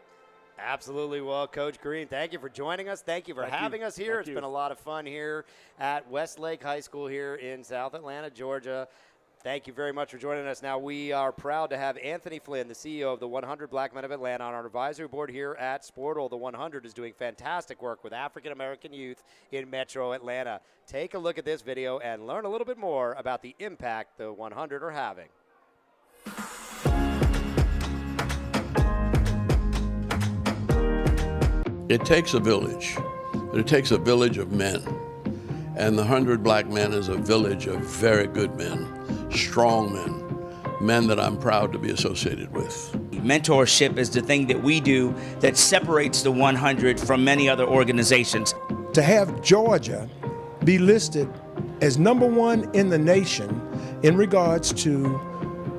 Absolutely. Well, Coach Green, thank you for joining us. Thank you for having us here. It's been a lot of fun here at Westlake High School here in South Atlanta, Georgia. Thank you very much for joining us. Now, we are proud to have Anthony Flynn, the CEO of the 100 Black Men of Atlanta, on our advisory board here at Sportal. The 100 is doing fantastic work with African-American youth in Metro Atlanta. Take a look at this video and learn a little bit more about the impact the 100 are having. It takes a village, but it takes a village of men. And the 100 Black Men is a village of very good men, strong men that I'm proud to be associated with. Mentorship is the thing that we do that separates the 100 from many other organizations. To have Georgia be listed as #1 in the nation in regards to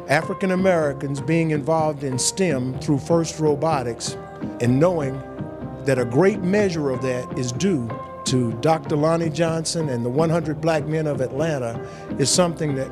African Americans being involved in STEM through FIRST Robotics, and knowing that a great measure of that is due to Dr. Lonnie Johnson and the 100 Black Men of Atlanta is something that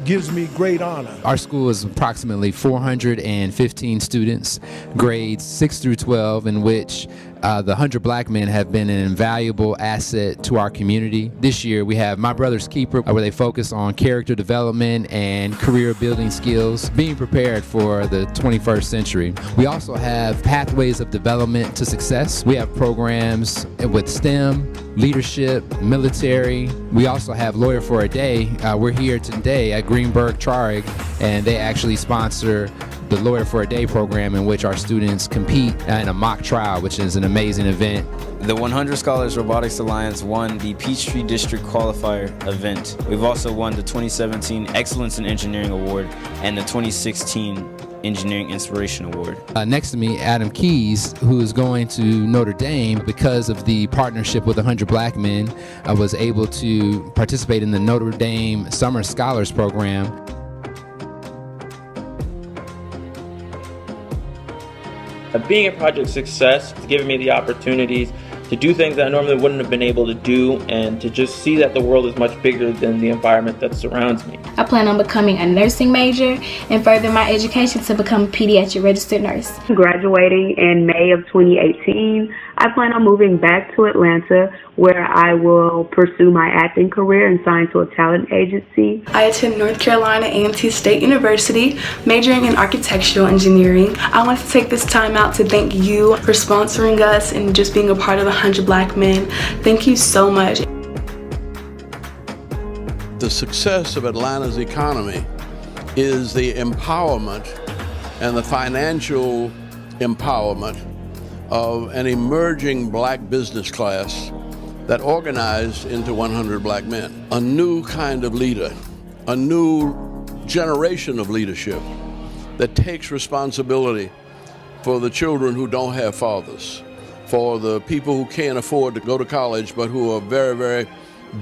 gives me great honor. Our school is approximately 415 students, grades 6 through 12, in which the 100 Black Men have been an invaluable asset to our community. This year we have My Brother's Keeper, where they focus on character development and career building skills, being prepared for the 21st century. We also have Pathways of Development to Success. We have programs with STEM, leadership, military. We also have Lawyer for a Day. We're here today at Greenberg Traurig, and they actually sponsor the Lawyer for a Day program, in which our students compete in a mock trial, which is an amazing event. The 100 Scholars Robotics Alliance won the Peachtree District Qualifier event. We've also won the 2017 Excellence in Engineering Award and the 2016 Engineering Inspiration Award. Next to me, Adam Keys, who is going to Notre Dame because of the partnership with 100 Black Men, was able to participate in the Notre Dame Summer Scholars Program. Being a project success, it's given me the opportunities to do things that I normally wouldn't have been able to do, and to just see that the world is much bigger than the environment that surrounds me. I plan on becoming a nursing major and further my education to become a pediatric registered nurse. Graduating in May of 2018, I plan on moving back to Atlanta, where I will pursue my acting career and sign to a talent agency. I attend North Carolina A&T State University, majoring in architectural engineering. I want to take this time out to thank you for sponsoring us and just being a part of the 100 Black Men. Thank you so much. The success of Atlanta's economy is the empowerment and the financial empowerment of an emerging black business class that organized into 100 Black Men. A new kind of leader, a new generation of leadership that takes responsibility for the children who don't have fathers, for the people who can't afford to go to college but who are very, very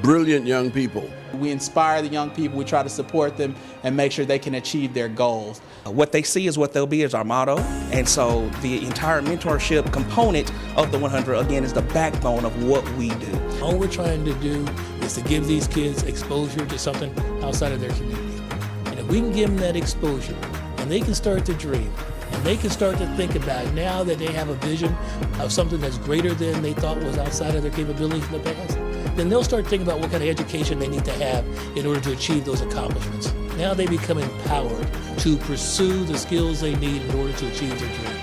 brilliant young people. We inspire the young people, we try to support them and make sure they can achieve their goals. What they see is what they'll be is our motto, and so the entire mentorship component of the 100, again, is the backbone of what we do. All we're trying to do is to give these kids exposure to something outside of their community. And if we can give them that exposure, and they can start to dream, and they can start to think about, now that they have a vision of something that's greater than they thought was outside of their capabilities in the past, then they'll start thinking about what kind of education they need to have in order to achieve those accomplishments. Now they become empowered to pursue the skills they need in order to achieve their dream.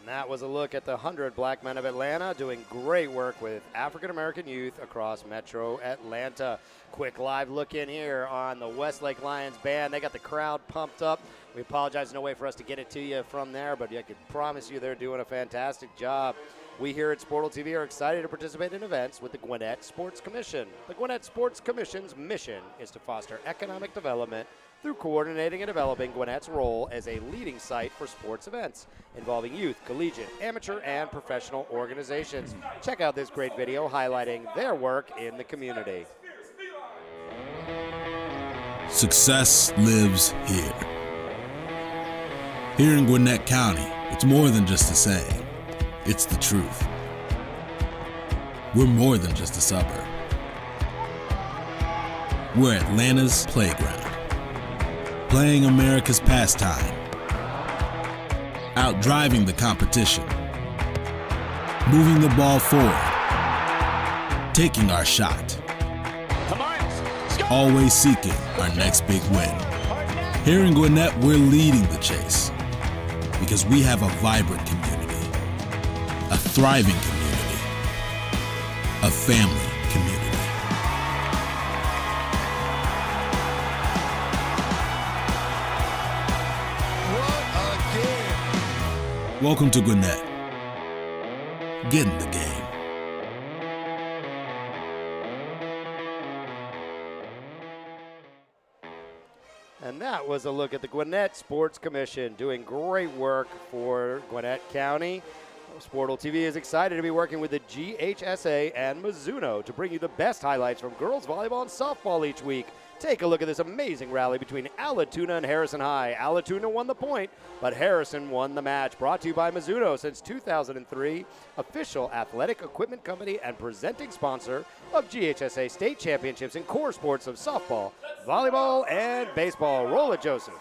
That was a look at the 100 Black Men of Atlanta doing great work with African-American youth across Metro Atlanta. Quick live look in here on the Westlake Lions band. They got the crowd pumped up. We apologize, no way for us to get it to you from there, but I can promise you they're doing a fantastic job. We here at Sportal TV are excited to participate in events with the Gwinnett Sports Commission. The Gwinnett Sports Commission's mission is to foster economic development through coordinating and developing Gwinnett's role as a leading site for sports events involving youth, collegiate, amateur, and professional organizations. Check out this great video highlighting their work in the community. Success lives here. Here in Gwinnett County, it's more than just a saying. It's the truth. We're more than just a suburb. We're Atlanta's playground. Playing America's pastime, out-driving the competition, moving the ball forward, taking our shot, always seeking our next big win. Here in Gwinnett, we're leading the chase because we have a vibrant community, a thriving community, a family community. Welcome to Gwinnett. Get in the game. And that was a look at the Gwinnett Sports Commission doing great work for Gwinnett County. Sportal TV is excited to be working with the GHSA and Mizuno to bring you the best highlights from girls volleyball and softball each week. Take a look at this amazing rally between Allatoona and Harrison High. Allatoona won the point, but Harrison won the match. Brought to you by Mizuno since 2003, official athletic equipment company and presenting sponsor of GHSA state championships in core sports of softball, volleyball, and baseball. Roll it, Joseph.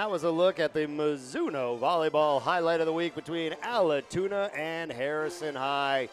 Was a look at the Mizuno volleyball highlight of the week between Allatoona and Harrison High.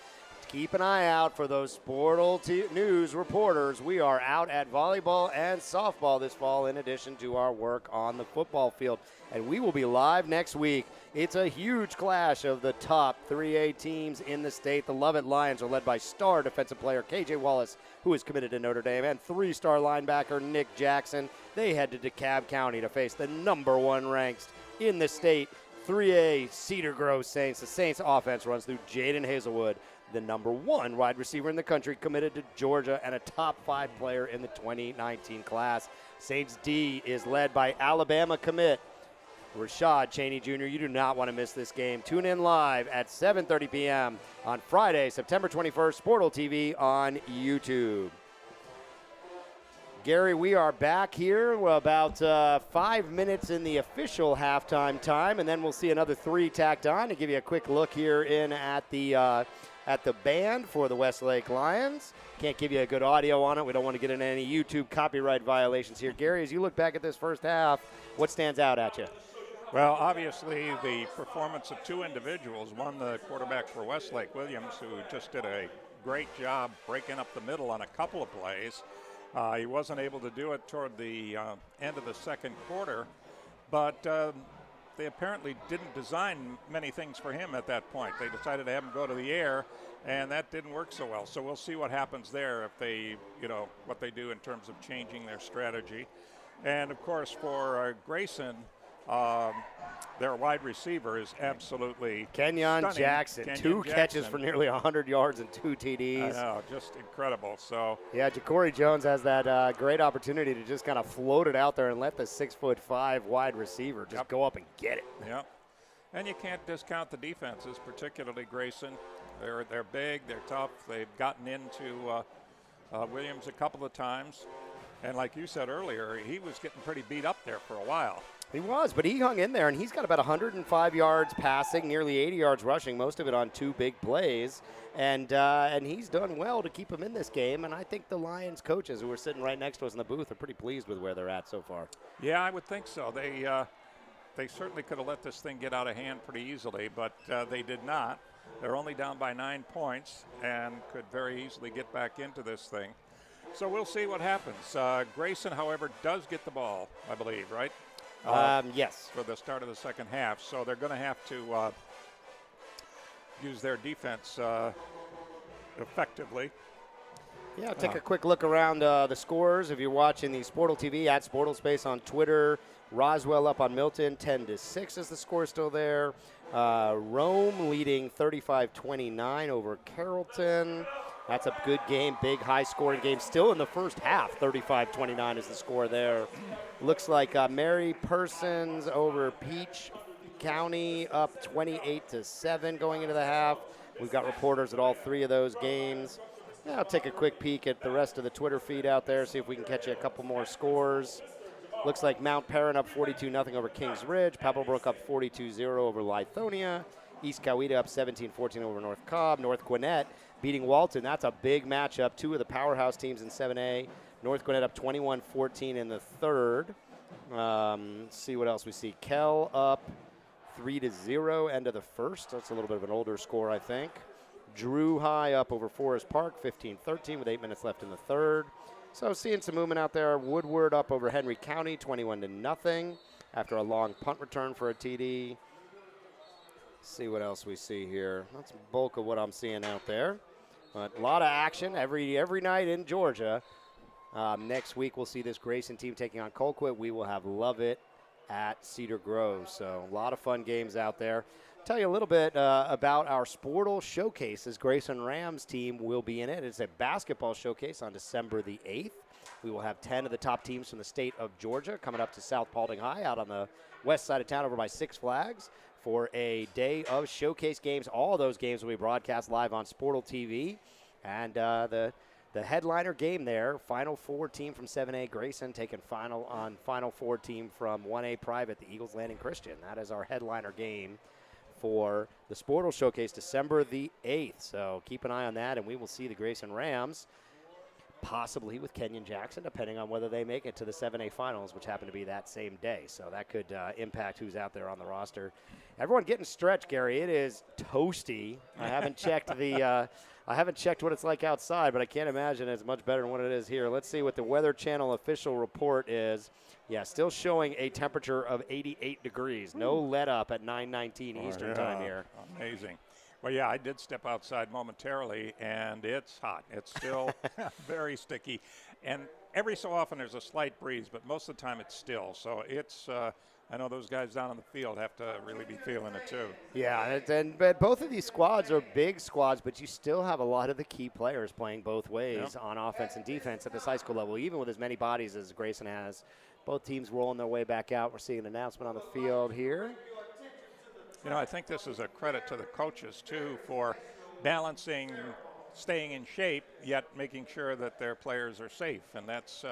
Keep an eye out for those Sportal News reporters. We are out at volleyball and softball this fall in addition to our work on the football field. And we will be live next week. It's a huge clash of the top 3A teams in the state. The Westlake Lions are led by star defensive player KJ Wallace, who is committed to Notre Dame, and three-star linebacker Nick Jackson. They head to DeKalb County to face the number one ranked in the state 3A Cedar Grove Saints. The Saints offense runs through Jaden Hazelwood, the number one wide receiver in the country, committed to Georgia and a top 5 player in the 2019 class. Saints D is led by Alabama commit Rashad Cheney Jr. You do not want to miss this game. Tune in live at 7:30 p.m. on Friday, September 21st, Sportal TV on YouTube. Gary, we are back here. We're about 5 minutes in the official halftime time, and then we'll see another 3 tacked on to give you a quick look here in at the band for the Westlake Lions. Can't give you a good audio on it. We don't want to get into any YouTube copyright violations here. Gary, as you look back at this first half, what stands out at you? Well, obviously the performance of 2 individuals. One, the quarterback for Westlake, Williams, who just did a great job breaking up the middle on a couple of plays. He wasn't able to do it toward the end of the second quarter, but they apparently didn't design many things for him at that point. They decided to have him go to the air, and that didn't work so well. So we'll see what happens there if they, what they do in terms of changing their strategy. And, of course, for Grayson, their wide receiver is absolutely Kenyon stunning. Jackson. Kenyon Two Jackson. catches for nearly 100 yards and 2 TDs. I know, just incredible. So yeah, Corry Jones has that great opportunity to just kind of float it out there and let the 6'5" wide receiver just go up and get it. Yep. And you can't discount the defenses, particularly Grayson. They're big, they're tough. They've gotten into Williams a couple of times. And like you said earlier, he was getting pretty beat up there for a while. He was, but he hung in there, and he's got about 105 yards passing, nearly 80 yards rushing, most of it on 2 big plays. And he's done well to keep him in this game, and I think the Lions coaches who are sitting right next to us in the booth are pretty pleased with where they're at so far. Yeah, I would think so. They certainly could have let this thing get out of hand pretty easily, but they did not. They're only down by 9 points and could very easily get back into this thing. So we'll see what happens. Grayson, however, does get the ball, I believe, right? Yes. For the start of the second half. So they're going to have to use their defense effectively. Yeah, take a quick look around the scores. If you're watching the Sportal TV, at Sportal Space on Twitter, Roswell up on Milton, 10-6 is the score still there. Rome leading 35-29 over Carrollton. That's a good game, big high-scoring game. Still in the first half, 35-29 is the score there. Looks like Mary Persons over Peach County up 28-7 going into the half. We've got reporters at all 3 of those games. Yeah, I'll take a quick peek at the rest of the Twitter feed out there, see if we can catch you a couple more scores. Looks like Mount Perrin up 42-0 over Kings Ridge. Pebblebrook up 42-0 over Lithonia. East Coweta up 17-14 over North Cobb. North Gwinnett beating Walton. That's a big matchup. 2 of the powerhouse teams in 7A. North Gwinnett up 21-14 in the third. Let's see what else we see. Kell up 3-0 end of the first. That's a little bit of an older score, I think. Drew High up over Forest Park 15-13 with 8 minutes left in the third. So seeing some movement out there. Woodward up over Henry County 21-0 after a long punt return for a TD. See what else we see here. That's the bulk of what I'm seeing out there. But a lot of action every night in Georgia. Next week we'll see this Grayson team taking on Colquitt. We will have Lovett at Cedar Grove. So a lot of fun games out there. Tell you a little bit about our Sportal Showcase. This Grayson Rams team will be in it. It's a basketball showcase on December the 8th. We will have 10 of the top teams from the state of Georgia coming up to South Paulding High out on the west side of town over by Six Flags for a day of showcase games. All of those games will be broadcast live on Sportal TV. And the headliner game there, Final Four team from 7A Grayson taking Final Four team from 1A Private, the Eagles Landing Christian. That is our headliner game for the Sportal Showcase December the 8th. So keep an eye on that, and we will see the Grayson Rams possibly with Kenyon Jackson, depending on whether they make it to the 7A finals, which happen to be that same day. So that could impact who's out there on the roster. Everyone getting stretched, Gary. It is toasty. I haven't checked I haven't checked what it's like outside, but I can't imagine it's much better than what it is here. Let's see what the Weather Channel official report is. Yeah, still showing a temperature of 88 degrees. No let up at 9:19 Eastern time here. Amazing. Well, yeah, I did step outside momentarily, and it's hot. It's still very sticky. And every so often there's a slight breeze, but most of the time it's still. So it's I know those guys down on the field have to really be feeling it too. Yeah, but both of these squads are big squads, but you still have a lot of the key players playing both ways on offense and defense at this high school level, even with as many bodies as Grayson has. Both teams rolling their way back out. We're seeing an announcement on the field here. You know, I think this is a credit to the coaches, too, for balancing staying in shape, yet making sure that their players are safe. And that's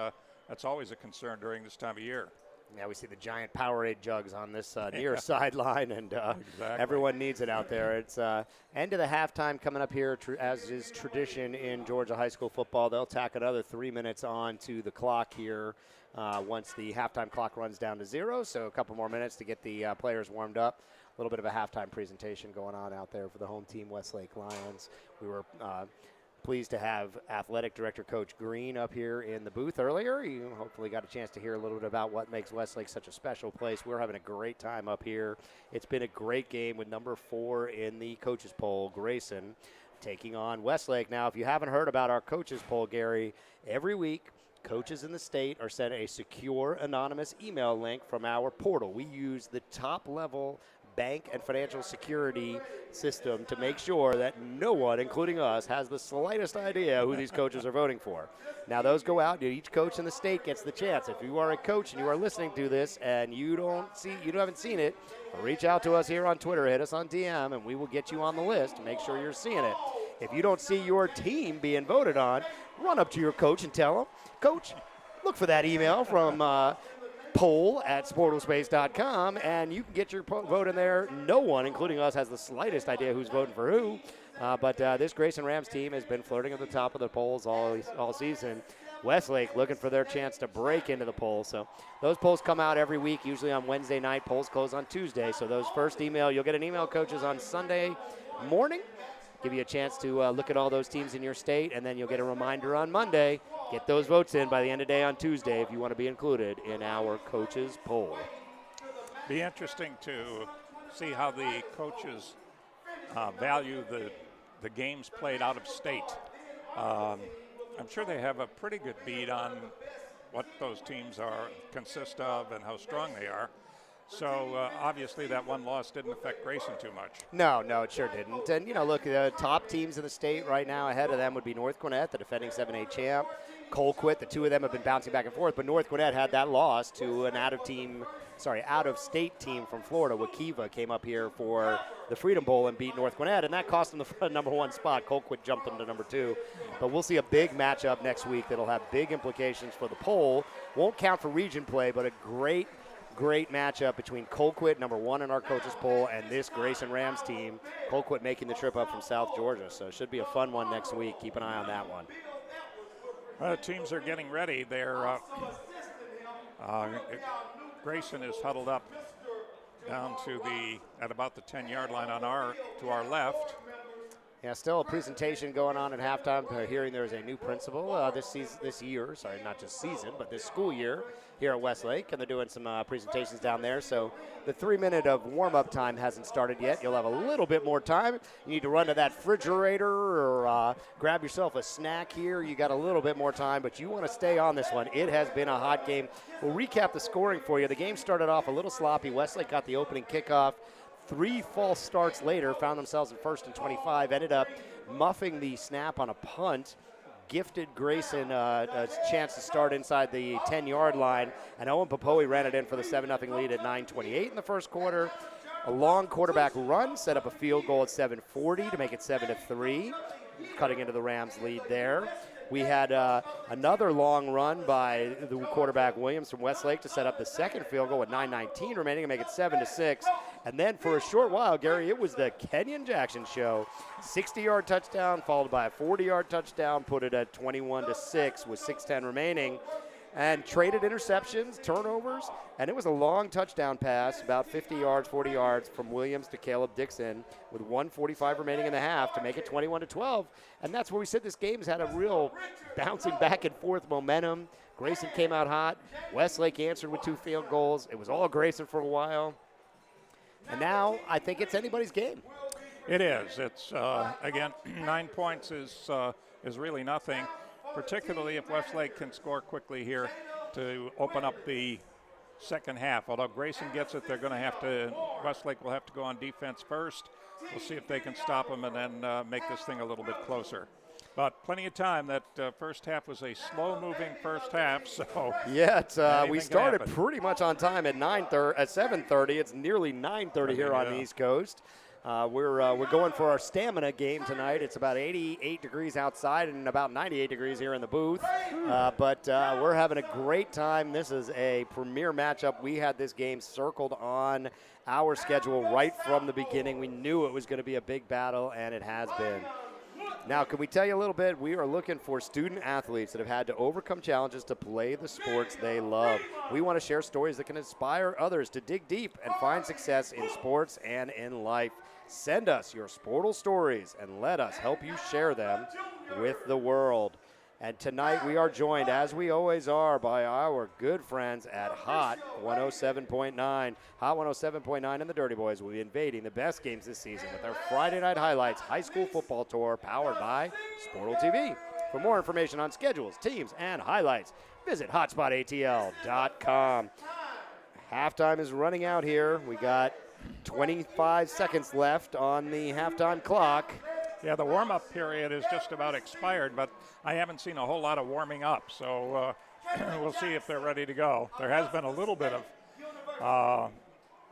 always a concern during this time of year. Yeah, we see the giant Powerade jugs on this near sideline, and everyone needs it out there. It's end of the halftime coming up here, as is tradition in Georgia high school football. They'll tack another 3 minutes on to the clock here once the halftime clock runs down to 0. So a couple more minutes to get the players warmed up. A little bit of a halftime presentation going on out there for the home team, Westlake Lions. We were pleased to have athletic director Coach Green up here in the booth earlier. You hopefully got a chance to hear a little bit about what makes Westlake such a special place. We're having a great time up here. It's been a great game with number 4 in the coaches poll, Grayson, taking on Westlake. Now, if you haven't heard about our coaches poll, Gary, every week coaches in the state are sent a secure anonymous email link from our portal. We use the top level bank and financial security system to make sure that no one, including us, has the slightest idea who these coaches are voting for. Now, those go out, and each coach in the state gets the chance. If you are a coach and you are listening to this and you haven't seen it, reach out to us here on Twitter, hit us on DM, and we will get you on the list to make sure you're seeing it. If you don't see your team being voted on, run up to your coach and tell him, Coach, look for that email from poll@sportalspace.com, and you can get your vote in there. No one, including us, has the slightest idea who's voting for who. But this Grayson Rams team has been flirting at the top of the polls all season. Westlake looking for their chance to break into the poll. So those polls come out every week, usually on Wednesday night. Polls close on Tuesday. So those first email, you'll get an email, coaches, on Sunday morning. Give you a chance to look at all those teams in your state, and then you'll get a reminder on Monday. Get those votes in by the end of the day on Tuesday if you want to be included in our coaches poll. Be interesting to see how the coaches value the games played out of state. I'm sure they have a pretty good beat on what those teams consist of and how strong they are. So obviously that one loss didn't affect Grayson too much. No, it sure didn't. And, look, the top teams in the state right now ahead of them would be North Gwinnett, the defending 7A champ, Colquitt. The two of them have been bouncing back and forth, but North Gwinnett had that loss to an out-of-state team from Florida. Wakiva came up here for the Freedom Bowl and beat North Gwinnett, and that cost them the number 1 spot. Colquitt jumped them to number 2. But we'll see a big matchup next week that'll have big implications for the poll. Won't count for region play, but a great matchup between Colquitt, number 1 in our coaches poll, and this Grayson Rams team. Colquitt making the trip up from South Georgia, so it should be a fun one next week. Keep an eye on that one. Teams are getting ready. Grayson is huddled up down at about the 10-yard line to our left. Yeah, still a presentation going on at halftime. Hearing there is a new principal this year, not just season, but this school year here at Westlake, and they're doing some presentations down there. So the 3-minute of warm-up time hasn't started yet. You'll have a little bit more time. You need to run to that refrigerator or grab yourself a snack here. You got a little bit more time, but you want to stay on this one. It has been a hot game. We'll recap the scoring for you. The game started off a little sloppy. Westlake got the opening kickoff. 3 false starts later, found themselves in 1st and 25, ended up muffing the snap on a punt, gifted Grayson a chance to start inside the 10-yard line, and Owen Pappoe ran it in for the 7-0 lead at 9:28 in the first quarter. A long quarterback run set up a field goal at 7:40 to make it 7-3, cutting into the Rams' lead there. We had another long run by the quarterback Williams from Westlake to set up the second field goal with 9:19 remaining and make it 7-6. And then for a short while, Gary, it was the Kenyon Jackson show. 60-yard touchdown followed by a 40-yard touchdown, put it at 21-6 with 6:10 remaining. And traded interceptions, turnovers, and it was a long touchdown pass, about 50 yards, 40 yards from Williams to Caleb Dixon with 1:45 remaining in the half to make it 21-12. And that's where we said this game's had a real bouncing back and forth momentum. Grayson came out hot. Westlake answered with 2 field goals. It was all Grayson for a while. And now I think it's anybody's game. It is. It's, again, 9 points is really nothing, particularly if Westlake can score quickly here to open up the second half. Although Grayson gets it, Westlake will have to go on defense first. We'll see if they can stop them and then make this thing a little bit closer. But plenty of time. That first half was a slow-moving first half. So yeah, we started pretty much on time at 7:30. It's nearly 9:30 here on the East Coast. We're going for our stamina game tonight. It's about 88 degrees outside and about 98 degrees here in the booth. But we're having a great time. This is a premier matchup. We had this game circled on our schedule right from the beginning. We knew it was going to be a big battle, and it has been. Now, can we tell you a little bit? We are looking for student athletes that have had to overcome challenges to play the sports they love. We want to share stories that can inspire others to dig deep and find success in sports and in life. Send us your Sportal stories and let us help you share them with the world. And tonight we are joined, as we always are, by our good friends at Hot 107.9. Hot 107.9 and the Dirty Boys will be invading the best games this season with our Friday Night Highlights High School Football Tour powered by Sportal TV. For more information on schedules, teams, and highlights, visit hotspotatl.com. Halftime is running out here. We got 25 seconds left on the halftime clock. Yeah, the warm-up period is just about expired, but I haven't seen a whole lot of warming up, so we'll see if they're ready to go. There has been a little bit of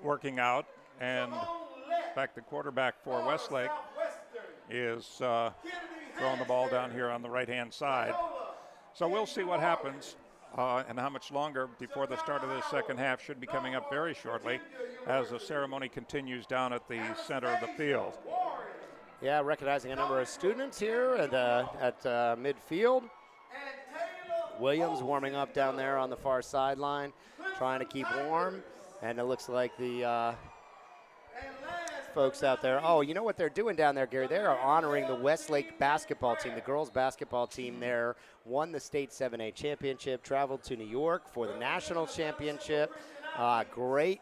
working out, and in fact, the quarterback for Westlake is throwing the ball down here on the right-hand side. So we'll see what happens. and how much longer before the start of the second half should be coming up very shortly as the ceremony continues down at the center of the field. Yeah, recognizing a number of students here at midfield. Williams warming up down there on the far sideline, trying to keep warm. And it looks like the folks out there, oh, you know what they're doing down there, Gary? They are honoring the Westlake basketball team. The girls basketball team there won the state 7A championship, traveled to New York for the national championship. Great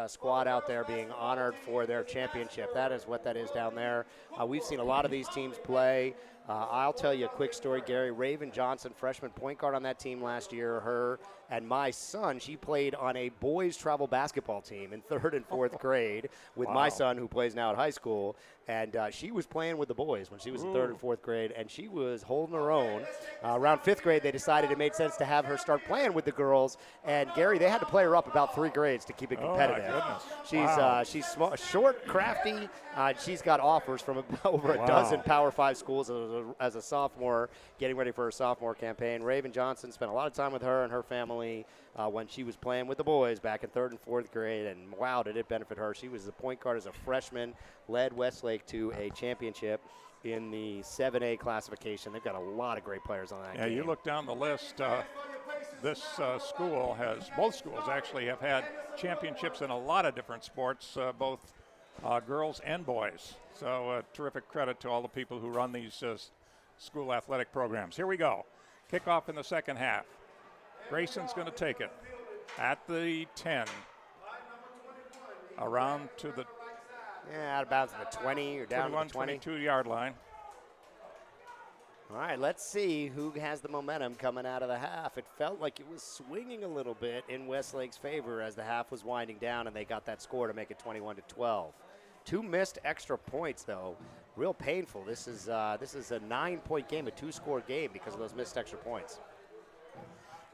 squad out there being honored for their championship. That is what that is down there. We've seen a lot of these teams play. I'll tell you a quick story, Gary. Raven Johnson, freshman point guard on that team last year, her and my son, she played on a boys travel basketball team in 3rd and 4th grade with my son, who plays now at high school. And she was playing with the boys when she was in 3rd and 4th grade, and she was holding her own. Around 5th grade, they decided it made sense to have her start playing with the girls. And, Gary, they had to play her up about 3 grades to keep it competitive. Oh, my goodness. She's short, crafty. She's got offers from over a dozen Power 5 schools as a sophomore, getting ready for her sophomore campaign. Raven Johnson spent a lot of time with her and her family when she was playing with the boys back in 3rd and 4th grade, and wow, did it benefit her. She was the point guard as a freshman, led Westlake to a championship in the 7A classification. They've got a lot of great players on that team. You look down the list, this school has, both schools actually have had championships in a lot of different sports, both girls and boys. So terrific credit to all the people who run these school athletic programs. Here we go. Kickoff in the second half. Grayson's going to take it at the 10. Around to the out of bounds at the 20 or down to the 20. 22-yard line. All right, let's see who has the momentum coming out of the half. It felt like it was swinging a little bit in Westlake's favor as the half was winding down, and they got that score to make it 21-12. 2 missed extra points, though. Real painful. This is a 9-point game, a 2-score game because of those missed extra points.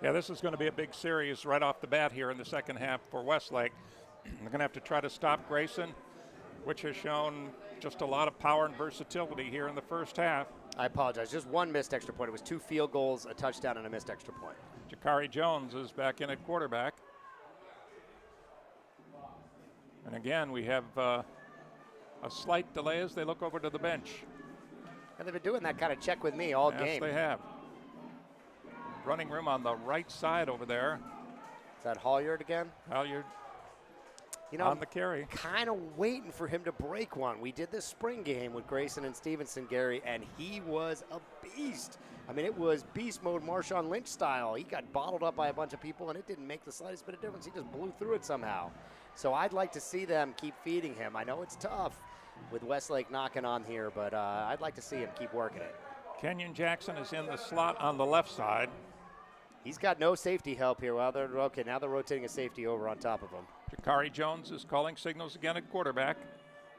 Yeah, this is going to be a big series right off the bat here in the second half for Westlake. They're going to have to try to stop Grayson, which has shown just a lot of power and versatility here in the first half. I apologize. Just 1 missed extra point. It was 2 field goals, a touchdown, and a missed extra point. Jakai Jones is back in at quarterback. And again, we have a slight delay as they look over to the bench. And they've been doing that kind of check with me all game. Yes, they have. Running room on the right side over there. Is that Halyard again? Halyard. You know, on the carry. Kind of waiting for him to break one. We did this spring game with Grayson and Stevenson, Gary, and he was a beast. I mean, it was beast mode Marshawn Lynch style. He got bottled up by a bunch of people, and it didn't make the slightest bit of difference. He just blew through it somehow. So I'd like to see them keep feeding him. I know it's tough with Westlake knocking on here, but I'd like to see him keep working it. Kenyon Jackson is in the slot on the left side. He's got no safety help here. Well, now they're rotating a safety over on top of him. Jakai Jones is calling signals again at quarterback.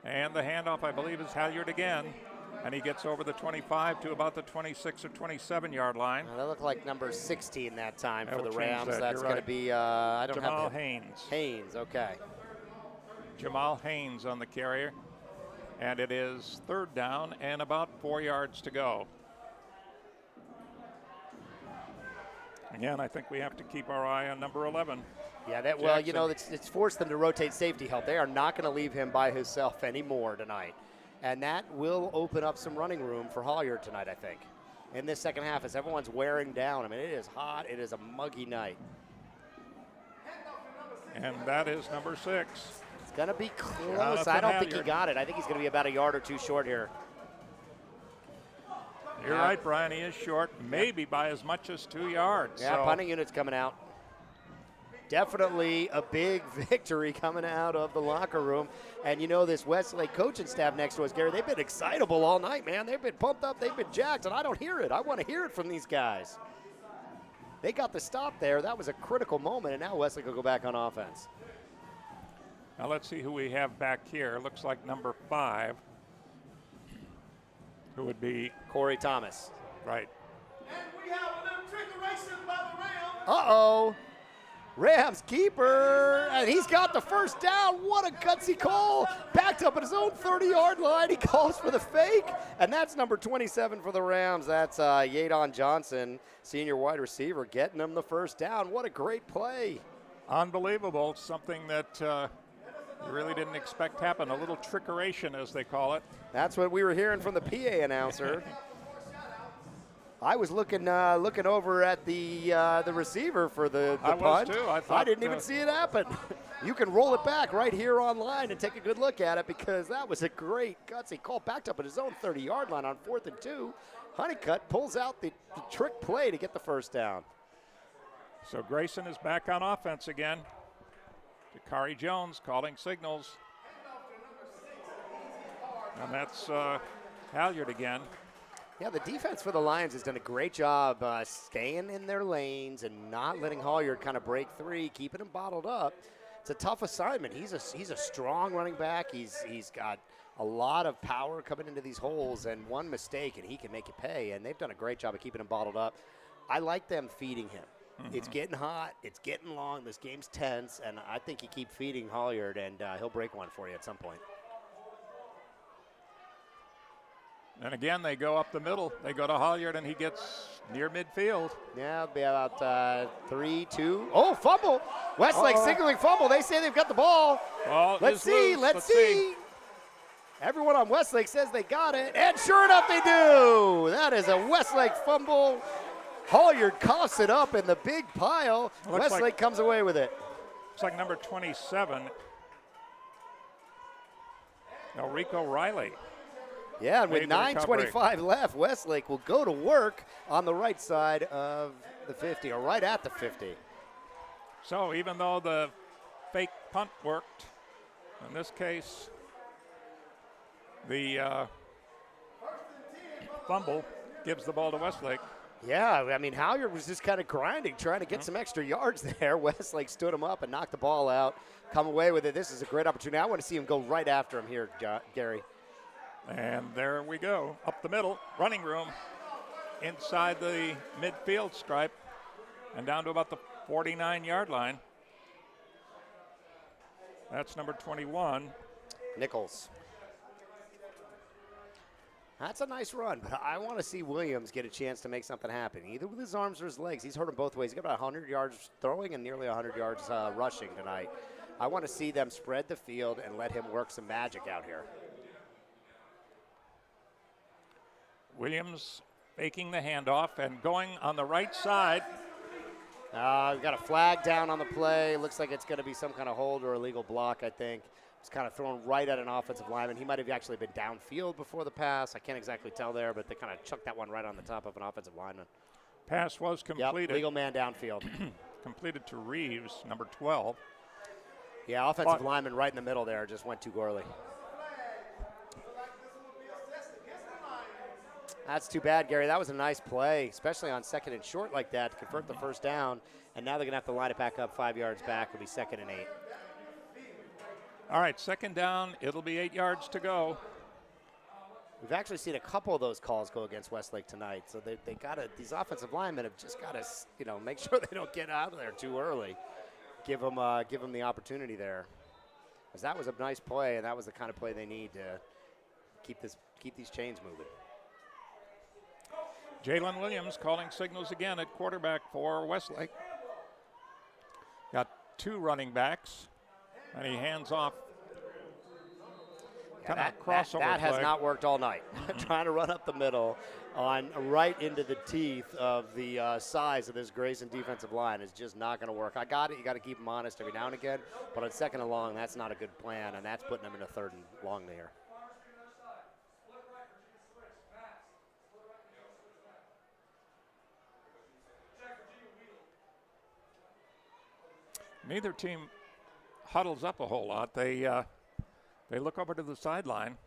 And the handoff, I believe, is Halyard again. And he gets over the 25 to about the 26 or 27-yard line. That looked like number 16 that time for the change Rams. that. That's You're going to right. be, I don't Jamal have Haynes. Haynes, okay. Jamal Haynes on the carrier. And it is 3rd down and about 4 yards to go. Again, I think we have to keep our eye on number 11. Yeah, well, you know, it's forced them to rotate safety help. They are not going to leave him by himself anymore tonight. And that will open up some running room for Halyard tonight, I think, in this second half as everyone's wearing down. I mean, it is hot. It is a muggy night. And that is number 6. It's going to be close. I don't think he got it. I think he's going to be about a yard or 2 short here. You're right, Brian. He is short, maybe by as much as 2 yards. Yeah, punting unit's coming out. Definitely a big victory coming out of the locker room. And you know, this Westlake coaching staff next to us, Gary, they've been excitable all night, man. They've been pumped up. They've been jacked, and I don't hear it. I want to hear it from these guys. They got the stop there. That was a critical moment, and now Westlake will go back on offense. Now let's see who we have back here. Looks like number 5, who would be Corry Thomas. Right. Uh-oh. Rams keeper, and he's got the first down. What a gutsy call. Backed up at his own 30-yard line. He calls for the fake, and that's number 27 for the Rams. That's Yadon Johnson, senior wide receiver, getting him the first down. What a great play. Unbelievable. Something that you really didn't expect happen. A little trickeration, as they call it. That's what we were hearing from the PA announcer. I was looking over at the receiver for the I punt. was too. I didn't even see it happen. You can roll it back right here online and take a good look at it, because that was a great gutsy call. Backed up at his own 30-yard line on 4th and 2. Honeycutt pulls out the trick play to get the first down. So Grayson is back on offense again. Jakai Jones calling signals. And that's Halyard again. Yeah, the defense for the Lions has done a great job staying in their lanes and not letting Halyard kind of break free, keeping him bottled up. It's a tough assignment. He's a strong running back. He's got a lot of power coming into these holes, and one mistake and he can make it pay, and they've done a great job of keeping him bottled up. I like them feeding him. It's getting hot. It's getting long. This game's tense, and I think you keep feeding Halyard, and he'll break one for you at some point. And again, they go up the middle. They go to Halyard, and he gets near midfield. Yeah, it'll be about 3-2. Oh, fumble. Westlake signaling fumble. They say they've got the ball. Well, let's see. Everyone on Westlake says they got it, and sure enough, they do. That is a Westlake fumble. Halyard coughs it up in the big pile. Westlake comes away with it. Looks like number 27, Elrico Riley. Yeah, and with 9:25 left, Westlake will go to work on the right side of the 50, or right at the 50. So even though the fake punt worked, in this case, the fumble gives the ball to Westlake. Yeah, I mean, Halyard was just kind of grinding, trying to get some extra yards there. Westlake stood him up and knocked the ball out, come away with it. This is a great opportunity. I want to see him go right after him here, Gary. And there we go, up the middle, running room, inside the midfield stripe, and down to about the 49-yard line. That's number 21. Nichols. That's a nice run, but I want to see Williams get a chance to make something happen, either with his arms or his legs. He's hurt them both ways. He's got about 100 yards throwing and nearly 100 yards rushing tonight. I want to see them spread the field and let him work some magic out here. Williams faking the handoff and going on the right side. We've got a flag down on the play. Looks like it's going to be some kind of hold or illegal block, I think. It's kind of thrown right at an offensive lineman. He might have actually been downfield before the pass. I can't exactly tell there, but they kind of chucked that one right on the top of an offensive lineman. Pass was completed. Yep, legal man downfield. Completed to Reeves, number 12. Yeah, offensive lineman right in the middle there, just went too early. That's too bad, Gary. That was a nice play, especially on 2nd and short like that to convert the first down. And now they're going to have to line it back up 5 yards back. It'll be 2nd and 8. All right, 2nd down. It'll be 8 yards to go. We've actually seen a couple of those calls go against Westlake tonight. So they got to, these offensive linemen have just got to, make sure they don't get out of there too early. Give them the opportunity there. Because that was a nice play, and that was the kind of play they need to keep these chains moving. Jalen Williams calling signals again at quarterback for Westlake. Got 2 running backs, and he hands off. That has not worked all night. Trying to run up the middle right into the teeth of the size of this Grayson defensive line is just not going to work. I got it. You got to keep him honest every now and again. But on 2nd and long, that's not a good plan, and that's putting him in a 3rd and long there. Neither team huddles up a whole lot. They look over to the sideline.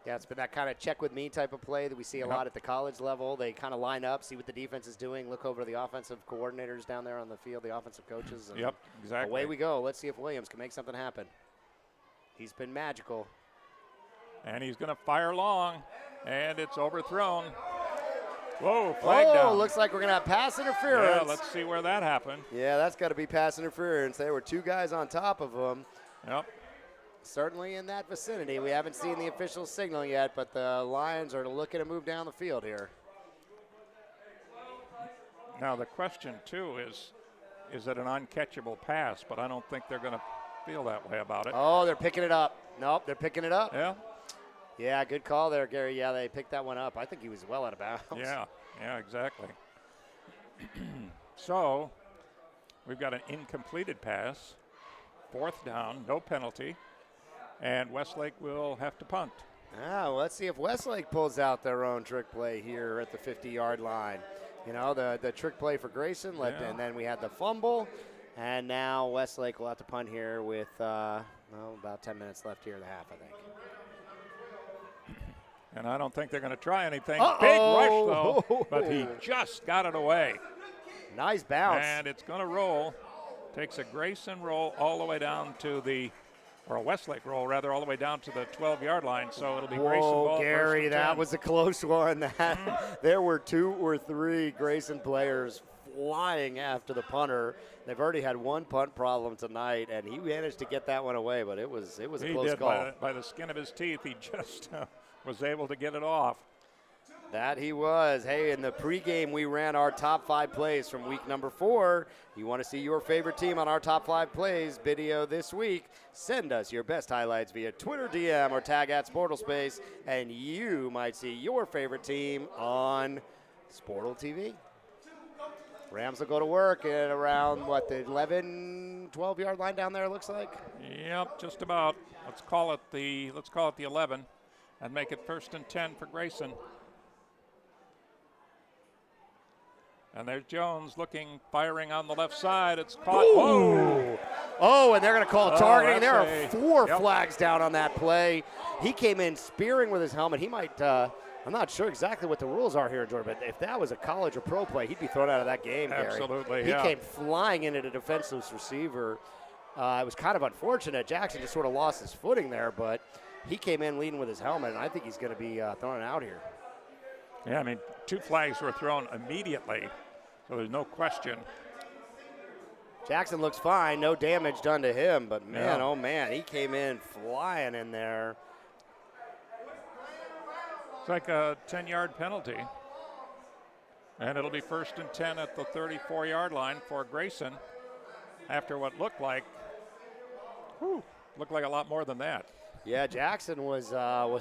Yeah, it's been that kind of check with me type of play that we see a lot at the college level. They kind of line up, see what the defense is doing, look over to the offensive coordinators down there on the field, the offensive coaches. And yep, exactly. Away we go. Let's see if Williams can make something happen. He's been magical. And he's going to fire long, and it's overthrown. Whoa, flag down. Looks like we're going to have pass interference. Yeah, let's see where that happened. Yeah, that's got to be pass interference. There were two guys on top of him. Yep. Certainly in that vicinity. We haven't seen the official signal yet, but the Lions are looking to move down the field here. Now the question, too, is it an uncatchable pass? But I don't think they're going to feel that way about it. Oh, they're picking it up. Nope, they're picking it up. Yeah. Yeah, good call there, Gary. Yeah, they picked that one up. I think he was well out of bounds. Yeah, exactly. So we've got an incompleted pass, 4th down, no penalty, and Westlake will have to punt. Well, let's see if Westlake pulls out their own trick play here at the 50-yard line. You know, the trick play for Grayson, and then we had the fumble, and now Westlake will have to punt here with about 10 minutes left here in the half, I think. And I don't think they're going to try anything. Uh-oh. Big rush, though, but he just got it away. Nice bounce. And it's going to roll. Takes a Grayson roll all the way down to or a Westlake roll, rather, all the way down to the 12-yard line. So it'll be Grayson ball. Gary, first and that 10. was a close one. There were 2 or 3 Grayson players flying after the punter. They've already had one punt problem tonight, and he managed to get that one away, but it was a close call. By the skin of his teeth, he just was able to get it off. That he was. Hey, in the pregame, we ran our top 5 plays from week number 4. You want to see your favorite team on our top 5 plays video this week? Send us your best highlights via Twitter DM or tag at Sportlespace, and you might see your favorite team on Sportle TV. Rams will go to work at around, the 11, 12-yard line down there, it looks like? Yep, just about. Let's call it the 11 and make it 1st and 10 for Grayson. And there's Jones firing on the left side. It's caught. Whoa! Oh, and they're going to call targeting. There are 4 Yep. flags down on that play. He came in spearing with his helmet. He might, I'm not sure exactly what the rules are here in Georgia, but if that was a college or pro play, he'd be thrown out of that game, Gary. Absolutely, He came flying into the defensive receiver. It was kind of unfortunate. Jackson just sort of lost his footing there, but he came in leading with his helmet, and I think he's going to be thrown out here. Yeah, I mean, 2 flags were thrown immediately, so there's no question. Jackson looks fine, no damage done to him, but man, oh man, he came in flying in there. It's like a 10-yard penalty. And it'll be 1st and 10 at the 34-yard line for Grayson after what looked like a lot more than that. Yeah, Jackson was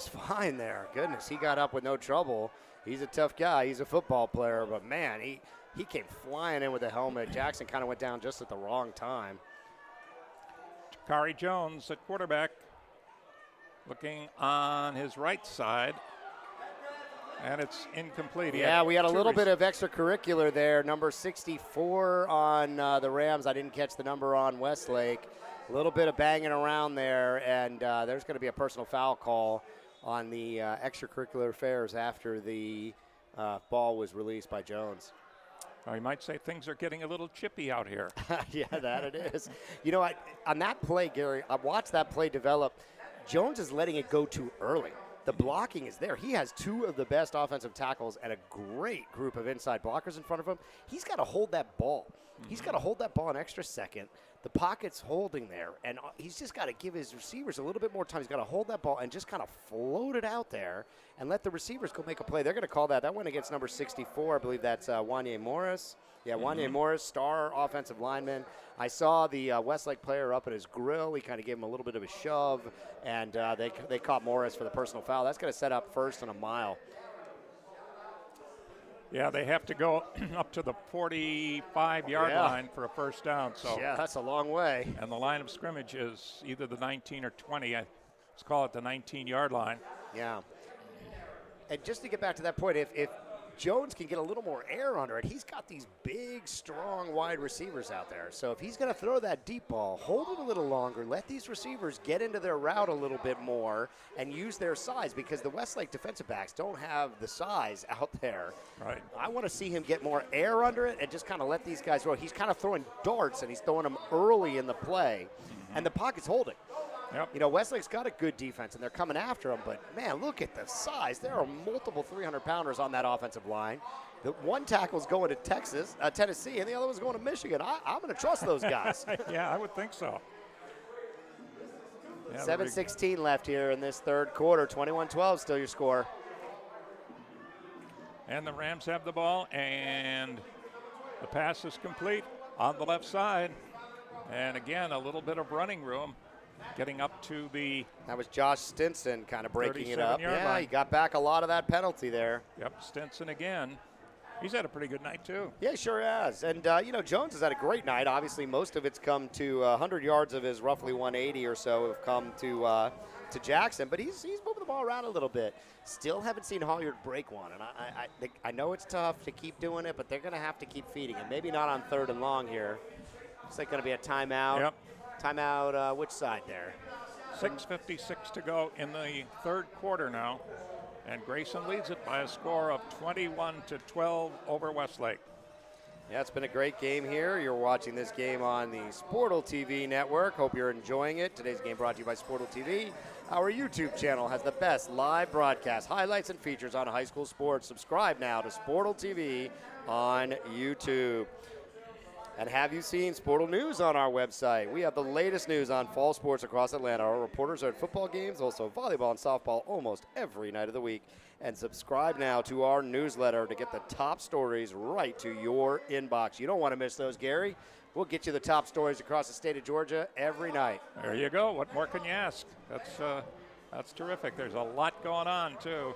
fine there. Goodness, he got up with no trouble. He's a tough guy. He's a football player, but man, he came flying in with the helmet. Jackson kind of went down just at the wrong time. Jakai Jones at quarterback, looking on his right side, and it's incomplete. Yeah, we had a little bit of extracurricular there. Number 64 on the Rams. I didn't catch the number on Westlake. A little bit of banging around there, and there's going to be a personal foul call on the extracurricular affairs after the ball was released by Jones. Or you might say things are getting a little chippy out here. Yeah, that it is. You know, on that play, Gary, I watched that play develop. Jones is letting it go too early. The blocking is there. He has 2 of the best offensive tackles and a great group of inside blockers in front of him. He's got to hold that ball. He's got to hold that ball an extra second. The pocket's holding there, and he's just got to give his receivers a little bit more time. He's got to hold that ball and just kind of float it out there and let the receivers go make a play. They're going to call that. That went against number 64. I believe that's Wanya Morris. Yeah, Wanya Morris, star offensive lineman. I saw the Westlake player up at his grill. He kind of gave him a little bit of a shove, and they caught Morris for the personal foul. That's going to set up 1st and a mile. Yeah, they have to go up to the 45-yard line for a 1st down. So yeah, that's a long way. And the line of scrimmage is either the 19 or 20. Let's call it the 19-yard line. Yeah. And just to get back to that point, if Jones can get a little more air under it, he's got these big, strong, wide receivers out there. So if he's going to throw that deep ball, hold it a little longer, let these receivers get into their route a little bit more and use their size, because the Westlake defensive backs don't have the size out there. Right. I want to see him get more air under it and just kind of let these guys roll. He's kind of throwing darts, and he's throwing them early in the play, and the pocket's holding. Yep. You know, Westlake's got a good defense, and they're coming after them, but, man, look at the size. There are multiple 300-pounders on that offensive line. The one tackle's going to Tennessee, and the other one's going to Michigan. I'm going to trust those guys. Yeah, I would think so. Yeah, 7:16 left here in this third quarter. 21-12 still your score. And the Rams have the ball, and the pass is complete on the left side. And again, a little bit of running room getting up to the. That was Josh Stinson kind of breaking it up. Yeah, line. he got back a lot of that penalty there. Yep, Stinson again. He's had a pretty good night, too. Yeah, he sure has. And, you know, Jones has had a great night. Obviously, most of it's come to 100 yards of his roughly 180 or so have come to Jackson. But he's moving the ball around a little bit. Still haven't seen Holliard break one. And I know it's tough to keep doing it, but they're going to have to keep feeding him. Maybe not on 3rd and long here. Looks like going to be a timeout. Yep. Timeout which side there? 6:56 to go in the third quarter now. And Grayson leads it by a score of 21-12 over Westlake. Yeah, it's been a great game here. You're watching this game on the Sportle TV network. Hope you're enjoying it. Today's game brought to you by Sportle TV. Our YouTube channel has the best live broadcasts, highlights, and features on high school sports. Subscribe now to Sportle TV on YouTube. And have you seen Sportle News on our website? We have the latest news on fall sports across Atlanta. Our reporters are at football games, also volleyball and softball almost every night of the week. And subscribe now to our newsletter to get the top stories right to your inbox. You don't want to miss those, Gary. We'll get you the top stories across the state of Georgia every night. There you go. What more can you ask? That's terrific. There's a lot going on, too.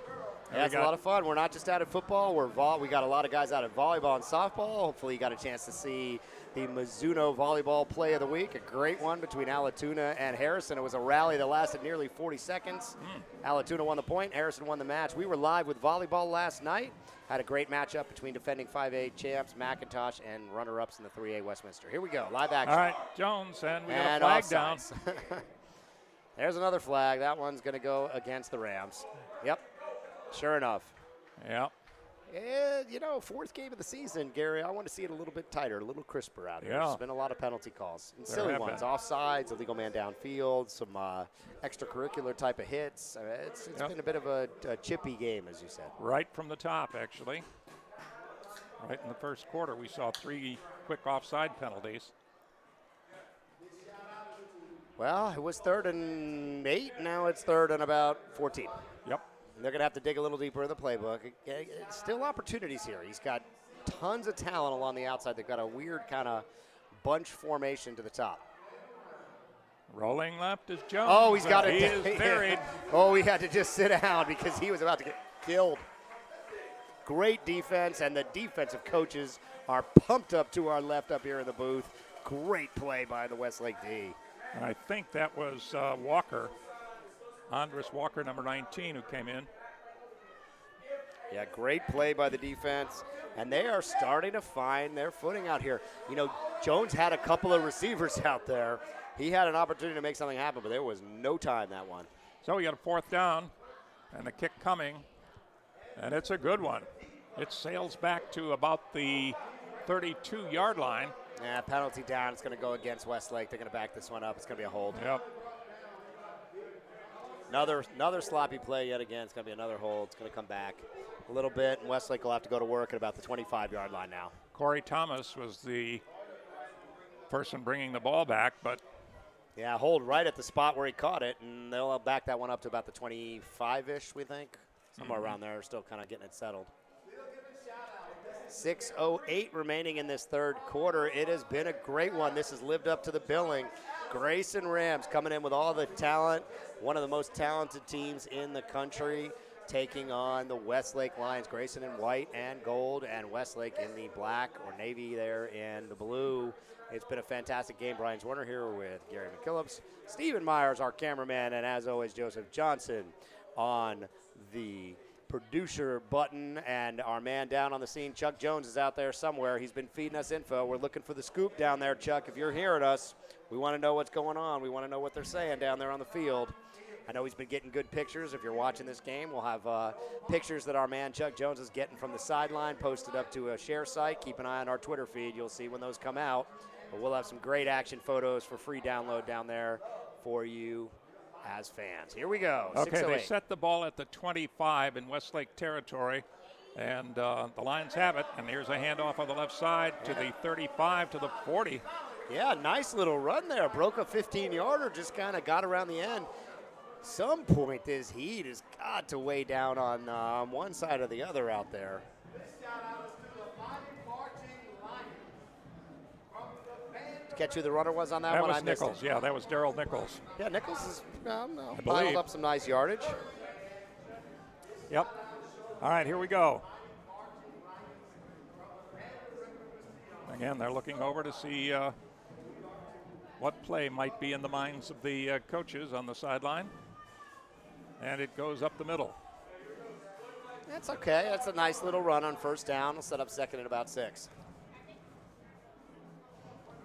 Yeah, it's a lot of fun. We're not just out of football. We got a lot of guys out of volleyball and softball. Hopefully you got a chance to see the Mizuno Volleyball Play of the Week, a great one between Alatuna and Harrison. It was a rally that lasted nearly 40 seconds. Alatuna won the point. Harrison won the match. We were live with volleyball last night. Had a great matchup between defending 5A champs McIntosh and runner-ups in the 3A Westminster. Here we go, live action. All right, Jones, and we got a flag down. There's another flag. That one's going to go against the Rams. Yep. Sure enough. Yeah. You know, fourth game of the season, Gary, I want to see it a little bit tighter, a little crisper out here. Yeah. There's been a lot of penalty calls. And silly ones, offsides, illegal man downfield, some extracurricular type of hits. It's been a bit of a chippy game, as you said. Right from the top, actually. Right in the first quarter, we saw 3 quick offside penalties. Well, it was 3rd and 8. Now it's 3rd and about 14. Yep. They're going to have to dig a little deeper in the playbook. It's still opportunities here. He's got tons of talent along the outside. They've got a weird kind of bunch formation to the top. Rolling left is Jones. Oh, he's got it. He is buried. Oh, he had to just sit down because he was about to get killed. Great defense, and the defensive coaches are pumped up to our left up here in the booth. Great play by the Westlake D. I think that was Walker. Andres Walker, number 19, who came in. Yeah, great play by the defense, and they are starting to find their footing out here. You know, Jones had a couple of receivers out there. He had an opportunity to make something happen, but there was no time that one. So we got a 4th down, and the kick coming, and it's a good one. It sails back to about the 32-yard line. Yeah, penalty down. It's going to go against Westlake. They're going to back this one up. It's going to be a hold. Yep. Another sloppy play yet again. It's going to be another hold. It's going to come back a little bit, and Westlake will have to go to work at about the 25-yard line now. Corry Thomas was the person bringing the ball back, but yeah, hold right at the spot where he caught it, and they'll back that one up to about the 25-ish, we think. Somewhere around there, still kind of getting it settled. 6:08 remaining in this third quarter. It has been a great one. This has lived up to the billing. Grayson Rams coming in with all the talent, one of the most talented teams in the country, taking on the Westlake Lions. Grayson in white and gold, and Westlake in the black or navy there in the blue. It's been a fantastic game. Brian Warner here with Gary McKillips, Stephen Myers, our cameraman, and as always, Joseph Johnson on the producer button, and our man down on the scene, Chuck Jones, is out there somewhere. He's been feeding us info. We're looking for the scoop down there, Chuck. If you're hearing us, we want to know what's going on. We want to know what they're saying down there on the field. I know he's been getting good pictures. If you're watching this game, we'll have pictures that our man Chuck Jones is getting from the sideline posted up to a share site. Keep an eye on our Twitter feed. You'll see when those come out. But we'll have some great action photos for free download down there for you as fans. Here we go. Okay, 6:08. they set the ball at the 25 in Westlake territory, and the Lions have it. And here's a handoff on the left side to the 35 to the 40. Yeah, nice little run there. Broke a 15-yarder, just kind of got around the end. Some point this heat has got to weigh down on one side or the other out there. Catch who the runner was on that one? That was Nichols. Yeah, that was Daryl Nichols. Yeah, Nichols is piled up some nice yardage. Yep. All right, here we go. Again, they're looking over to see what play might be in the minds of the coaches on the sideline. And it goes up the middle. That's okay. That's a nice little run on first down. We'll set up second at about 6.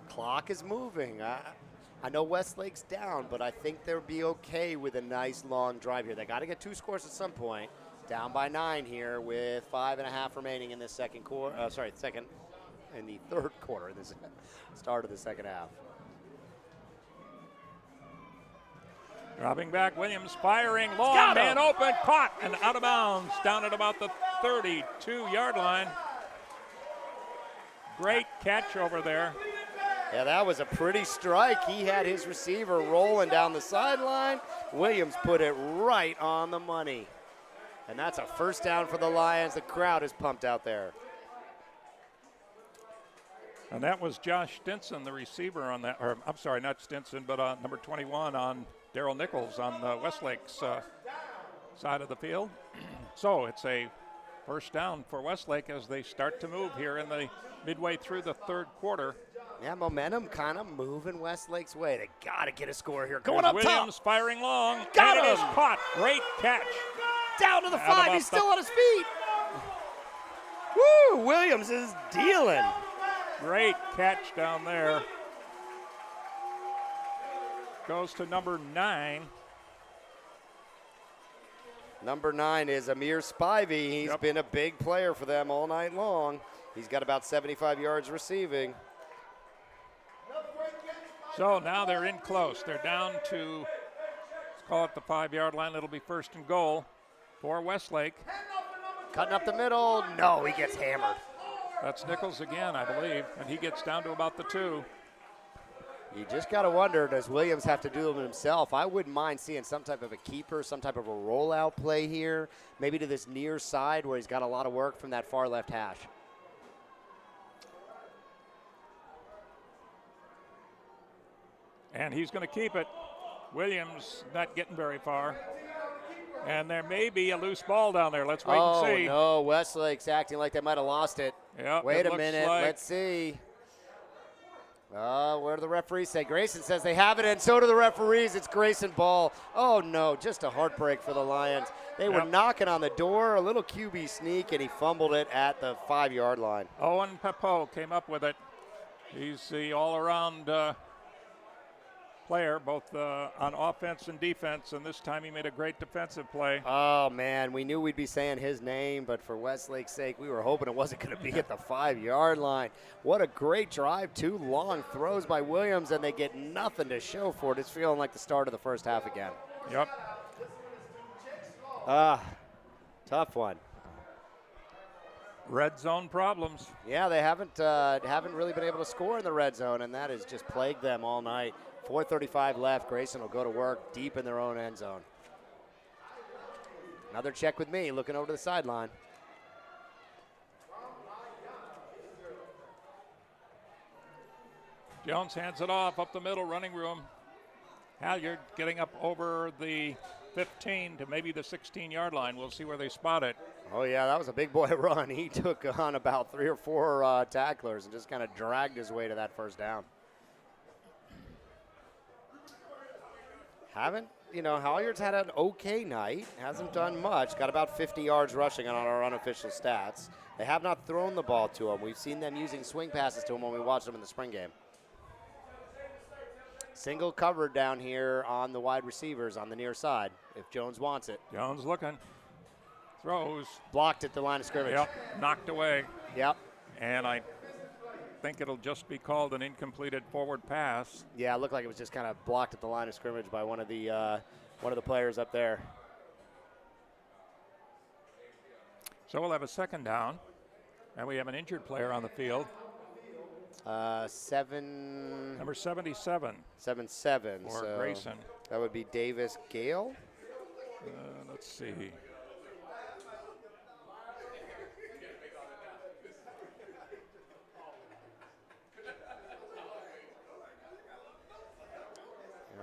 Clock is moving. I know Westlake's down, but I think they'll be okay with a nice long drive here. They got to get 2 scores at some point. Down by 9 here with 5.5 remaining in this second quarter. Second in the third quarter. This start of the second half. Dropping back, Williams firing long, man open, caught and out of bounds down at about the 32-yard line. Great catch over there. Yeah, that was a pretty strike. He had his receiver rolling down the sideline. Williams put it right on the money. And that's a first down for the Lions. The crowd is pumped out there. And that was Josh Stinson, the receiver on that, or I'm sorry, not Stinson, but number 21 on Daryl Nichols on Westlake's side of the field. So it's a first down for Westlake as they start to move here in the midway through the third quarter. Yeah, momentum kind of moving Westlake's way. They got to get a score here. Going up top. Williams firing long. Got him. It is caught. Great catch. Down to the 5. He's still on his feet. Woo! Williams is dealing. Great catch down there. Goes to number 9. Number 9 is Amir Spivey. He's been a big player for them all night long. He's got about 75 yards receiving. So now they're in close. They're down to, let's call it the 5-yard line. It'll be first and goal for Westlake. Cutting up the middle. No, he gets hammered. That's Nichols again, I believe, and he gets down to about the 2. You just got to wonder, does Williams have to do them himself? I wouldn't mind seeing some type of a keeper, some type of a rollout play here, maybe to this near side where he's got a lot of work from that far left hash. And he's going to keep it. Williams not getting very far. And there may be a loose ball down there. Let's wait and see. Oh, no. Westlake's acting like they might have lost it. Yep, wait a minute. Let's see. Where do the referees say? Grayson says they have it, and so do the referees. It's Grayson ball. Oh, no. Just a heartbreak for the Lions. They were knocking on the door, a little QB sneak, and he fumbled it at the 5-yard line. Owen Pappoe came up with it. He's the all-around player, both on offense and defense, and this time he made a great defensive play. Oh, man, we knew we'd be saying his name, but for Westlake's sake, we were hoping it wasn't going to be at the 5-yard line. What a great drive, 2 long throws by Williams, and they get nothing to show for it. It's feeling like the start of the first half again. Yep. Tough one. Red zone problems. Yeah, they haven't really been able to score in the red zone, and that has just plagued them all night. 4:35 left. Grayson will go to work deep in their own end zone. Another check with me, looking over to the sideline. Jones hands it off up the middle, running room. Halyard getting up over the 15 to maybe the 16-yard line. We'll see where they spot it. Oh, yeah, that was a big boy run. He took on about 3 or 4 tacklers and just kind of dragged his way to that first down. Halyard's had an okay night. Hasn't done much. Got about 50 yards rushing on our unofficial stats. They have not thrown the ball to him. We've seen them using swing passes to him when we watched them in the spring game. Single covered down here on the wide receivers on the near side if Jones wants it. Jones looking. Throws. Blocked at the line of scrimmage. Yep, knocked away. Yep. And I think it'll just be called an incompleted forward pass. Yeah, it looked like it was just kind of blocked at the line of scrimmage by one of the one of the players up there. So we'll have a second down, and we have an injured player on the field. Number 77. 7-7. For so Grayson. That would be Davis Gale. Let's see.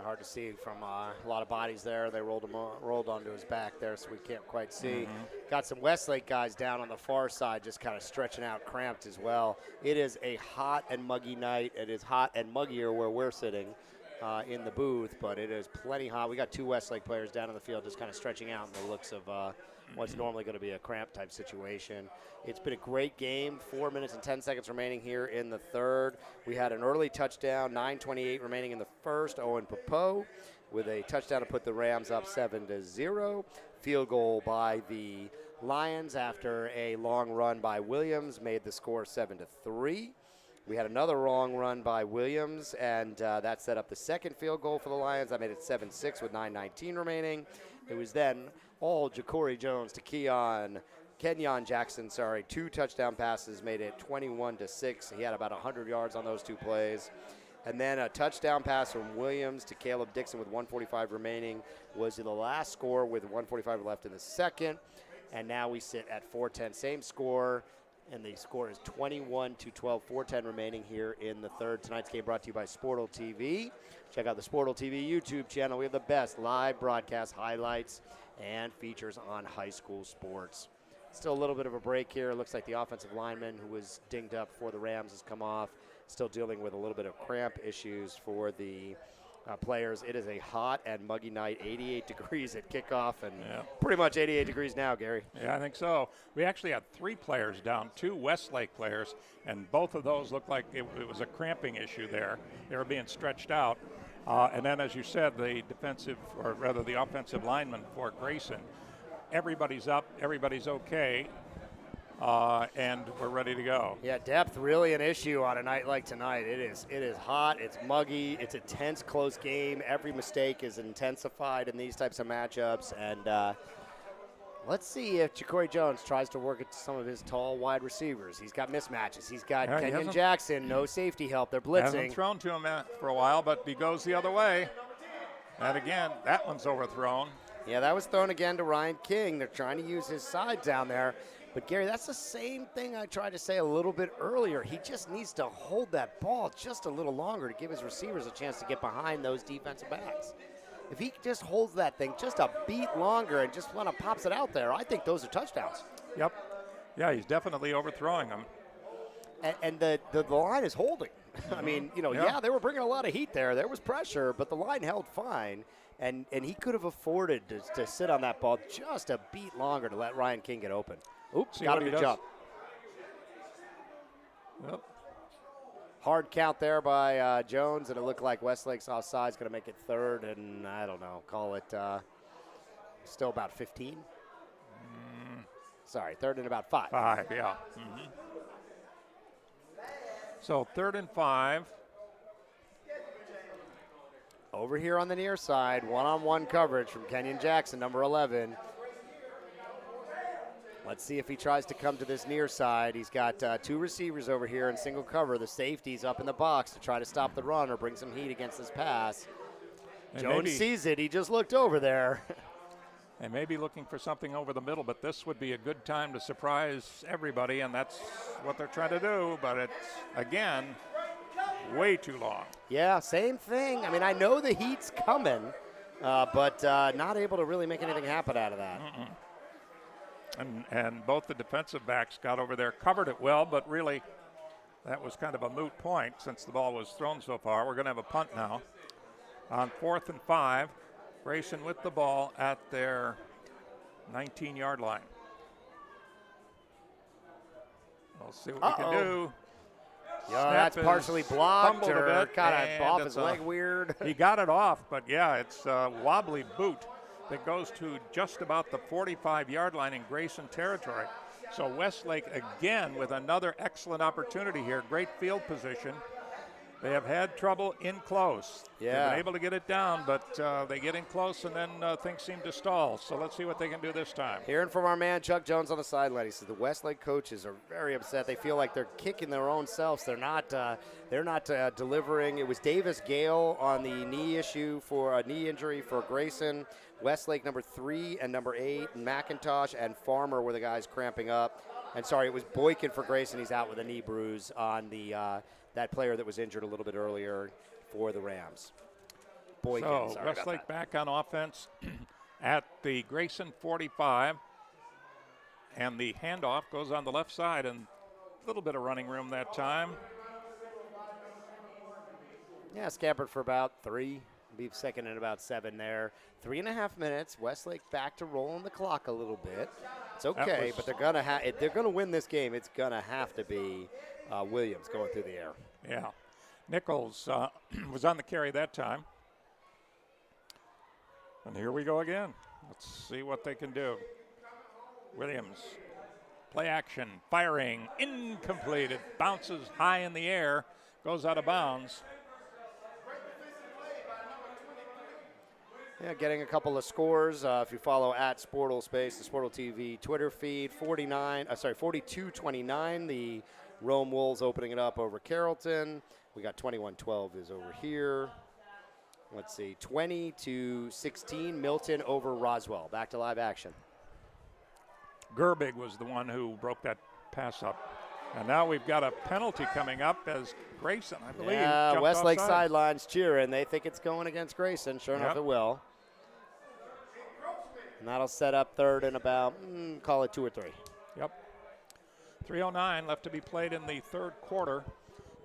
Hard to see from a lot of bodies there. They rolled onto his back there, so we can't quite see. Got some Westlake guys down on the far side, just kind of stretching out, cramped as well. It is a hot and muggy night. It is hot and muggier where we're sitting in the booth, but it is plenty hot. We got 2 Westlake players down on the field, just kind of stretching out in the looks of what's normally going to be a cramp type situation. It's been a great game. 4 minutes and 10 seconds remaining here in the third. We had an early touchdown, 9:28 remaining in the first. Owen Pappoe with a touchdown to put the Rams up 7-0. Field goal by the Lions after a long run by Williams made the score 7-3. We had another long run by Williams, and that set up the second field goal for the Lions. That made it 7-6 with 9:19 remaining. It was then all Corry Jones to Kenyon Jackson, 2 touchdown passes, made it 21-6. He had about 100 yards on those 2 plays. And then a touchdown pass from Williams to Caleb Dixon with 1:45 remaining was the last score with 1:45 left in the second. And now we sit at 4-10, same score. And the score is 21-12, 4:10 remaining here in the third. Tonight's game brought to you by Sportal TV. Check out the Sportal TV YouTube channel. We have the best live broadcast highlights and features on high school sports. Still a little bit of a break here. Looks like the offensive lineman who was dinged up for the Rams has come off. Still dealing with a little bit of cramp issues for the players. It is a hot and muggy night, 88 degrees at kickoff, and pretty much 88 degrees now, Gary. Yeah, I think so. We actually had 3 players down, 2 Westlake players, and both of those looked like it was a cramping issue there. They were being stretched out. And then, as you said, the offensive lineman for Grayson, everybody's up, everybody's okay. And we're ready to go. Yeah, depth really an issue on a night like tonight. It is hot, it's muggy, it's a tense, close game. Every mistake is intensified in these types of matchups. And let's see if Corry Jones tries to work at some of his tall wide receivers. He's got mismatches. He's got Kenyon Jackson, no safety help. They're blitzing. Hasn't thrown to him for a while, but he goes the other way. And again, that one's overthrown. Yeah, that was thrown again to Ryan King. They're trying to use his side down there. But, Gary, that's the same thing I tried to say a little bit earlier. He just needs to hold that ball just a little longer to give his receivers a chance to get behind those defensive backs. If he just holds that thing just a beat longer and just kind of pops it out there, I think those are touchdowns. Yep. Yeah, he's definitely overthrowing them. And the line is holding. I mean, they were bringing a lot of heat there. There was pressure, but the line held fine. And he could have afforded to sit on that ball just a beat longer to let Ryan King get open. Oops, got him to jump. Yep. Hard count there by Jones, and it looked like Westlake's offside is going to make it third, and I don't know, call it still about 15. Sorry, third and about 5. 5, yeah. Mm-hmm. So 3rd and 5. Over here on the near side, one-on-one coverage from Kenyon Jackson, number 11. Let's see if he tries to come to this near side. He's got 2 receivers over here in single cover. The safety's up in the box to try to stop the run or bring some heat against this pass. And Jones sees it. He just looked over there. They may be looking for something over the middle, but this would be a good time to surprise everybody, and that's what they're trying to do. But it's, again, way too long. Yeah, same thing. I mean, I know the heat's coming, but not able to really make anything happen out of that. And both the defensive backs got over there, covered it well, but really that was kind of a moot point since the ball was thrown so far. We're going to have a punt now. On 4th and 5, Grayson with the ball at their 19-yard line. We'll see what we can do. Yeah, that's partially blocked or kind of off his leg weird. He got it off, but yeah, it's a wobbly boot that goes to just about the 45-yard line in Grayson territory. So Westlake again with another excellent opportunity here. Great field position. They have had trouble in close. Yeah. They've been able to get it down, but they get in close and then things seem to stall. So let's see what they can do this time. Hearing from our man Chuck Jones on the sideline, he says the Westlake coaches are very upset. They feel like they're kicking their own selves. They're not delivering. It was Davis Gale on the knee issue for a knee injury for Grayson. Westlake number 3 and number 8, McIntosh and Farmer were the guys cramping up. And sorry, it was Boykin for Grayson. He's out with a knee bruise on the that player that was injured a little bit earlier for the Rams. Boykin, so sorry Westlake about that. back on offense at the Grayson 45. And the handoff goes on the left side, and a little bit of running room that time. Yeah, scampered for about 3. Be second and about 7 there. 3.5 minutes. Westlake back to rolling the clock a little bit. It's okay, but they're gonna if they're gonna win this game, it's gonna have to be Williams going through the air. Yeah, Nichols was on the carry that time. And here we go again. Let's see what they can do. Williams, play action, firing, incomplete. It bounces high in the air, goes out of bounds. Yeah, getting a couple of scores. If you follow at Sportle Space, the Sportle TV Twitter feed, 42-29, the Rome Wolves opening it up over Carrollton. We got 21-12 is over here. Let's see, 20-16, Milton over Roswell. Back to live action. Gerbig was the one who broke that pass up. And now we've got a penalty coming up as Grayson, I believe. Yeah, Westlake offside. sidelines cheering. They think it's going against Grayson. Sure enough, it will. And that'll set up third and about, call it 2 or 3. Yep. 3:09 left to be played in the third quarter.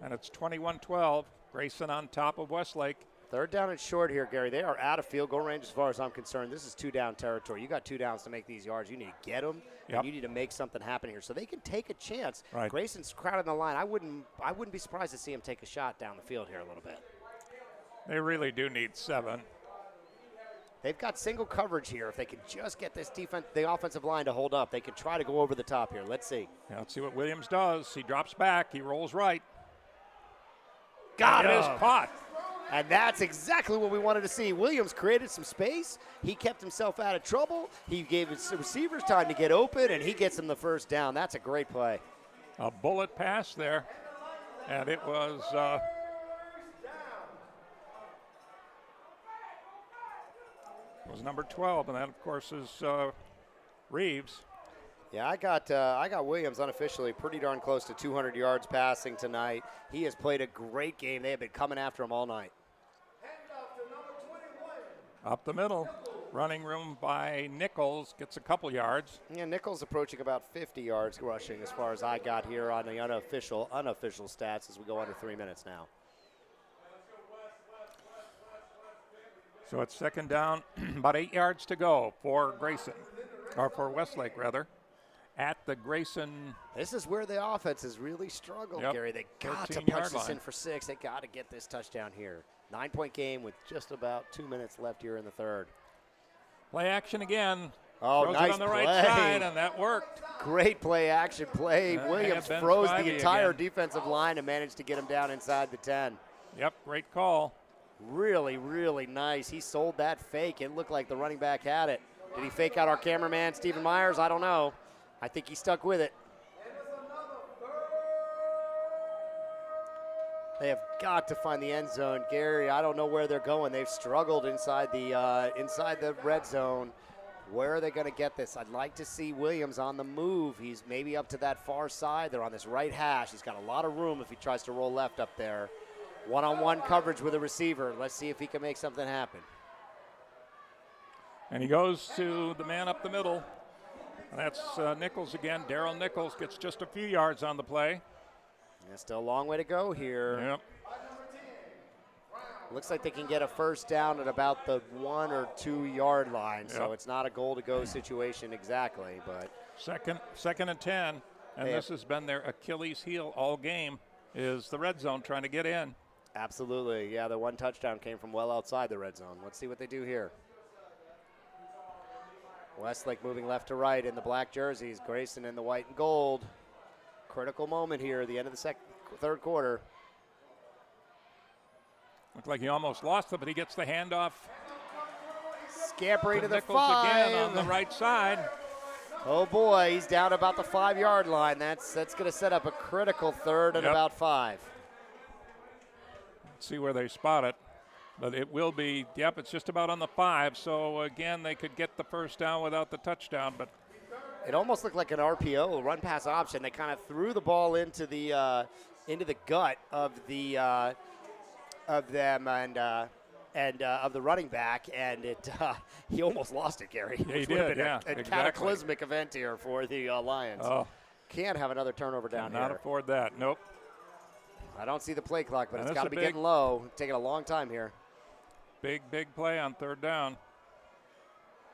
And it's 21-12. Grayson on top of Westlake. Third down and short here, Gary. They are out of field goal range as far as I'm concerned. This is 2-down territory. You got 2 downs to make these yards. You need to get them, and you need to make something happen here. So they can take a chance. Right. Grayson's crowded the line. I wouldn't be surprised to see him take a shot down the field here a little bit. They really do need 7. They've got single coverage here. If they could just get this the offensive line to hold up, they could try to go over the top here. Let's see. Yeah, let's see what Williams does. He drops back. He rolls right. Got it. him. It is caught. And that's exactly what we wanted to see. Williams created some space. He kept himself out of trouble. He gave his receivers time to get open, and he gets them the first down. That's a great play. A bullet pass there. And it was number 12, and that, of course, is Reeves. Yeah, I got Williams unofficially pretty darn close to 200 yards passing tonight. He has played a great game. They have been coming after him all night. Up the middle, running room by Nichols, gets a couple yards. Yeah, Nichols approaching about 50 yards rushing as far as I got here on the unofficial stats as we go under 3 minutes now. So it's second down, about 8 yards to go for Grayson, or for Westlake rather, at the Grayson. This is where the offense has really struggled, Yep. Gary. They got to 13-yard punch this line. in for 6. They got to get this touchdown here. 9-point game with just about 2 minutes left here in the third. Play action again. Oh, Throws nice it on the play. right side, and that worked. Great play action play. And Williams Ben froze Spivey the entire again. defensive line and managed to get him down inside the 10. Yep, great call. Really, really nice. He sold that fake. It looked like the running back had it. Did he fake out our cameraman, Stephen Myers? I don't know. I think he stuck with it. They have got to find the end zone. Gary, I don't know where they're going. They've struggled inside the red zone. Where are they going to get this? I'd like to see Williams on the move. He's maybe up to that far side. They're on this right hash. He's got a lot of room if he tries to roll left up there. One-on-one coverage with a receiver. Let's see if he can make something happen. And he goes to the man up the middle. And that's Nichols again. Darryl Nichols gets just a few yards on the play. Yeah, still a long way to go here. Yep. Looks like they can get a first down at about the 1 or 2 yard line, so Yep. it's not a goal to go situation exactly, but Second and 10, and this has been their Achilles heel all game, is the red zone trying to get in. absolutely. Yeah, the one touchdown came from well outside the red zone. Let's see what they do here. Westlake moving left to right in the black jerseys. Grayson in the white and gold. Critical moment here at the end of the third quarter. Looked like he almost lost it, but he gets the handoff. Scampering to the Nichols 5. again on the right side. Oh boy, he's down about the 5-yard line. That's going to set up a critical third and about 5. Let's see where they spot it. But it will be, yep, it's just about on the 5. So again, they could get the first down without the touchdown, but it almost looked like an RPO, a run pass option. They kind of threw the ball into the gut of the of them and of the running back, and he almost lost it, Gary. Yeah, he did, a cataclysmic event here for the Lions. Oh. Can't have another turnover down here. Cannot afford that, nope. I don't see the play clock, but and it's got to be getting low. Taking a long time here. Big play on third down.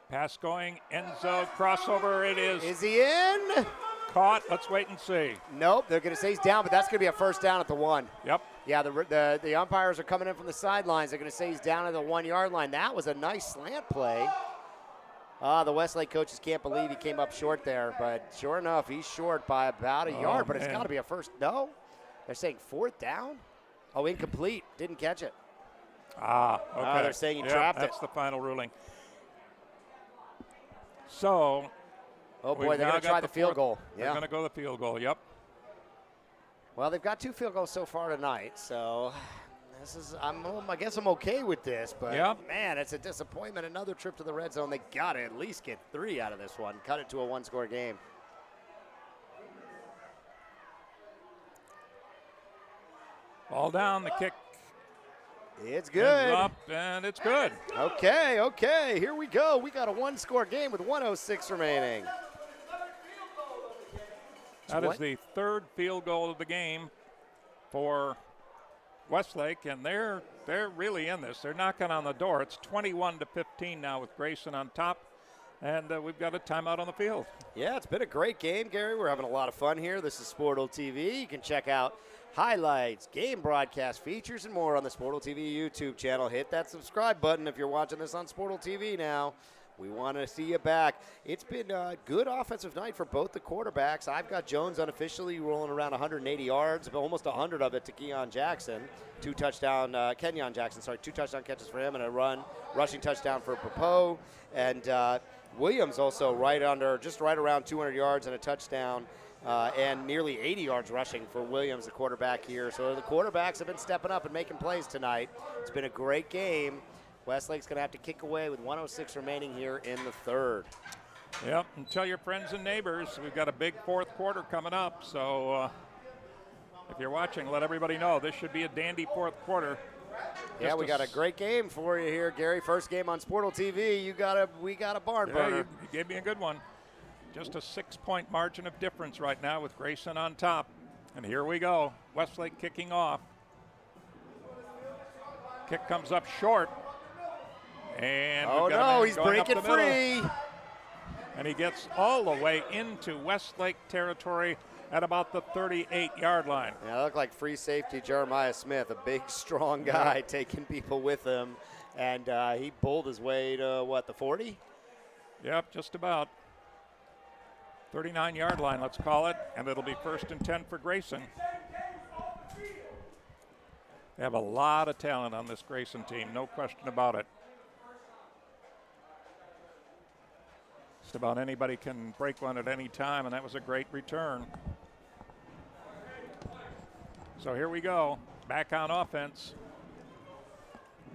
Pass going, end zone, crossover, it is. Is he in? Caught, let's wait and see. Nope, they're going to say he's down, but that's going to be a first down at the 1. Yep. Yeah, the umpires are coming in from the sidelines. They're going to say he's down at the 1-yard line. That was a nice slant play. The Westlake coaches can't believe he came up short there, but sure enough, he's short by about a yard, but it's got to be a first. No, they're saying fourth down? Oh, incomplete. Didn't catch it. Okay. They're saying he trapped it. That's the final ruling. So, oh boy, they're going to try the field goal. They're going to go the field goal, yep. Well, they've got 2 field goals so far tonight, so this is I guess I'm okay with this, but man, it's a disappointment. Another trip to the red zone. They got to at least get 3 out of this one. Cut it to a 1-score game. Ball down, the kick. It's good. Up, and it's good. Okay, here we go. We got a 1-score game with 1:06 remaining. That is the 3rd field goal of the game for Westlake, and they're really in this. They're knocking on the door. It's 21-15 now with Grayson on top, and we've got a timeout on the field. Yeah, it's been a great game, Gary. We're having a lot of fun here. This is Sportal TV. You can check out highlights, game broadcast features, and more on the Sportal TV YouTube channel. Hit that subscribe button if you're watching this on Sportal TV now. We want to see you back. It's been a good offensive night for both the quarterbacks. I've got Jones unofficially rolling around 180 yards, but almost 100 of it to Kenyon Jackson. 2 touchdown catches for him, and a rushing touchdown for Pappoe. And Williams also just right around 200 yards and a touchdown. And nearly 80 yards rushing for Williams, the quarterback here. So the quarterbacks have been stepping up and making plays tonight. It's been a great game. Westlake's going to have to kick away with 1:06 remaining here in the 3rd. Yep, and tell your friends and neighbors, we've got a big 4th quarter coming up. So if you're watching, let everybody know this should be a dandy 4th quarter. Yeah, we got a great game for you here, Gary. First game on Sportal TV. We got a barn burner. You gave me a good one. Just a 6-point margin of difference right now with Grayson on top. And here we go. Westlake kicking off. Kick comes up short. And he's breaking free. And he gets all the way into Westlake territory at about the 38-yard line. Yeah, it looked like free safety Jeremiah Smith, a big, strong guy taking people with him. And he pulled his way to, the 40? Yep, just about. 39-yard line, let's call it, and it'll be 1st and 10 for Grayson. They have a lot of talent on this Grayson team, no question about it. Just about anybody can break one at any time, and that was a great return. So here we go, back on offense.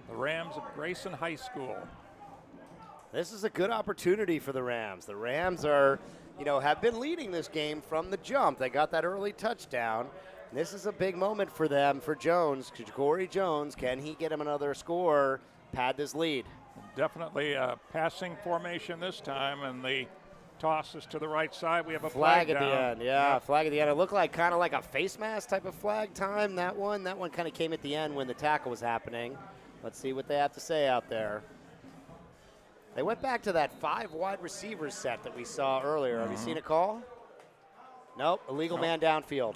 The Rams of Grayson High School. This is a good opportunity for the Rams. The Rams are, have been leading this game from the jump. They got that early touchdown. This is a big moment for them, for Jones. Corry Jones, can he get him another score, pad this lead? Definitely a passing formation this time, and the toss is to the right side. We have a flag flag at down. the end. Yeah, flag at the end. It looked like kind of like a face mask type of flag time, that one. That one kind of came at the end when the tackle was happening. Let's see what they have to say out there. They went back to that 5 wide receivers set that we saw earlier. Have you seen a call? Nope, illegal man downfield.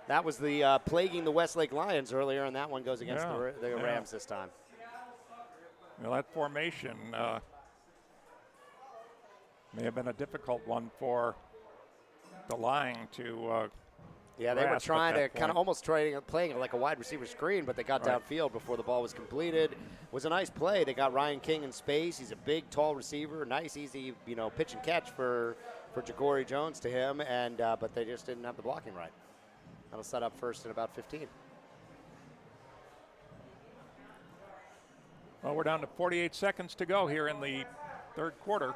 That was the plaguing the Westlake Lions earlier, and that one goes against the Rams this time. Well, that formation may have been a difficult one for the line to Yeah, they were grasp trying at to that kind of point. almost playing it like a wide receiver screen, but they got Right. downfield before the ball was completed. It was a nice play. They got Ryan King in space. He's a big, tall receiver. Nice, easy, pitch and catch for Corry Jones to him, and but they just didn't have the blocking right. That'll set up first in about 15. Well, we're down to 48 seconds to go here in the third quarter.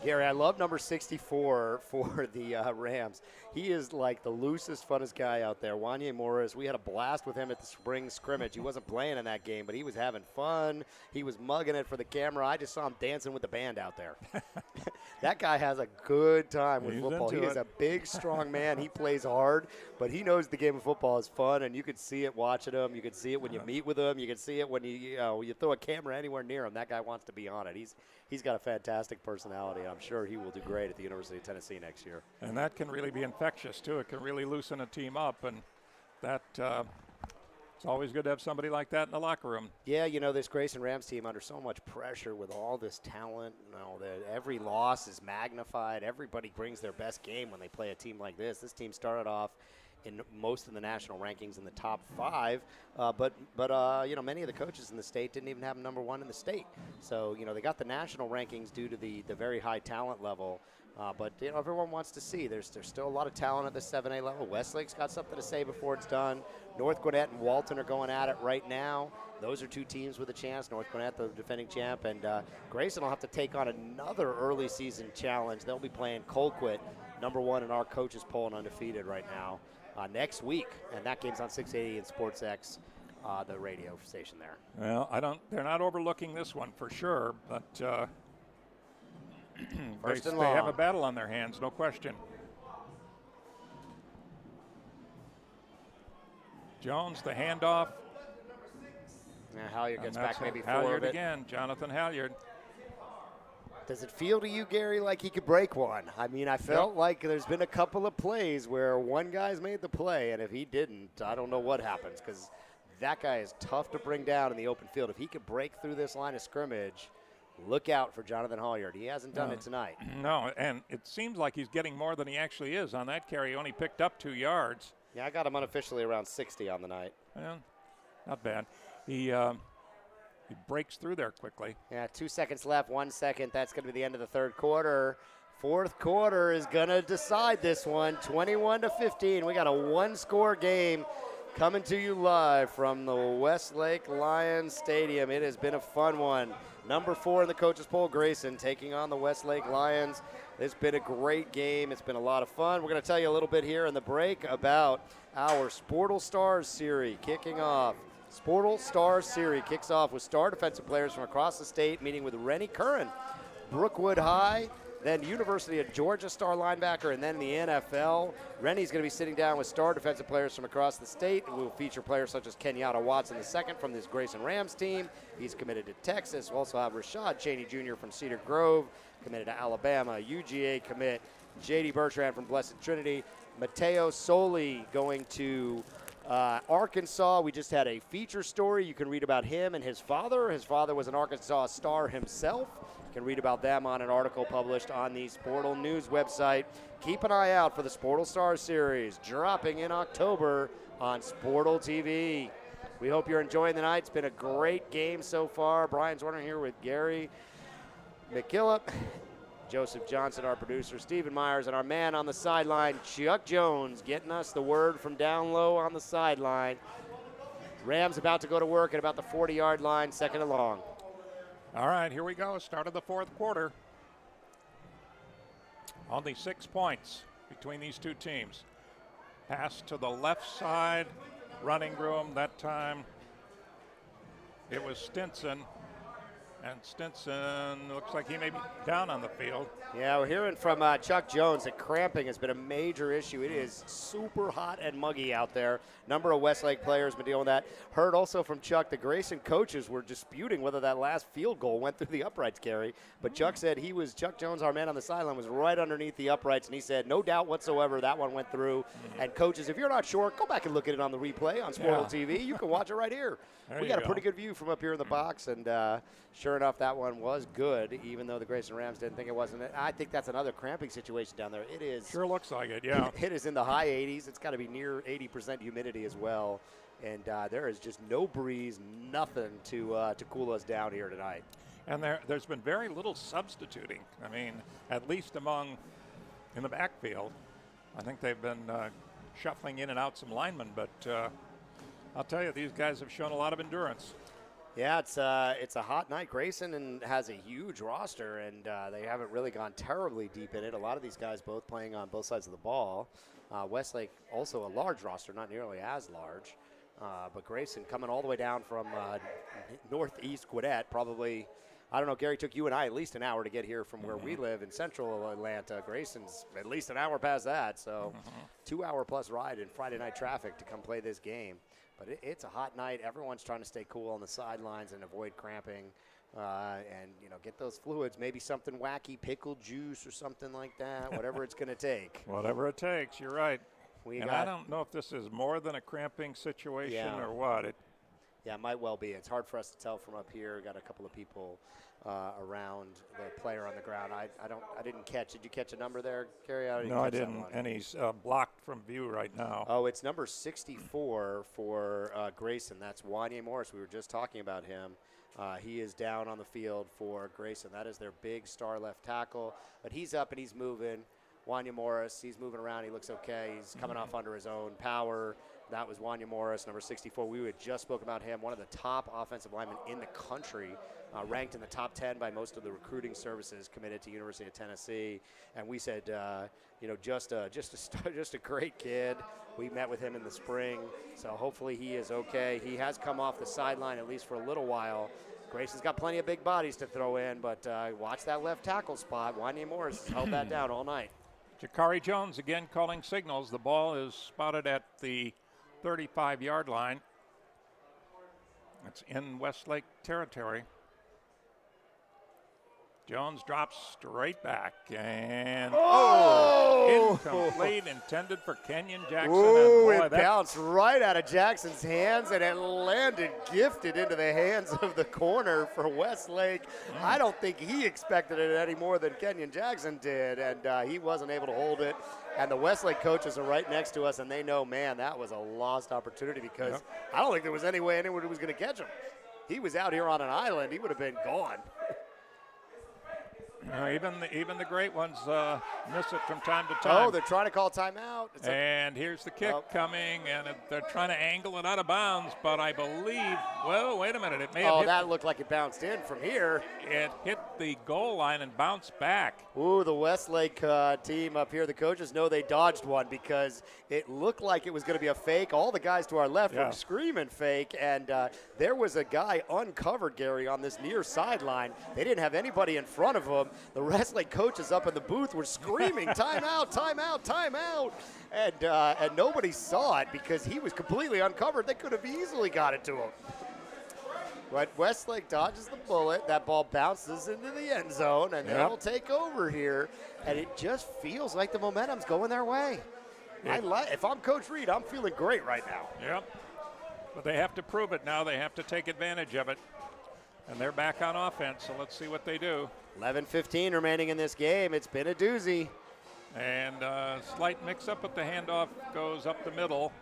Gary, I love number 64 for the Rams. He is like the loosest, funnest guy out there. Wanya Morris, we had a blast with him at the spring scrimmage. He wasn't playing in that game, but he was having fun. He was mugging it for the camera. I just saw him dancing with the band out there. That guy has a good time with football. He is a big, strong man. He plays hard, but he knows the game of football is fun, and you could see it watching him. You could see it when you meet with him. You can see it when you throw a camera anywhere near him. That guy wants to be on it. He's got a fantastic personality. I'm sure he will do great at the University of Tennessee next year. And that can really be infectious, too. It can really loosen a team up, and that it's always good to have somebody like that in the locker room. Yeah, this Grayson Rams team under so much pressure with all this talent. That every loss is magnified. Everybody brings their best game when they play a team like this. This team started off in most of the national rankings in the top 5, but many of the coaches in the state didn't even have them number 1 in the state. So they got the national rankings due to the very high talent level. But everyone wants to see there's still a lot of talent at the 7A level. Westlake's got something to say before it's done. North Gwinnett and Walton are going at it right now. Those are 2 teams with a chance. North Gwinnett, the defending champ, and Grayson will have to take on another early season challenge. They'll be playing Colquitt, number 1 in our coaches poll and undefeated right now, next week, and that game's on 680 and SportsX, the radio station there. Well, they're not overlooking this one for sure, but they have a battle on their hands, no question. Jones, the handoff. Now Halyard gets back maybe 4 Halyard of it. again, Jonathan Halyard. Does it feel to you, Gary, like he could break one? I mean, I felt like there's been a couple of plays where one guy's made the play, and if he didn't, I don't know what happens, because that guy is tough to bring down in the open field. If he could break through this line of scrimmage, look out for Jonathan Halyard. He hasn't done it tonight. No, and it seems like he's getting more than he actually is. On that carry, he only picked up 2 yards. Yeah, I got him unofficially around 60 on the night. Well, not bad. He breaks through there quickly. Yeah, 2 seconds left, 1 second. That's going to be the end of the third quarter. Fourth quarter is going to decide this one, 21-15. We got a 1-score game coming to you live from the Westlake Lions Stadium. It has been a fun one. Number 4 in the coaches poll, Grayson, taking on the Westlake Lions. It's been a great game. It's been a lot of fun. We're going to tell you a little bit here in the break about our Sportle Stars series kicking off. Sportle Stars series kicks off with star defensive players from across the state, meeting with Rennie Curran, Brookwood High, then University of Georgia star linebacker, and then the NFL. Rennie's going to be sitting down with star defensive players from across the state. We'll feature players such as Kenyatta Watson II from this Grayson Rams team. He's committed to Texas. We'll also have Rashad Cheney Jr. from Cedar Grove, committed to Alabama. UGA commit J.D. Bertrand from Blessed Trinity. Mateo Soli going to Arkansas. We just had a feature story. You can read about him and his father. His father was an Arkansas star himself. You can read about them on an article published on the Sportle News website. Keep an eye out for the Sportle Stars series dropping in October on Sportle TV. We hope you're enjoying the night. It's been a great game so far. Brian Zorner here with Gary McKillop, Joseph Johnson, our producer, Stephen Myers, and our man on the sideline, Chuck Jones, getting us the word from down low on the sideline. Rams about to go to work at about the 40-yard line, second and long. All right, here we go. Start of the fourth quarter. Only 6 points between these two teams. Pass to the left side, running room that time. It was Stinson. And Stinson looks like he may be down on the field. Yeah, we're hearing from Chuck Jones that cramping has been a major issue. It is super hot and muggy out there. Number of Westlake players been dealing with that. Heard also from Chuck, the Grayson coaches were disputing whether that last field goal went through the uprights, Gary. But Chuck said Chuck Jones, our man on the sideline, was right underneath the uprights, and he said, no doubt whatsoever, that one went through. And coaches, if you're not sure, go back and look at it on the replay on Sportle TV. You can watch it right here. We got a pretty good view from up here in the box, and sure sure enough, that one was good, even though the Grayson Rams didn't think it wasn't. I think that's another cramping situation down there. It is. Sure looks like it, yeah. It is in the high 80s. It's got to be near 80% humidity as well. And there is just no breeze, nothing to cool us down here tonight. And there's been very little substituting. I mean, at least in the backfield. I think they've been shuffling in and out some linemen, but I'll tell you, these guys have shown a lot of endurance. Yeah, it's a hot night. Grayson has a huge roster, and they haven't really gone terribly deep in it. A lot of these guys both playing on both sides of the ball. Westlake also a large roster, not nearly as large. But Grayson coming all the way down from northeast Gwinnett, probably, I don't know, Gary, took you and I at least an hour to get here from where we live in central Atlanta. Grayson's at least an hour past that, so 2 hour plus ride in Friday night traffic to come play this game. But it's a hot night. Everyone's trying to stay cool on the sidelines and avoid cramping and, get those fluids, maybe something wacky, pickle juice or something like that, whatever it's going to take. Whatever it takes, you're right. I don't know if this is more than a cramping situation or what. It might well be. It's hard for us to tell from up here. Got a couple of people around the player on the ground. I didn't catch. Did you catch a number there, Gary? No, I didn't. And he's blocked from view right now. Oh, it's number 64 for Grayson. That's Wanya Morris. We were just talking about him. He is down on the field for Grayson. That is their big star left tackle. But he's up and he's moving. Wanya Morris, he's moving around. He looks okay. He's coming off under his own power. That was Wanya Morris, number 64. We had just spoke about him, one of the top offensive linemen in the country, ranked in the top 10 by most of the recruiting services, committed to University of Tennessee. And we said, just a great kid. We met with him in the spring, so hopefully he is okay. He has come off the sideline at least for a little while. Grayson's got plenty of big bodies to throw in, but watch that left tackle spot. Wanya Morris held that down all night. Jakai Jones again calling signals. The ball is spotted at the 35-yard line. It's in Westlake territory. Jones drops straight back and incomplete, intended for Kenyon Jackson. It bounced right out of Jackson's hands and it landed gifted into the hands of the corner for Westlake. I don't think he expected it any more than Kenyon Jackson did, and he wasn't able to hold it. And the Westlake coaches are right next to us, and they know, man, that was a lost opportunity because I don't think there was any way anyone was going to catch him. He was out here on an island. He would have been gone. Even the great ones miss it from time to time. Oh, they're trying to call timeout. And here's the kick coming, and they're trying to angle it out of bounds, but I believe, well, wait a minute. It may have hit that looked like it bounced in from here. It hit the goal line and bounced back. Ooh, the Westlake team up here, the coaches know they dodged one because it looked like it was going to be a fake. All the guys to our left were screaming fake, and there was a guy uncovered, Gary, on this near sideline. They didn't have anybody in front of him. The Westlake coaches up in the booth were screaming, timeout, timeout, timeout. And nobody saw it because he was completely uncovered. They could have easily got it to him. But Westlake dodges the bullet. That ball bounces into the end zone, and they'll take over here. And it just feels like the momentum's going their way. If I'm Coach Reed, I'm feeling great right now. Yep. But they have to prove it now. They have to take advantage of it. And they're back on offense, so let's see what they do. 11:15 remaining in this game. It's been a doozy. And slight mix-up with the handoff goes up the middle.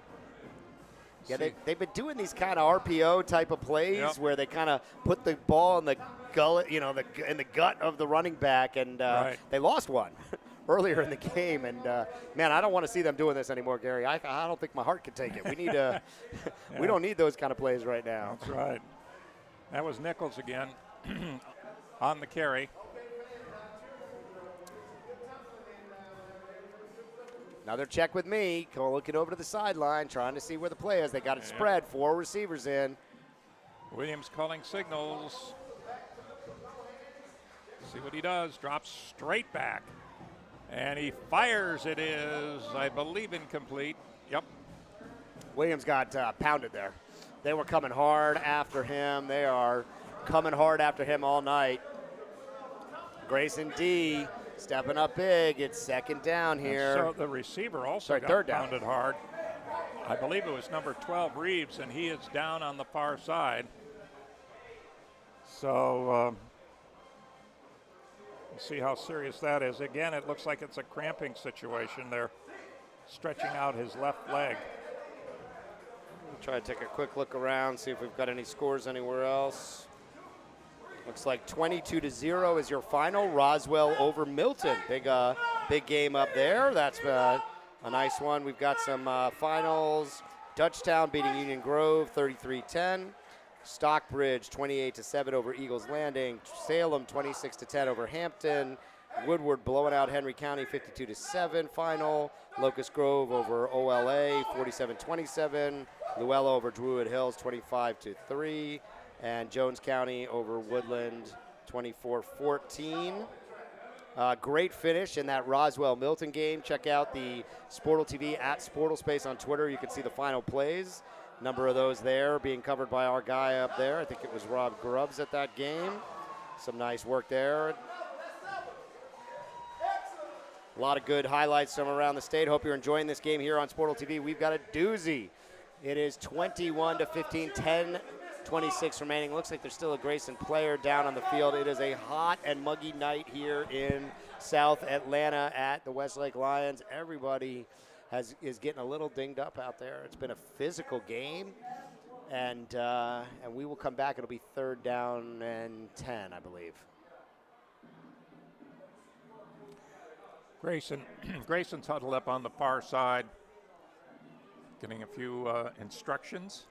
Yeah, they've been doing these kind of RPO type of plays where they kind of put the ball in the gullet, in the gut of the running back, and they lost one earlier in the game. And man, I don't want to see them doing this anymore, Gary. I don't think my heart can take it. We need we don't need those kind of plays right now. That's right. That was Nichols again on the carry. Another check with me. Looking over to the sideline, trying to see where the play is. They got it spread. 4 receivers in. Williams calling signals. See what he does. Drops straight back. And he fires. It is, I believe, incomplete. Yep. Williams got pounded there. They were coming hard after him. They are coming hard after him all night. Grayson D stepping up big. It's second down here. So the receiver also got pounded hard. I believe it was number 12, Reeves, and he is down on the far side. So we'll see how serious that is. Again, it looks like it's a cramping situation. They're stretching out his left leg. We'll try to take a quick look around, see if we've got any scores anywhere else. Looks like 22-0 is your final. Roswell over Milton. Big game up there. That's a nice one. We've got some finals. Dutchtown beating Union Grove 33-10. Stockbridge 28-7 over Eagles Landing. Salem 26-10 over Hampton. Woodward blowing out Henry County 52-7 final. Locust Grove over OLA 47-27. Luella over Druid Hills 25-3. And Jones County over Woodland 24-14. Great finish in that Roswell-Milton game. Check out the Sportal TV at Sportalspace on Twitter. You can see the final plays. Number of those there being covered by our guy up there. I think it was Rob Grubbs at that game. Some nice work there. A lot of good highlights from around the state. Hope you're enjoying this game here on Sportal TV. We've got a doozy. It is 21-15, 10-26 remaining. Looks like there's still a Grayson player down on the field. It is a hot and muggy night here in South Atlanta at the Westlake Lions. Everybody is getting a little dinged up out there. It's been a physical game, and we will come back. It'll be 3rd down and 10, I believe. Grayson's huddled up on the far side, getting a few instructions.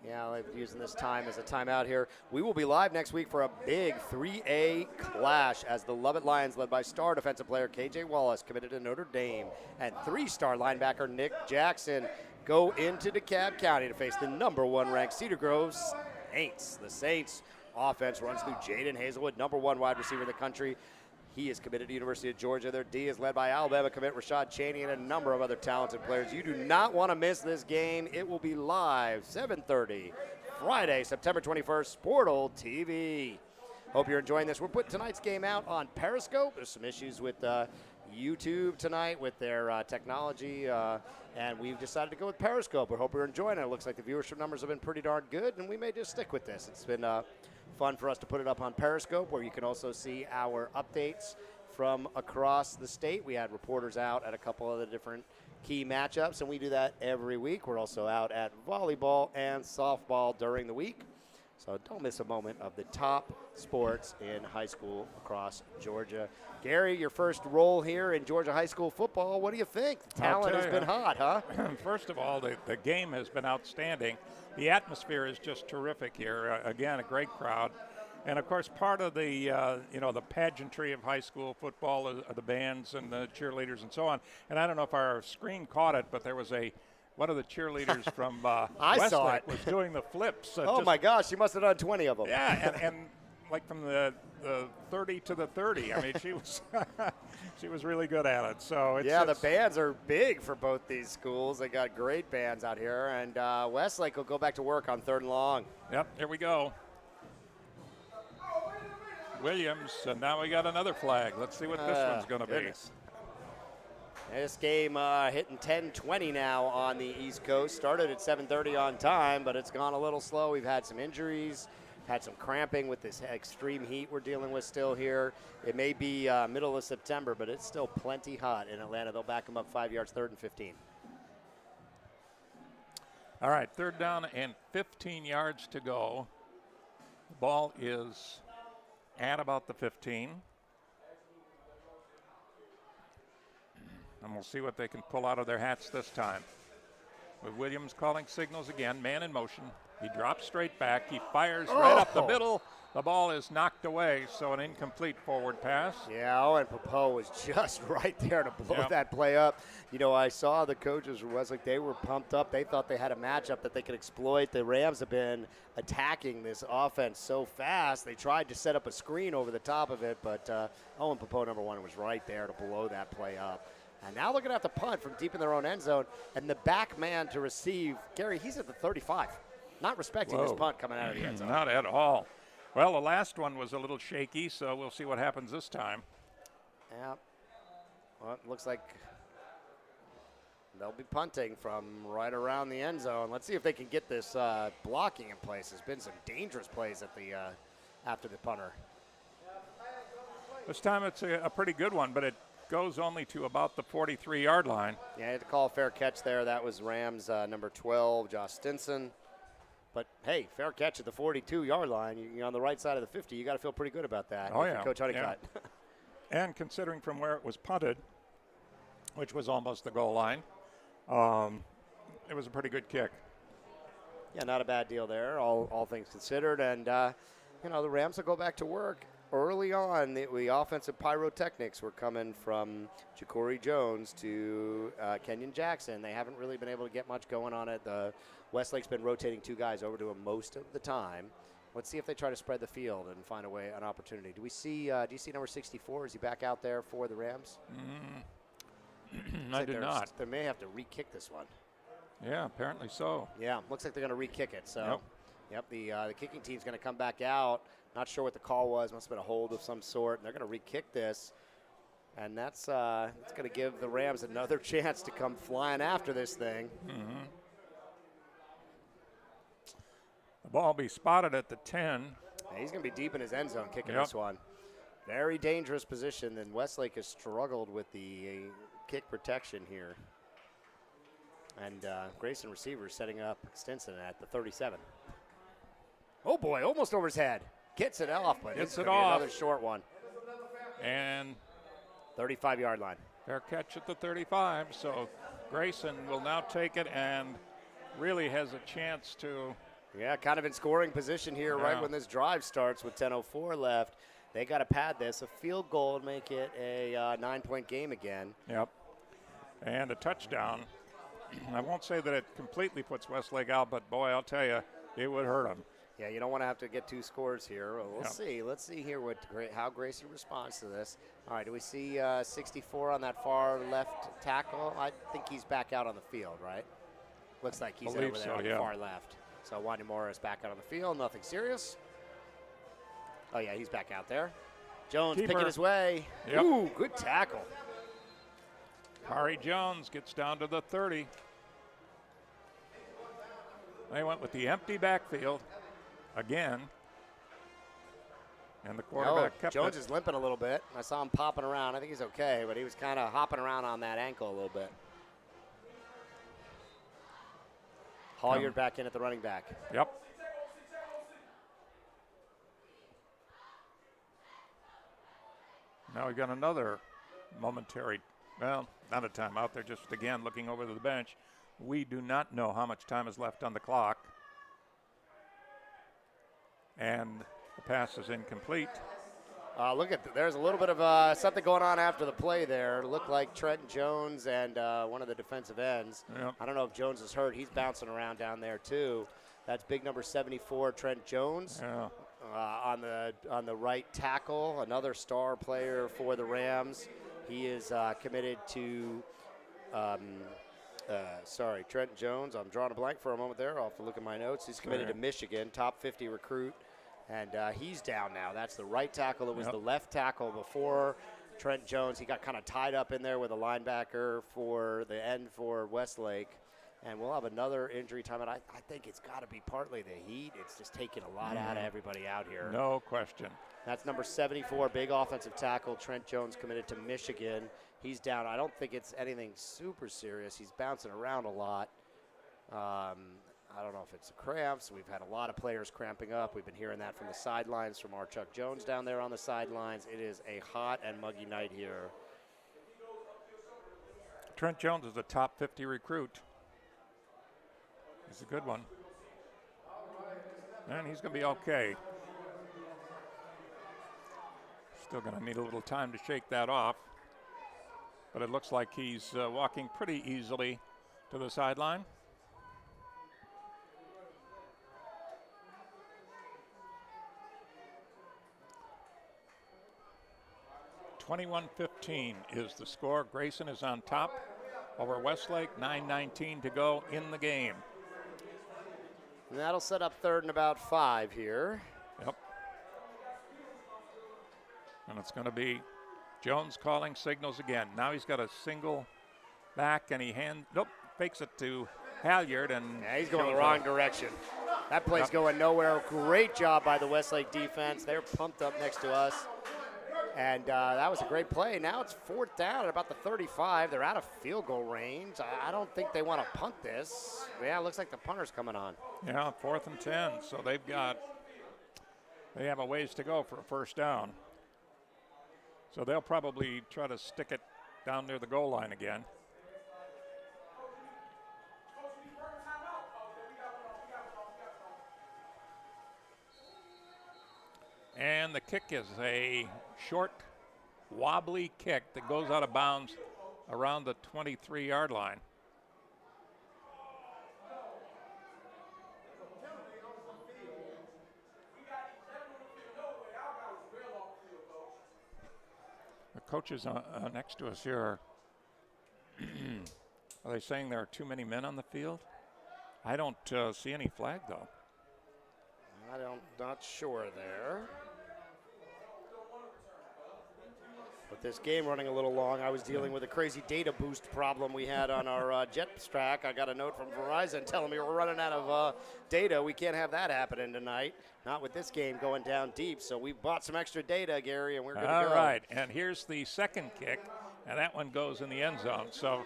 Yeah, I'm using this time as a timeout here. We will be live next week for a big 3A clash as the Lovett Lions, led by star defensive player KJ Wallace, committed to Notre Dame, and 3-star linebacker Nick Jackson go into DeKalb County to face the #1 ranked Cedar Grove Saints. The Saints offense runs through Jaden Hazelwood, #1 wide receiver in the country. He is committed to University of Georgia. Their D is led by Alabama commit Rashad Chaney and a number of other talented players. You do not want to miss this game. It will be live, 7:30, Friday, September 21st, Sportal TV. Hope you're enjoying this. We're putting tonight's game out on Periscope. There's some issues with YouTube tonight with their technology, and we've decided to go with Periscope. We hope you're enjoying it. It looks like the viewership numbers have been pretty darn good, and we may just stick with this. It's been fun for us to put it up on Periscope, where you can also see our updates from across the state. We had reporters out at a couple of the different key matchups, and we do that every week. We're also out at volleyball and softball during the week. So don't miss a moment of the top sports in high school across Georgia. Gary, your first role here in Georgia high school football. What do you think? The talent has been hot, huh? First of all, the game has been outstanding. The atmosphere is just terrific here. Again, a great crowd. And, of course, part of the, the pageantry of high school football are the bands and the cheerleaders and so on. And I don't know if our screen caught it, but there was one of the cheerleaders from Westlake was doing the flips. Oh, my gosh, she must have done 20 of them. Yeah, and like from the 30 to the 30. I mean, she was really good at it. So the bands are big for both these schools. They got great bands out here, and Westlake will go back to work on 3rd and long. Yep, here we go. Williams, and now we got another flag. Let's see what this one's going to be. This game hitting 10:20 now on the East Coast. Started at 7:30 on time, but it's gone a little slow. We've had some injuries, had some cramping with this extreme heat we're dealing with still here. It may be middle of September, but it's still plenty hot in Atlanta. They'll back them up 5 yards, 3rd and 15. All right, 3rd down and 15 yards to go. The ball is at about the 15. And we'll see what they can pull out of their hats this time. With Williams calling signals again, man in motion. He drops straight back. He fires right up the middle. The ball is knocked away, so an incomplete forward pass. Yeah, Owen Pappoe was just right there to blow that play up. You know, I saw the coaches from Westlake. They were pumped up. They thought they had a matchup that they could exploit. The Rams have been attacking this offense so fast. They tried to set up a screen over the top of it, but Owen Pappoe, #1, was right there to blow that play up. And now they're going to have to punt from deep in their own end zone. And the back man to receive, Gary, he's at the 35. Not respecting this punt coming out of the end zone. Not at all. Well, the last one was a little shaky, so we'll see what happens this time. Yeah. Well, it looks like they'll be punting from right around the end zone. Let's see if they can get this blocking in place. There's been some dangerous plays at the after the punter. This time it's a pretty good one, but it goes only to about the 43-yard line. Yeah, I had to call a fair catch there. That was Rams number 12, Josh Stinson. But, hey, fair catch at the 42-yard line. You're on the right side of the 50. You got to feel pretty good about that. Oh, yeah. Coach Honeycutt. Yeah. And considering from where it was punted, which was almost the goal line, it was a pretty good kick. Yeah, not a bad deal there, all things considered. And, the Rams will go back to work. Early on, the offensive pyrotechnics were coming from Corry Jones to Kenyon Jackson. They haven't really been able to get much going on it. Westlake's been rotating 2 guys over to him most of the time. Let's see if they try to spread the field and find an opportunity. Do you see number 64? Is he back out there for the Rams? I do not. They may have to re-kick this one. Yeah, apparently so. Yeah, looks like they're going to re-kick it. So, yep, the kicking team's going to come back out. Not sure what the call was. Must have been a hold of some sort. And they're going to re-kick this. And that's going to give the Rams another chance to come flying after this thing. Mm-hmm. The ball will be spotted at the 10. Yeah, he's going to be deep in his end zone kicking this one. Very dangerous position. And Westlake has struggled with the kick protection here. And Grayson receiver setting up Stinson at the 37. Oh, boy, almost over his head. Gets it off, but it's another short one. And 35-yard line. Fair catch at the 35. So Grayson will now take it and really has a chance to. Yeah, kind of in scoring position here right when this drive starts with 10:04 left. They got to pad this. A field goal would make it a 9-point game again. Yep. And a touchdown. I won't say that it completely puts Westlake out, but, boy, I'll tell you, it would hurt them. Yeah, you don't want to have to get 2 scores here. Well, we'll see. Let's see here how Grayson responds to this. All right, do we see 64 on that far left tackle? I think he's back out on the field, right? Looks like he's over there on the far left. So Wanya Morris back out on the field. Nothing serious. Oh, yeah, he's back out there. Jones picking his way. Yep. Ooh, good tackle. Corry Jones gets down to the 30. They went with the empty backfield again. And the quarterback kept Jones is limping a little bit. I saw him popping around. I think he's okay, but he was kind of hopping around on that ankle a little bit. Holliard back in at the running back. Yep. Now we got another momentary, well, not a timeout. They're just, again, looking over the bench. We do not know how much time is left on the clock. And the pass is incomplete. There's a little bit of something going on after the play there. It looked like Trente Jones and one of the defensive ends. Yep. I don't know if Jones is hurt. He's bouncing around down there too. That's big number 74, Trente Jones. Yeah. On the right tackle, another star player for the Rams. He is committed to, Trente Jones. I'm drawing a blank for a moment there. I'll have to look at my notes. He's committed to Michigan, top 50 recruit. And he's down now. That's the right tackle. It was the left tackle before Trente Jones. He got kind of tied up in there with a linebacker for the end for Westlake. And we'll have another injury time. And I think it's got to be partly the heat. It's just taking a lot out of everybody out here. No question. That's number 74, big offensive tackle. Trente Jones committed to Michigan. He's down. I don't think it's anything super serious. He's bouncing around a lot. I don't know if it's the cramps. We've had a lot of players cramping up. We've been hearing that from the sidelines, from our Chuck Jones down there on the sidelines. It is a hot and muggy night here. Trente Jones is a top 50 recruit. He's a good one. And he's going to be okay. Still going to need a little time to shake that off. But it looks like he's walking pretty easily to the sideline. (21-15) is the score. Grayson is on top over Westlake. 9:19 to go in the game. And that'll set up 3rd and about 5 here. Yep. And it's going to be Jones calling signals again. Now he's got a single back, and he fakes it to Halyard, and yeah, he's going the wrong direction. That play's going nowhere. Great job by the Westlake defense. They're pumped up next to us. And that was a great play. Now it's 4th down at about the 35. They're out of field goal range. I don't think they want to punt this. Yeah, it looks like the punter's coming on. Yeah, 4th and 10. So they have a ways to go for a first down. So they'll probably try to stick it down near the goal line again. And the kick is a short, wobbly kick that goes out of bounds around the 23-yard line. The coaches next to us here are they saying there are too many men on the field? I don't see any flag, though. Not sure there. With this game running a little long, I was dealing with a crazy data boost problem we had on our JetStrack. I got a note from Verizon telling me we're running out of data. We can't have that happening tonight. Not with this game going down deep. So we bought some extra data, Gary, and we're good to go. All right, and here's the second kick, and that one goes in the end zone. So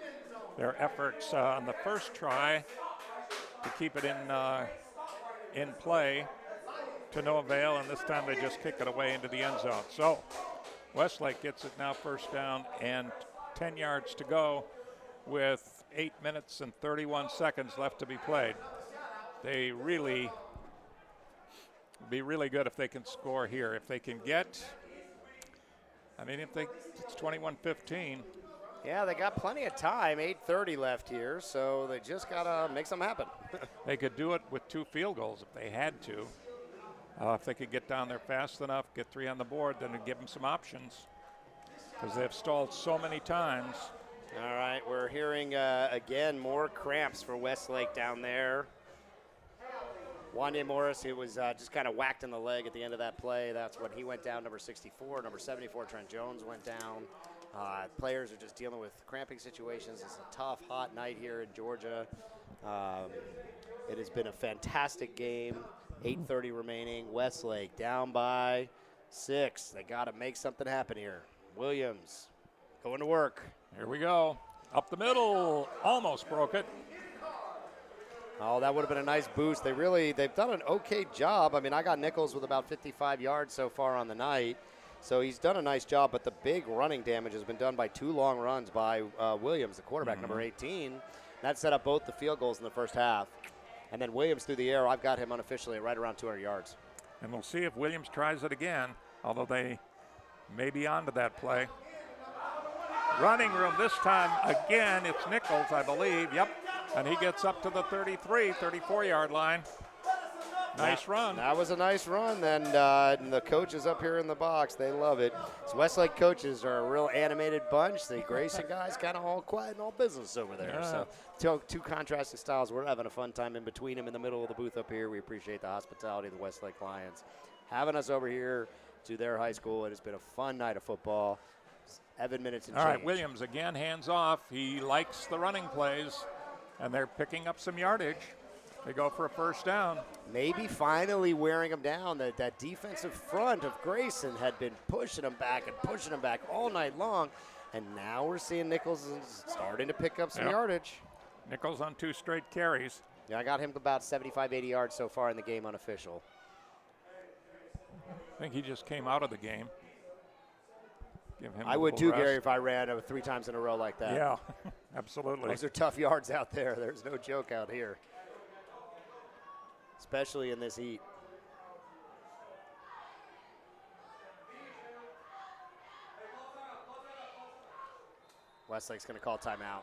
their efforts on the first try to keep it in play to no avail, and this time they just kick it away into the end zone. So Westlake gets it now first down and 10 yards to go with 8 minutes and 31 seconds left to be played. They really be really good if they can score here. If they can get, it's 21-15. Yeah, they got plenty of time, 8:30 left here, so they just got to make something happen. They could do it with 2 field goals if they had to. If they could get down there fast enough, get 3 on the board, then it'd give them some options because they've stalled so many times. All right, we're hearing, again, more cramps for Westlake down there. Wanya Morris, who was just kind of whacked in the leg at the end of that play. That's when he went down, number 64. Number 74, Trent Jones, went down. Players are just dealing with cramping situations. It's a tough, hot night here in Georgia. It has been a fantastic game. 8:30 remaining. Westlake down by 6. They got to make something happen here. Williams going to work. Here we go. Up the middle. Almost broke it. Oh, that would have been a nice boost. They've done an okay job. I got Nichols with about 55 yards so far on the night. So he's done a nice job, but the big running damage has been done by 2 long runs by Williams, the quarterback, number 18. That set up both the field goals in the first half. And then Williams through the air, I've got him unofficially right around 200 yards. And we'll see if Williams tries it again, although they may be onto that play. Running room this time, again, it's Nichols, I believe. Yep, and he gets up to the 33, 34-yard line. Nice run. That was a nice run, and the coaches up here in the box, they love it. So Westlake coaches are a real animated bunch. The Grayson guys kind of all quiet and all business over there. Yeah. So two contrasting styles. We're having a fun time in between them in the middle of the booth up here. We appreciate the hospitality of the Westlake Lions having us over here to their high school. It has been a fun night of football. 7 minutes and all change. right, Williams again, hands off. He likes the running plays, and they're picking up some yardage. They go for a first down. Maybe finally wearing them down. That defensive front of Grayson had been pushing them back all night long. And now we're seeing Nichols starting to pick up some yardage. Nichols on 2 straight carries. Yeah, I got him about 75, 80 yards so far in the game unofficial. I think he just came out of the game. Give him I would too, rest. Gary, if I ran 3 times in a row like that. Yeah, absolutely. Those are tough yards out there. There's no joke out here, especially in this heat. Westlake's going to call timeout.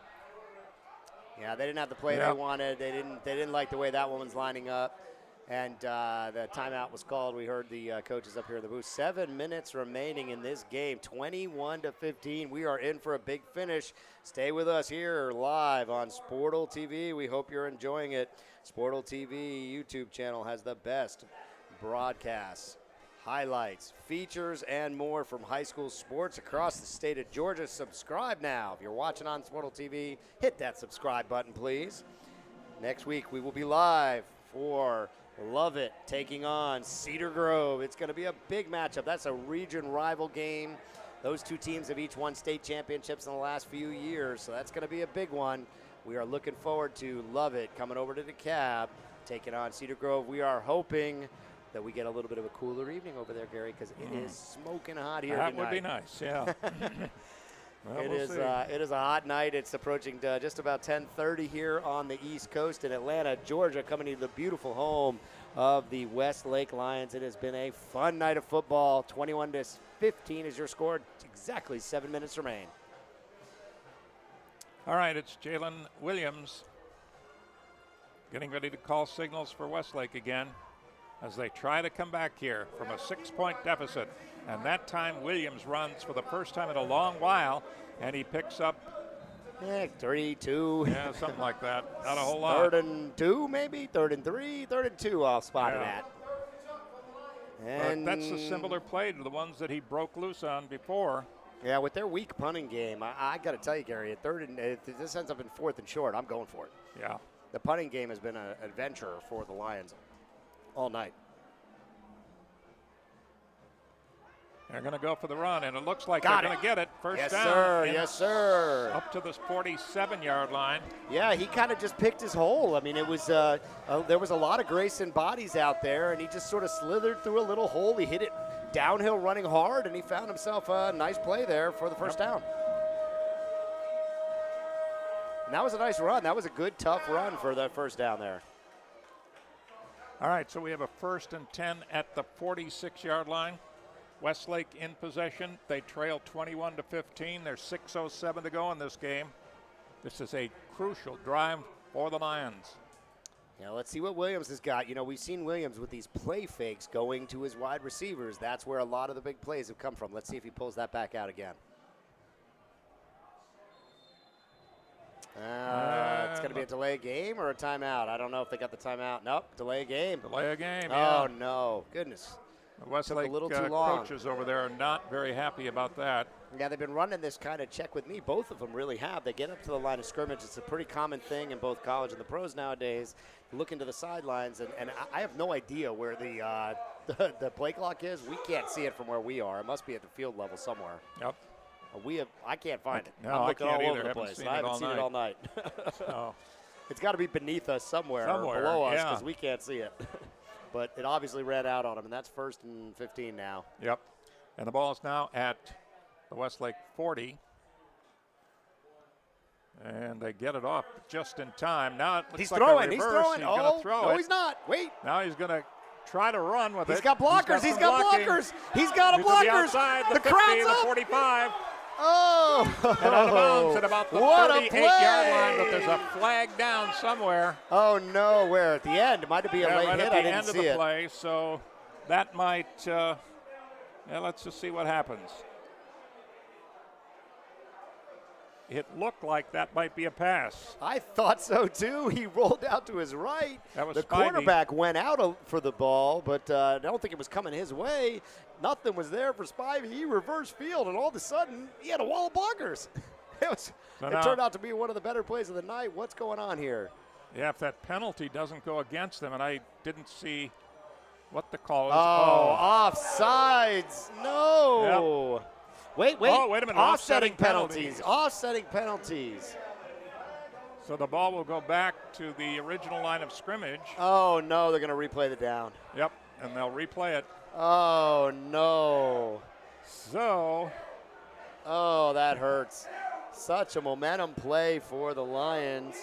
Yeah, they didn't have the play they wanted. They didn't like the way that woman's lining up, and the timeout was called. We heard the coaches up here in the booth. 7 minutes remaining in this game, 21-15. We are in for a big finish. Stay with us here live on Sportal TV. We hope you're enjoying it. Sportal TV YouTube channel has the best broadcasts, highlights, features, and more from high school sports across the state of Georgia. Subscribe now. If you're watching on Sportal TV, hit that subscribe button, please. Next week, we will be live for Love it. Taking on Cedar Grove. It's going to be a big matchup. That's a region rival game. Those two teams have each won state championships in the last few years, so that's going to be a big one. We are looking forward to Love It coming over to DeKalb, taking on Cedar Grove. We are hoping that we get a little bit of a cooler evening over there, Gary, because it is smoking hot here That tonight. would be nice, yeah. Well, It is a hot night. It's approaching just about 10:30 here on the East Coast in Atlanta, Georgia, coming to the beautiful home of the Westlake Lions. It has been a fun night of football. 21-15 is your score. Exactly 7 minutes remain. All right, it's Jalen Williams getting ready to call signals for Westlake again as they try to come back here from a 6-point deficit. And that time Williams runs for the first time in a long while, and he picks up 3, 2. Yeah, something like that. Not a whole lot. 3rd and 2, maybe. 3rd and 3. 3rd and 2 I'll spot it at. And but that's a similar play to the ones that he broke loose on before. Yeah, with their weak punting game, I got to tell you, Gary, at 3rd and if this ends up in 4th and short, I'm going for it. Yeah. The punting game has been an adventure for the Lions all night. They're going to go for the run, and it looks like they're going to get it. First yes, down. Sir. Yes, sir. Up to this 47-yard line. Yeah, he kind of just picked his hole. I mean, it was there was a lot of Grayson bodies out there, and he just sort of slithered through a little hole. He hit it downhill running hard, and he found himself a nice play there for the first down. And that was a nice run. That was a good, tough run for that first down there. All right, so we have a 1st and 10 at the 46-yard line. Westlake in possession. They trail 21-15. There's 6:07 to go in this game. This is a crucial drive for the Lions. Yeah, let's see what Williams has got. You know, we've seen Williams with these play fakes going to his wide receivers. That's where a lot of the big plays have come from. Let's see if he pulls that back out again. It's going to be a delay game or a timeout. I don't know if they got the timeout. Nope, delay a game. Delay a game, Oh, no. Goodness. The Westlake Took a little too long. coaches over there are not very happy about that. Yeah, they've been running this kind of check with me. Both of them really have. They get up to the line of scrimmage. It's a pretty common thing in both college and the pros nowadays. Look into the sidelines, and I have no idea where the play clock is. We can't see it from where we are. It must be at the field level somewhere. Yep. I can't find it. No, I'm I looking can't all either. over the place. I haven't seen it all night. Oh. It's got to be beneath us somewhere or below us because we can't see it. But it obviously ran out on him, and that's 1st and 15 now. Yep. And the ball is now at the Westlake 40. And they get it off just in time. Now it looks He's like throwing. a He's reverse. throwing. He's going to throw it. No, he's not. Wait. Now he's going to try to run with it. He's got blockers. He's got blocking. blockers. He's got a He's to blockers. the outside, the 50, crowd's the up. 45. Oh. And out of bounds at about the 38-yard line, but there's a flag down somewhere. Oh, no. Where? At the end? It might be a late right hit. at the I didn't end see of the it. play, so that might, let's just see what happens. It looked like that might be a pass. I thought so, too. He rolled out to his right. That was the Spivey. quarterback went out for the ball, but I don't think it was coming his way. Nothing was there for Spivey. He reversed field, and all of a sudden, he had a wall of blockers. It turned out to be one of the better plays of the night. What's going on here? Yeah, if that penalty doesn't go against them, and I didn't see what the call is. Offsides. No. Yep. Wait. Oh, wait a minute. Offsetting penalties. Offsetting penalties. So the ball will go back to the original line of scrimmage. Oh, no, they're going to replay the down. Yep, and they'll replay it. Oh, no. So. Oh, that hurts. Such a momentum play for the Lions.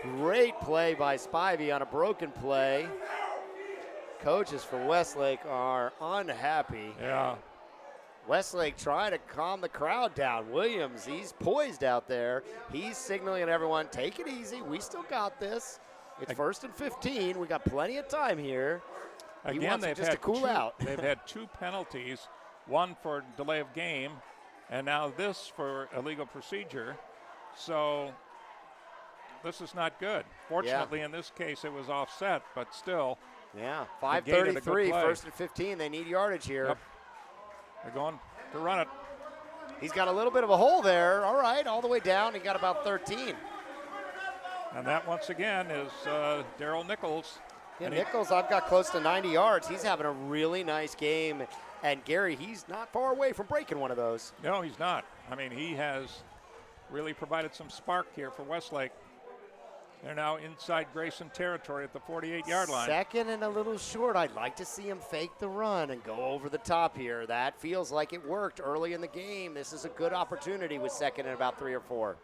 Great play by Spivey on a broken play. Coaches for Westlake are unhappy. Yeah. Westlake trying to calm the crowd down. Williams, he's poised out there. He's signaling to everyone, take it easy. We still got this. It's 1st and 15. We got plenty of time here. Again, he wants they've just had to cool out. They've had 2 penalties, one for delay of game, and now this for illegal procedure. So this is not good. Fortunately, in this case, it was offset, but still. Yeah, negated a good 5:33, play. 1st and 15. They need yardage here. Yep. They're going to run it. He's got a little bit of a hole there. All right, all the way down. He got about 13. And that, once again, is Daryl Nichols Yeah, Nichols, I've got close to 90 yards. He's having a really nice game. And Gary, he's not far away from breaking one of those. No, he's not. I mean, he has really provided some spark here for Westlake. They're now inside Grayson territory at the 48-yard line. Second and a little short. I'd like to see him fake the run and go over the top here. That feels like it worked early in the game. This is a good opportunity with second and about 3 or 4.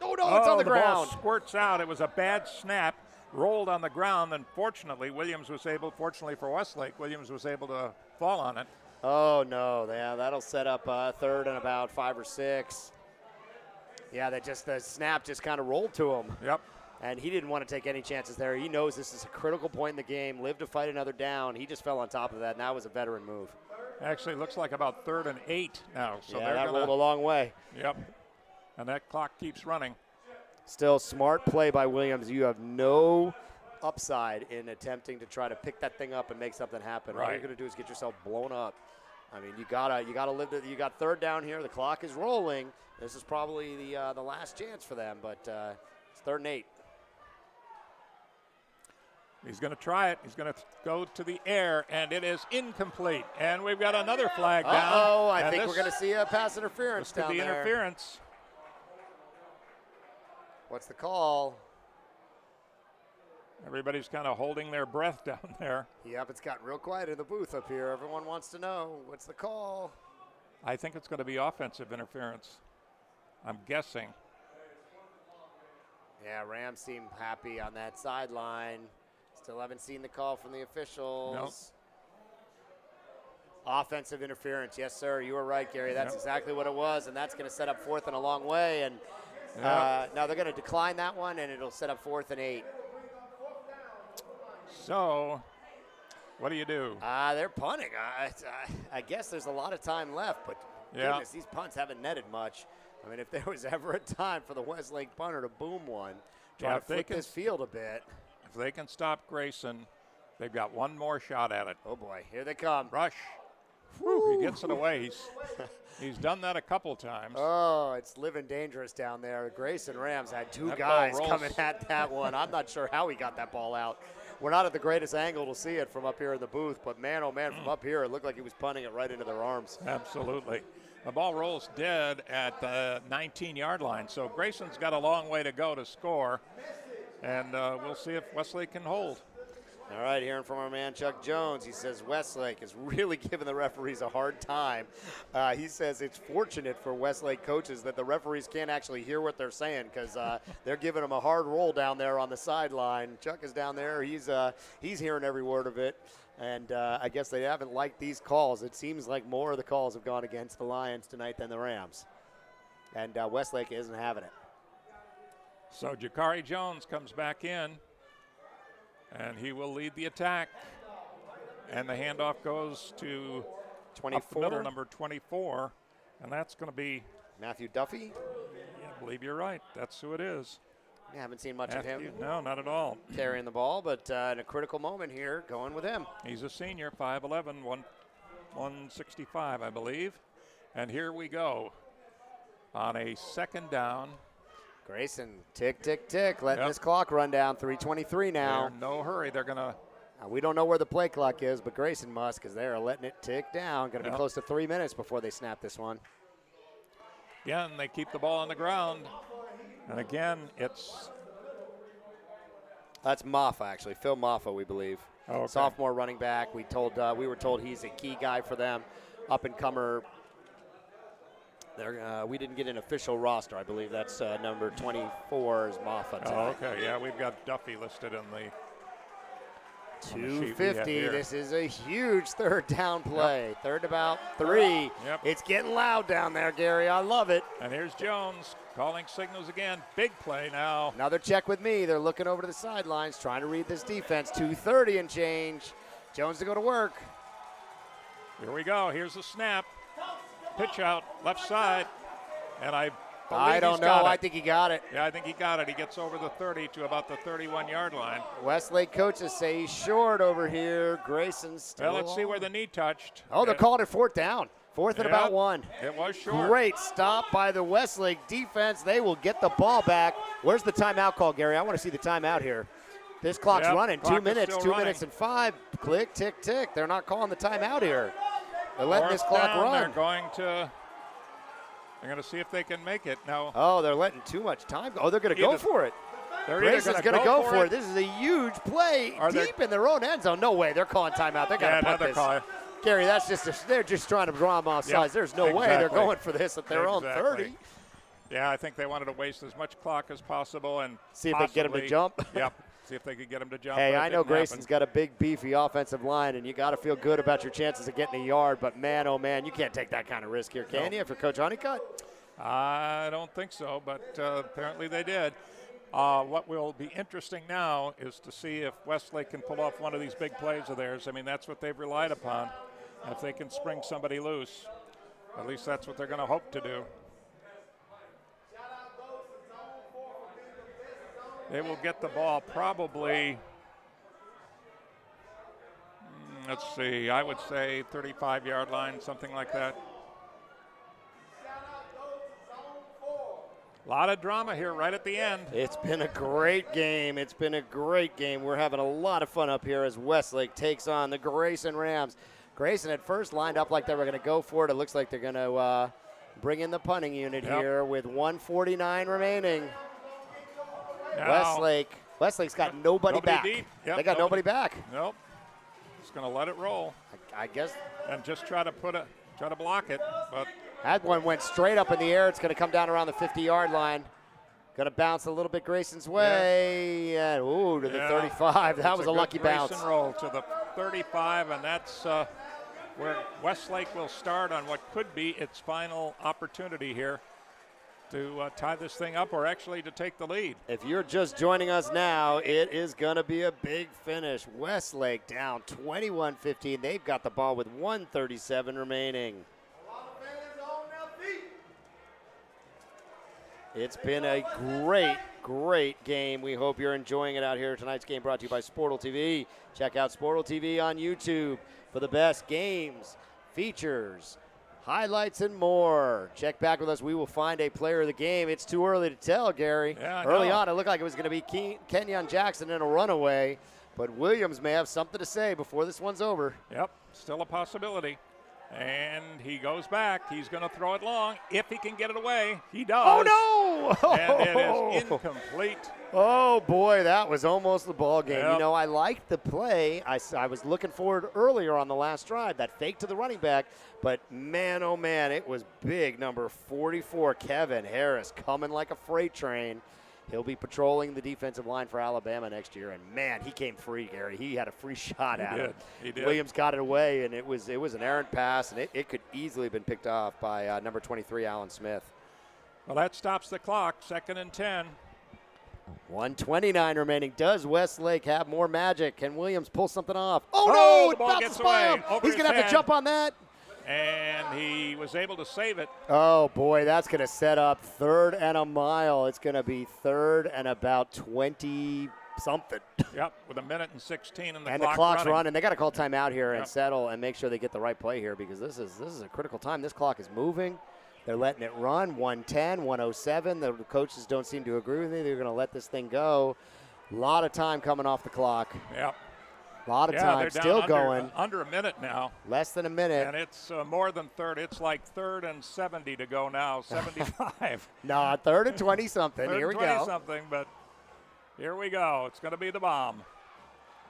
Oh, no, it's on the ground. Ball squirts out. It was a bad snap, rolled on the ground, and fortunately for Westlake, Williams was able to fall on it. Oh, no. Yeah, that'll set up third and about 5 or 6. Yeah, the snap just kind of rolled to him. Yep. And he didn't want to take any chances there. He knows this is a critical point in the game. Live to fight another down. He just fell on top of that, and that was a veteran move. Actually, looks like about 3rd and 8 now. So yeah, that rolled a long way. Yep. And that clock keeps running. Still smart play by Williams. You have no upside in attempting to try to pick that thing up and make something happen. Right. All you're going to do is get yourself blown up. I mean, you gotta live. You got third down here. The clock is rolling. This is probably the last chance for them, but it's 3rd and 8. He's going to try it. He's going to go to the air, and it is incomplete. And we've got another flag down. Uh-oh, I think we're going to see a pass interference down there. Interference. What's the call? Everybody's kind of holding their breath down there. Yep, it's gotten real quiet in the booth up here. Everyone wants to know, what's the call? I think it's going to be offensive interference. I'm guessing. Yeah, Rams seem happy on that sideline. Still haven't seen the call from the officials. Nope. Offensive interference, yes, sir. You were right, Gary. That's exactly what it was, and that's going to set up 4th and a long way. And now they're going to decline that one, and it'll set up 4th and 8. So, what do you do? They're punting. I guess there's a lot of time left, but goodness, these punts haven't netted much. I mean, if there was ever a time for the Westlake punter to boom one, try to flip this field a bit. If they can stop Grayson, they've got one more shot at it. Oh, boy, here they come. Rush. Whew, he gets it away. He's done that a couple times. Oh, it's living dangerous down there. Grayson Rams had 2 guys coming at that one. I'm not sure how he got that ball out. We're not at the greatest angle to see it from up here in the booth, but man, oh man, from up here, it looked like he was punting it right into their arms. Absolutely. The ball rolls dead at the 19-yard line, so Grayson's got a long way to go to score, and we'll see if Westlake can hold. All right, hearing from our man Chuck Jones, he says Westlake is really giving the referees a hard time. He says it's fortunate for Westlake coaches that the referees can't actually hear what they're saying because they're giving them a hard roll down there on the sideline. Chuck is down there. He's hearing every word of it, and I guess they haven't liked these calls. It seems like more of the calls have gone against the Lions tonight than the Rams, and Westlake isn't having it. So Jakai Jones comes back in. And he will lead the attack. And the handoff goes to 24, number 24. And that's going to be Matthew Duffy. Yeah, I believe you're right. That's who it is. Yeah, haven't seen much of him. No, not at all. Carrying the ball, but in a critical moment here, going with him. He's a senior, 5'11", 165, I believe. And here we go on a 2nd down. Grayson, tick, tick, tick, letting this clock run down. 3:23 now. They're in no hurry. They're going to. We don't know where the play clock is, but Grayson must because they're letting it tick down. Going to be close to 3 minutes before they snap this one. Again, they keep the ball on the ground. And again, that's Maffa, actually. Phil Maffa, we believe. Okay. Sophomore running back. We were told he's a key guy for them. Up-and-comer. We didn't get an official roster. I believe that's number 24 is Maffa tonight. Oh, okay. Yeah, we've got Duffy listed in the 250. This is a huge 3rd down play. 3rd about 3. Yep. It's getting loud down there, Gary. I love it. And here's Jones calling signals again. Big play now. Another check with me. They're looking over to the sidelines, trying to read this defense. 2:30 and change. Jones to go to work. Here we go. Here's the snap. Pitch out, left side, and I don't know. I think he got it. Yeah, I think he got it. He gets over the 30 to about the 31-yard line. Westlake coaches say he's short over here. Grayson's still. Well, let's see where the knee touched. Oh, they're calling it 4th down. 4th and about 1. It was short. Great stop by the Westlake defense. They will get the ball back. Where's the timeout call, Gary? I want to see the timeout here. This clock's running. 2 minutes, 2 minutes and 5. Click, tick, tick. They're not calling the timeout here. They're letting this clock run. They're going to see if they can make it. No. Oh, they're letting too much time go. Oh, they're going to go for it. Grayson's going to go for it. This is a huge play deep in their own end zone. No way. They're calling timeout. They're going to punt this. Call. Gary, that's they're just trying to draw them off sides. There's no way they're going for this at their own 30. Yeah, I think they wanted to waste as much clock as possible and see if they can get him to jump. Yep. See if they could get him to jump. Hey, I know Grayson's got a big, beefy offensive line, and you got to feel good about your chances of getting a yard. But man, oh man, you can't take that kind of risk here, can you? For Coach Honeycutt? I don't think so, but apparently they did. What will be interesting now is to see if Westlake can pull off one of these big plays of theirs. I mean, that's what they've relied upon. And if they can spring somebody loose, at least that's what they're going to hope to do. They will get the ball probably, let's see, I would say 35-yard line, something like that. A lot of drama here right at the end. It's been a great game. It's been a great game. We're having a lot of fun up here as Westlake takes on the Grayson Rams. Grayson at first lined up like they were going to go for it. It looks like they're going to bring in the punting unit here with 1:49 remaining. Now, Westlake's got nobody back. Deep. Yep, they got nobody back. Nope. Just going to let it roll. I guess. And just try to block it. But that one went straight up in the air. It's going to come down around the 50-yard line. Going to bounce a little bit Grayson's way. Yeah. And ooh, to the 35. That was a lucky bounce. Grayson roll to the 35, and that's where Westlake will start on what could be its final opportunity here to tie this thing up, or actually to take the lead. If you're just joining us now, it is going to be a big finish. Westlake down 21-15. They've got the ball with 1:37 remaining. It's been a great, great game. We hope you're enjoying it out here. Tonight's game brought to you by Sportal TV. Check out Sportal TV on YouTube for the best games, features, highlights, and more. Check back with us. We will find a player of the game. It's too early to tell, Gary. Yeah, early on, it looked like it was going to be Kenyon Jackson in a runaway, but Williams may have something to say before this one's over. Yep, still a possibility. And he goes back. He's going to throw it long. If he can get it away, he does. Oh, no! And it is incomplete. Oh, boy, that was almost the ball game. Yep. You know, I liked the play. I was looking forward earlier on the last drive, that fake to the running back. But, man, oh, man, it was big. Number 44, Kevin Harris, coming like a freight train. He'll be patrolling the defensive line for Alabama next year. And, man, he came free, Gary. He had a free shot at him. He did. Williams got it away, and it was an errant pass, and it could easily have been picked off by number 23, Alan Smith. Well, that stops the clock. 2nd and 10. 1:29 remaining. Does Westlake have more magic? Can Williams pull something off? Oh, no! The ball gets away. He's going to have to jump on that. And he was able to save it. Oh, boy, that's going to set up 3rd and a mile. It's going to be 3rd and about 20-something. Yep, with 1:16 and the clock's running. They got to call timeout here and settle and make sure they get the right play here, because this is a critical time. This clock is moving. They're letting it run. 1:10, 1:07. The coaches don't seem to agree with me. They're going to let this thing go. A lot of time coming off the clock. Yep. A lot of time still going. Under a minute now. Less than a minute. And it's more than 3rd. It's like 3rd and 70 to go now. 75. No, 3rd and 20-something. Here we go. 20-something, but here we go. It's going to be the bomb.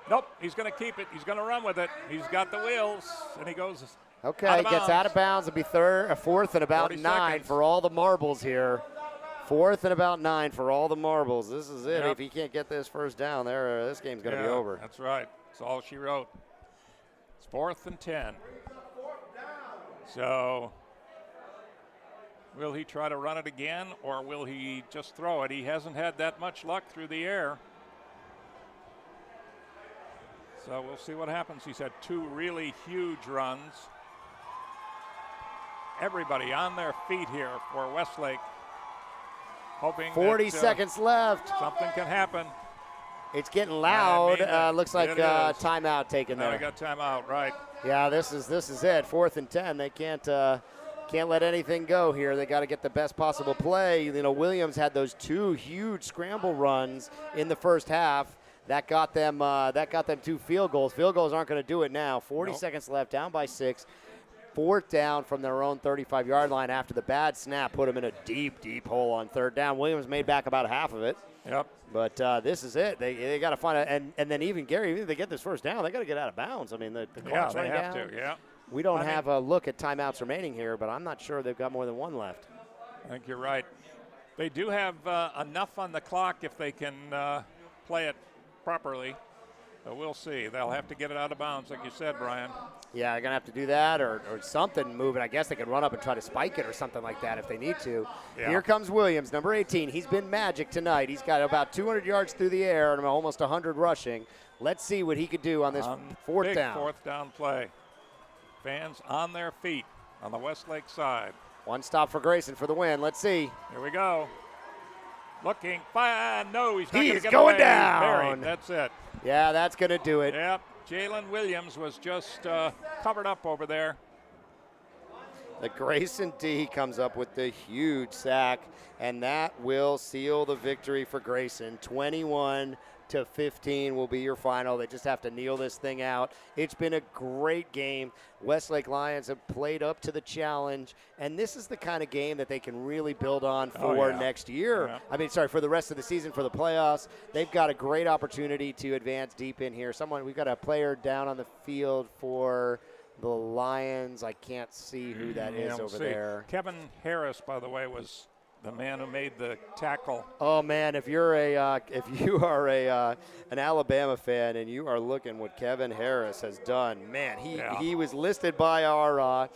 Nope, he's going to keep it. He's going to run with it. He's got the wheels, and he goes Okay, gets out of bounds. It'll be 4th and about 9 seconds. for all the marbles here. 4th and about 9 for all the marbles. This is it. Yep. If he can't get this first down there, this game's going to be over. That's right. That's all she wrote. It's 4th and 10. So will he try to run it again, or will he just throw it? He hasn't had that much luck through the air. So we'll see what happens. He's had 2 really huge runs. Everybody on their feet here for Westlake, hoping 40 that, seconds left. Something can happen. It's getting loud. Looks like timeout taken there. We got timeout, right? Yeah, this is it. 4th and 10. They can't let anything go here. They got to get the best possible play. You know, Williams had those 2 huge scramble runs in the first half. That got them 2 field goals. Field goals aren't going to do it now. 40 seconds left, down by 6. 4th down from their own 35-yard line after the bad snap put them in a deep, deep hole on 3rd down. Williams made back about half of it. Yep. But this is it. They got to find it. And then even Gary, even if they get this first down, they got to get out of bounds. I mean, the clock's running down. They have to, yeah. We don't have a look at timeouts remaining here, but I'm not sure they've got more than 1 left. I think you're right. They do have enough on the clock if they can play it properly. We'll see. They'll have to get it out of bounds, like you said, Brian. Yeah, they're going to have to do that or something moving. I guess they could run up and try to spike it or something like that if they need to. Yeah. Here comes Williams, number 18. He's been magic tonight. He's got about 200 yards through the air and almost 100 rushing. Let's see what he could do on this 4th down. 4th down play. Fans on their feet on the Westlake side. 1 stop for Grayson for the win. Let's see. Here we go. Looking, fire. No, he's not going to get going away. down. Buried. That's it. Yeah, that's going to do it. Yep. Jalen Williams was just covered up over there. The Grayson D comes up with the huge sack, and that will seal the victory for Grayson. 21-15 will be your final. They just have to kneel this thing out. It's been a great game. Westlake Lions have played up to the challenge, and this is the kind of game that they can really build on for next year. Yeah. I mean, sorry, for the rest of the season, for the playoffs. They've got a great opportunity to advance deep in here. We've got a player down on the field for the Lions. I can't see who that is over there. Kevin Harris, by the way, was the man who made the tackle. Oh man, if you are an Alabama fan and you are looking what Kevin Harris has done, man, he was listed by our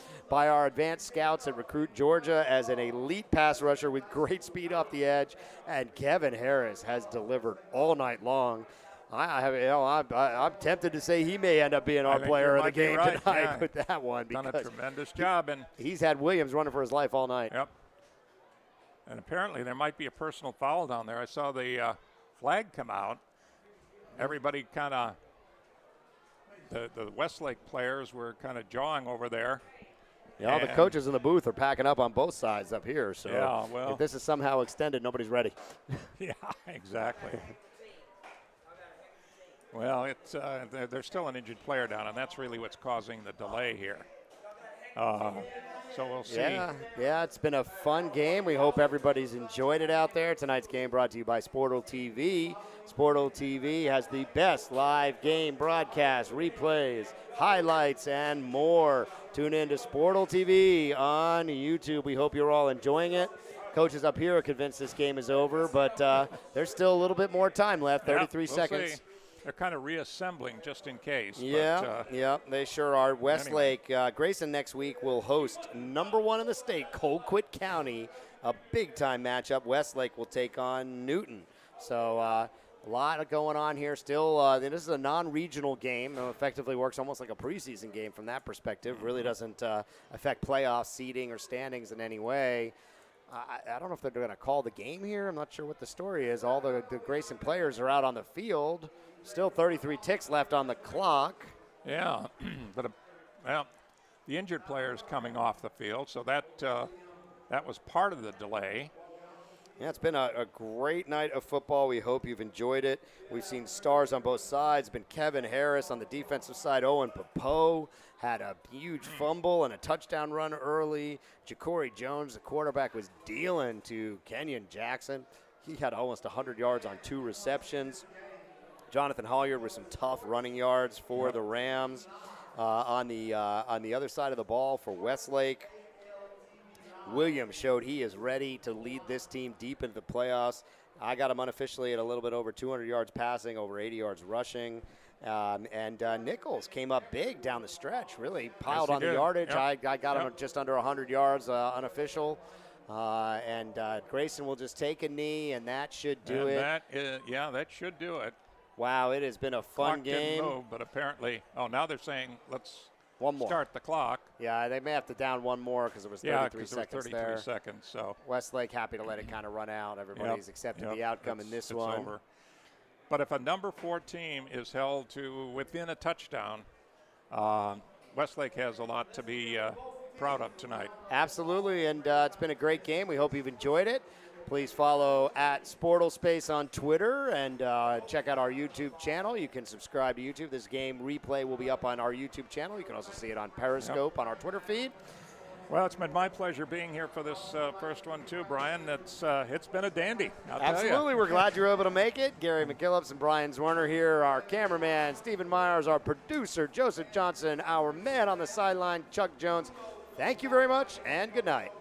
advanced scouts at Recruit Georgia as an elite pass rusher with great speed off the edge, and Kevin Harris has delivered all night long. I'm tempted to say he may end up being our player of the game tonight with that one. Done a tremendous job, and he's had Williams running for his life all night. Yep. And apparently there might be a personal foul down there. I saw the flag come out. Everybody kind of, the Westlake players were kind of jawing over there. Yeah, all the coaches in the booth are packing up on both sides up here. So if this is somehow extended, nobody's ready. Yeah, exactly. Well, it's there's still an injured player down, and that's really what's causing the delay here. So we'll see. Yeah, it's been a fun game. We hope everybody's enjoyed it out there. Tonight's game brought to you by Sportal TV. Sportal TV has the best live game broadcasts, replays, highlights, and more. Tune in to Sportal TV on YouTube. We hope you're all enjoying it. Coaches up here are convinced this game is over, but there's still a little bit more time left, 33 seconds. See. They're kind of reassembling just in case. Yeah, they sure are. Westlake, Grayson next week will host number 1 in the state, Colquitt County, a big-time matchup. Westlake will take on Newton. So a lot going on here still. This is a non-regional game. Effectively works almost like a preseason game from that perspective. Really doesn't affect playoff seeding or standings in any way. I don't know if they're going to call the game here. I'm not sure what the story is. All the Grayson players are out on the field. Still 33 ticks left on the clock. Yeah, but the injured player's coming off the field, so that was part of the delay. Yeah, it's been a great night of football. We hope you've enjoyed it. We've seen stars on both sides. It's been Kevin Harris on the defensive side. Owen Pappoe had a huge fumble and a touchdown run early. Jakai Jones, the quarterback, was dealing to Kenyon Jackson. He had almost 100 yards on 2 receptions. Jonathan Holliard with some tough running yards for the Rams. On the other side of the ball for Westlake, Williams showed he is ready to lead this team deep into the playoffs. I got him unofficially at a little bit over 200 yards passing, over 80 yards rushing. And Nichols came up big down the stretch, really piled on the yardage. Yep. I got him just under 100 yards unofficial. And Grayson will just take a knee, and that should do it. That should do it. Wow, it has been a fun game. Didn't move, but apparently, now they're saying let's one more. Start the clock. Yeah, they may have to down one more because it was 33 seconds there. 33 seconds, so. Westlake happy to let it kind of run out. Everybody's accepted the outcome in this one. Over. But if a number 4 team is held to within a touchdown, Westlake has a lot to be proud of tonight. Absolutely, and it's been a great game. We hope you've enjoyed it. Please follow at Sportlespace on Twitter and check out our YouTube channel. You can subscribe to YouTube. This game replay will be up on our YouTube channel. You can also see it on Periscope on our Twitter feed. Well, it's been my pleasure being here for this first one too, Brian. It's been a dandy. I'll Absolutely, tell you. we're glad you were able to make it. Gary McKillips and Brian Zwerner here, our cameraman Stephen Myers, our producer Joseph Johnson, our man on the sideline Chuck Jones. Thank you very much, and good night.